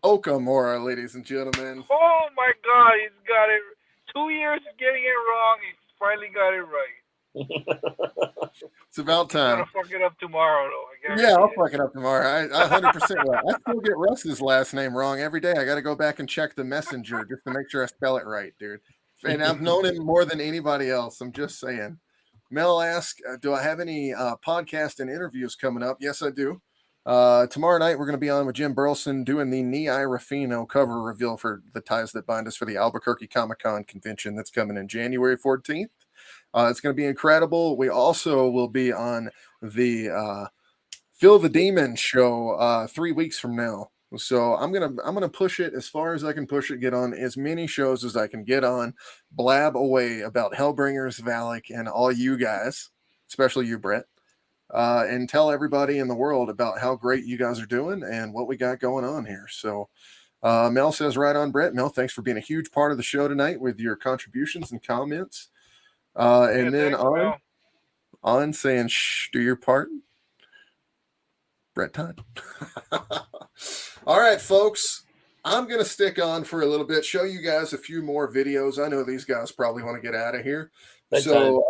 A: Okamura, ladies and gentlemen.
I: Oh my God, he's got it. 2 years of getting it wrong. He's finally got it right.
A: It's about
I: I'm
A: time.
I: gonna fuck it up tomorrow, though. I guarantee
A: Yeah, I'll
I: it.
A: fuck it up tomorrow. I 100% will. I still get Russ's last name wrong every day. I got to go back and check the messenger just to make sure I spell it right, dude. And I've known him more than anybody else. I'm just saying. Mel asked, do I have any podcast and interviews coming up? Yes, I do. Tomorrow night, we're going to be on with Jim Burleson doing the Ni Rafino cover reveal for the Ties That Bind Us for the Albuquerque Comic-Con convention that's coming in January 14th. It's going to be incredible. We also will be on the Phil the Demon show 3 weeks from now. So I'm gonna push it as far as I can push it, get on as many shows as I can get on, blab away about Hellbringers, Valak, and all you guys, especially you, Brett, and tell everybody in the world about how great you guys are doing and what we got going on here. So Mel says, right on, Brett. Mel, thanks for being a huge part of the show tonight with your contributions and comments. And then on saying, shh, do your part. Brett Todd. All right, folks. I'm going to stick on for a little bit, show you guys a few more videos. I know these guys probably want to get out of here. So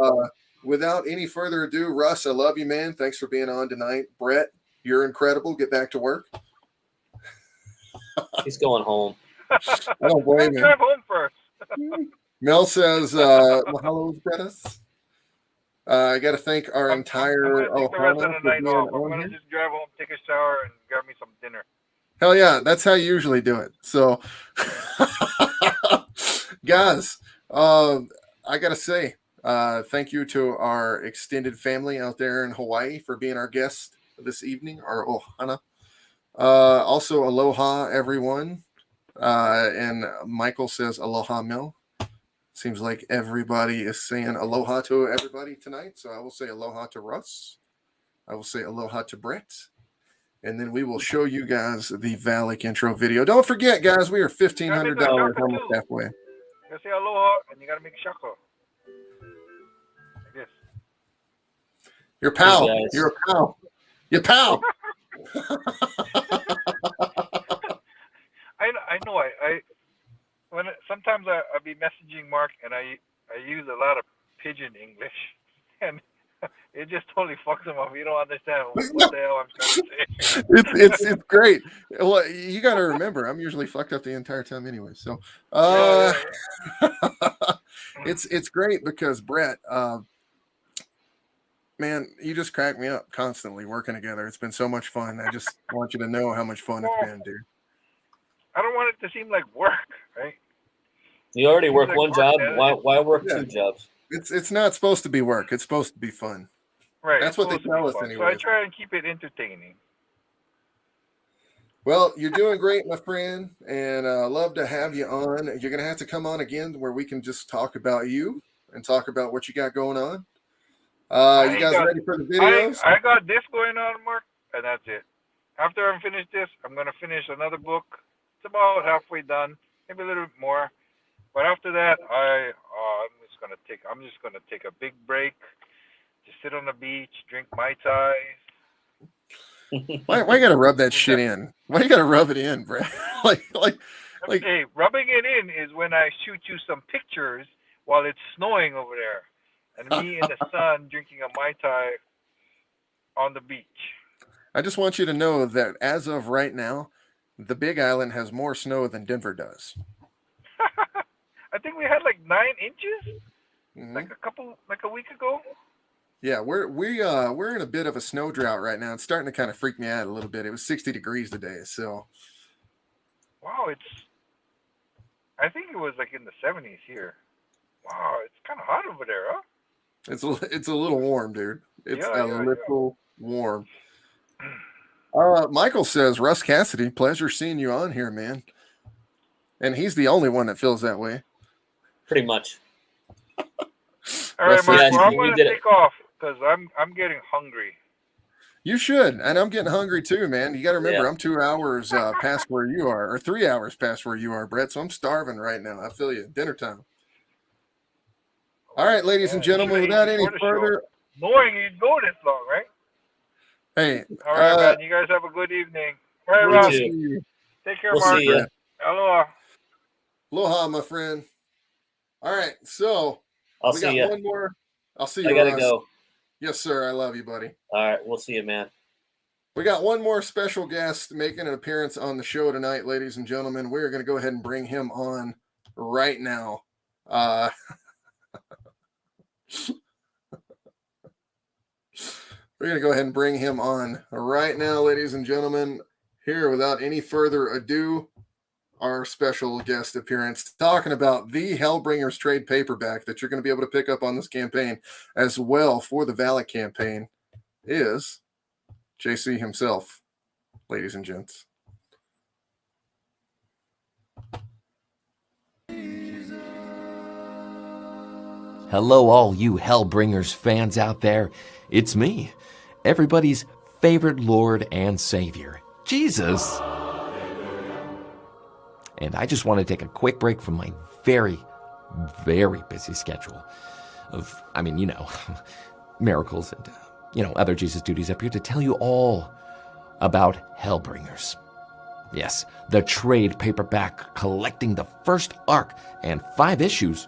A: without any further ado, Russ, I love you, man. Thanks for being on tonight. Brett, you're incredible. Get back to work.
H: He's going home.
A: I don't blame him.
I: Drive home first.
A: Mel says, mahalo, Brettas. I got to thank our entire Ohana for being on
I: I'm
A: here.
I: gonna just drive home, take a shower, and grab me some dinner.
A: Hell yeah, that's how you usually do it. So, guys, I got to say, thank you to our extended family out there in Hawaii for being our guest this evening, our Ohana. Also, aloha, everyone. And Michael says, aloha, Mel. Seems like everybody is saying aloha to everybody tonight. So I will say aloha to Russ. I will say aloha to Brett. And then we will show you guys the Valak intro video. Don't forget, guys, we are $1,500 almost halfway.
I: You gotta say aloha, and you gotta make shako. Like this.
A: Your pal. You're a pal. Your pal.
I: I know. Sometimes I'll be messaging Mark, and I use a lot of pidgin English, and it just totally fucks him up. You don't understand what the hell I'm trying to say.
A: It's great. Well, you got to remember, I'm usually fucked up the entire time anyway. So, it's great because Brett, man, you just crack me up constantly working together. It's been so much fun. I just want you to know how much fun it's been, dude.
I: I don't want it to seem like work, right?
H: You already work one job. Why work two jobs?
A: It's not supposed to be work. It's supposed to be fun.
I: Right.
A: That's what they tell us anyway.
I: So I try and keep it entertaining.
A: Well, you're doing great, my friend, and love to have you on. You're going to have to come on again where we can just talk about you and talk about what you got going on. You guys ready for the videos?
I: I got this going on, Mark, and that's it. After I'm finished this, I'm going to finish another book. It's about halfway done, maybe a little bit more. But after that, I'm just gonna take a big break, just sit on the beach, drink Mai Tais.
A: Why you gotta rub that shit in? Why you gotta rub it in, bro? like.
I: Hey, rubbing it in is when I shoot you some pictures while it's snowing over there, and me in the sun drinking a Mai Tai on the beach.
A: I just want you to know that as of right now, the Big Island has more snow than Denver does.
I: I think we had like 9 inches, like a week ago.
A: Yeah, we're in a bit of a snow drought right now. It's starting to kind of freak me out a little bit. It was 60 degrees today, so.
I: Wow, I think it was like in the 70s here. Wow, it's kind of hot over there, huh?
A: It's a little warm, dude. It's a little warm. Michael says, Russ Cassidy, pleasure seeing you on here, man. And he's the only one that feels that way.
H: Pretty much.
I: All right, Mark, I'm going to take off because I'm getting hungry.
A: You should, and I'm getting hungry too, man. You got to remember, I'm 2 hours past where you are, or 3 hours past where you are, Brett. So I'm starving right now. I feel you. Dinner time. All right, ladies and gentlemen, without any further,
I: knowing you'd go this long, right?
A: Hey,
I: all right, man. You guys have a good evening. All right, Ross. Take care, Mark.
H: See ya.
I: Aloha.
A: Aloha, my friend. All right, so
H: I'll
A: we
H: see
A: got
H: you.
A: one more. I'll see you.
H: I gotta
A: Russ.
H: go.
A: Yes, sir. I love you, buddy.
H: All right, we'll see you, man.
A: We got one more special guest making an appearance on the show tonight, ladies and gentlemen. We're going to go ahead and bring him on right now. We're going to go ahead and bring him on right now, ladies and gentlemen. Here, without any further ado, our special guest appearance talking about the Hellbringers trade paperback that you're going to be able to pick up on this campaign as well for the Valak campaign is JC himself, ladies and gents.
J: Hello, all you Hellbringers fans out there. It's me, everybody's favorite Lord and Savior, Jesus. And I just want to take a quick break from my very, very busy schedule of, miracles and, other Jesus duties up here to tell you all about Hellbringers. Yes, the trade paperback collecting the first arc and 5 issues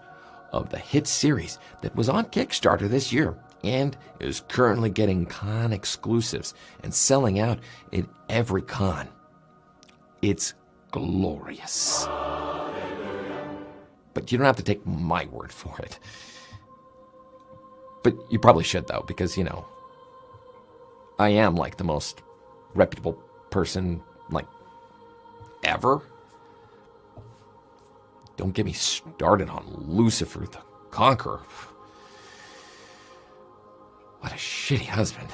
J: of the hit series that was on Kickstarter this year and is currently getting con exclusives and selling out in every con. It's glorious. But you don't have to take my word for it. But you probably should, though, because, I am, the most reputable person, ever. Don't get me started on Lucifer the Conqueror. What a shitty husband.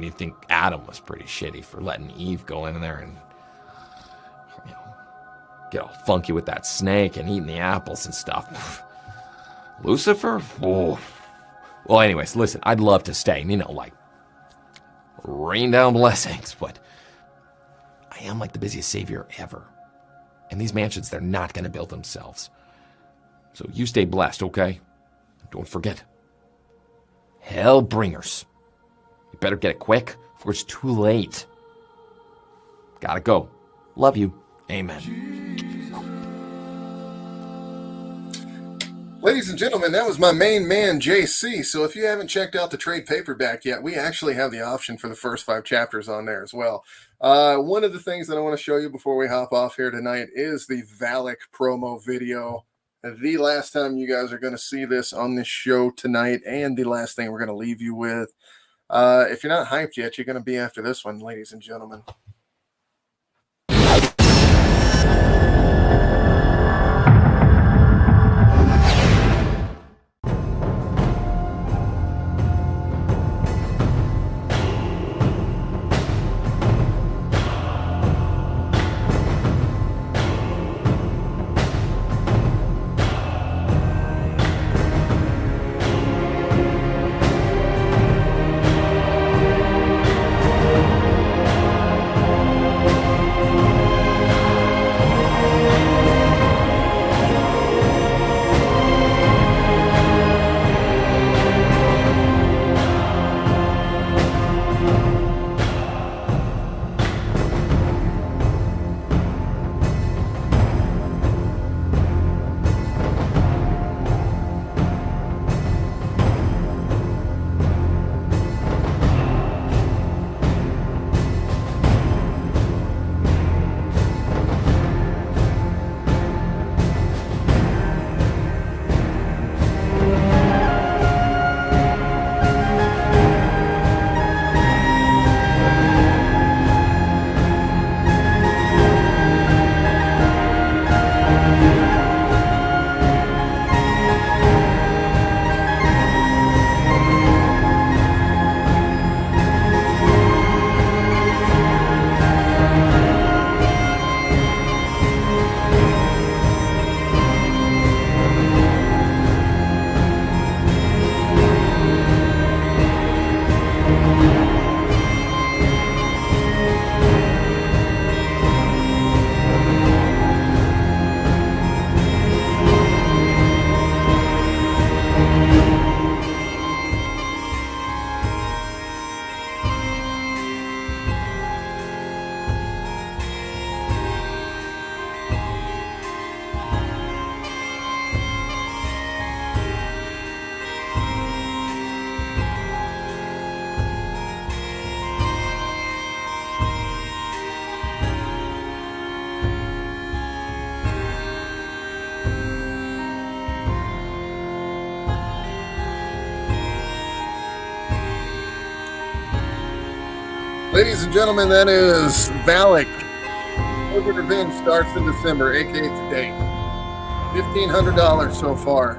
J: You'd think Adam was pretty shitty for letting Eve go in there and, get all funky with that snake and eating the apples and stuff. Lucifer? Oh. Well, anyways, listen, I'd love to stay, rain down blessings, but I am the busiest savior ever. And these mansions, they're not going to build themselves. So you stay blessed, okay? Don't forget, Hellbringers. You better get it quick, before it's too late. Gotta go. Love you. Amen.
A: Ladies and gentlemen, that was my main man, JC. So if you haven't checked out the trade paperback yet, we actually have the option for the first 5 chapters on there as well. One of the things that I want to show you before we hop off here tonight is the Valak promo video. The last time you guys are going to see this on this show tonight, and the last thing we're going to leave you with. If you're not hyped yet, you're going to be after this one, ladies and gentlemen. Ladies and gentlemen, that is Valak. Over Revenge starts in December, aka today. $1,500 so far.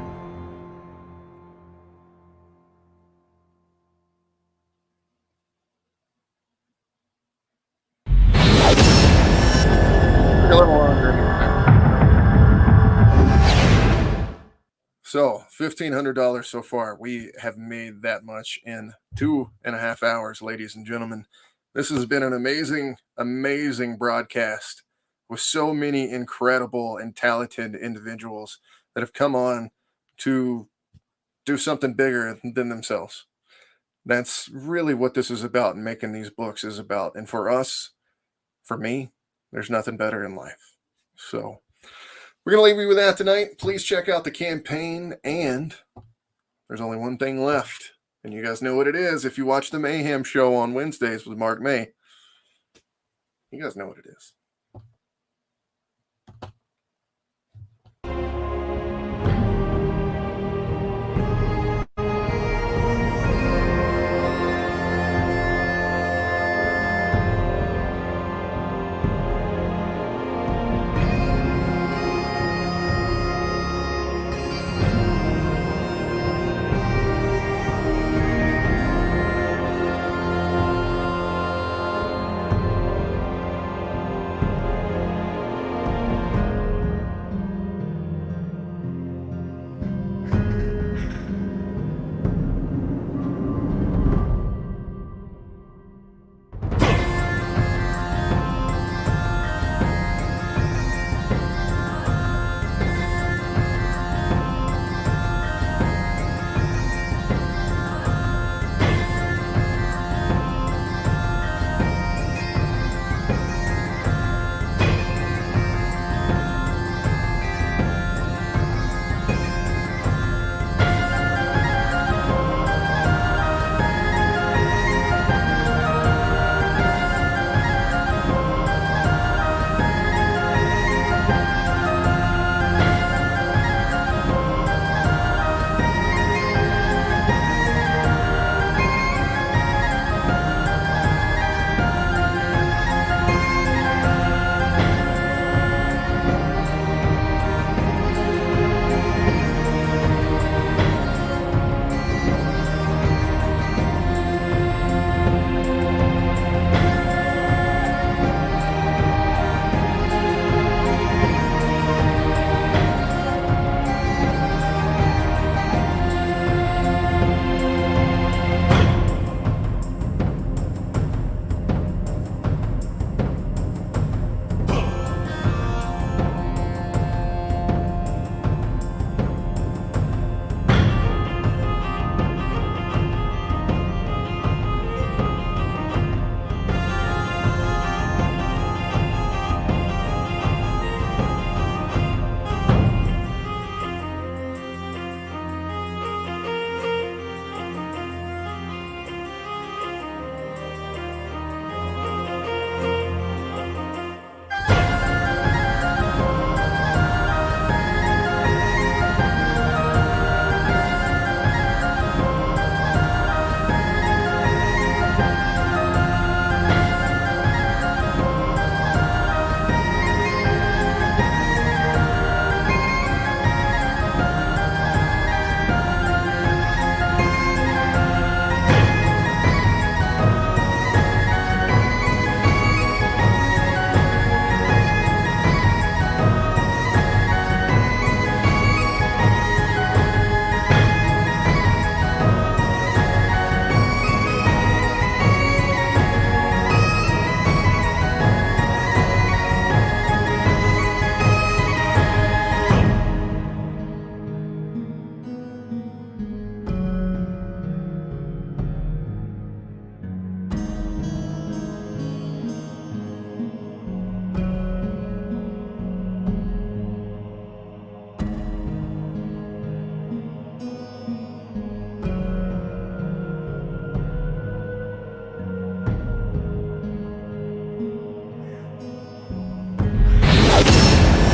A: A little longer. So $1,500 so far. We have made that much in 2.5 hours, ladies and gentlemen. This has been an amazing, amazing broadcast with so many incredible and talented individuals that have come on to do something bigger than themselves. That's really what this is about, and making these books is about. And for us, for me, there's nothing better in life. So we're going to leave you with that tonight. Please check out the campaign, and there's only one thing left. And you guys know what it is if you watch the Mayhem Show on Wednesdays with Mark May. You guys know what it is.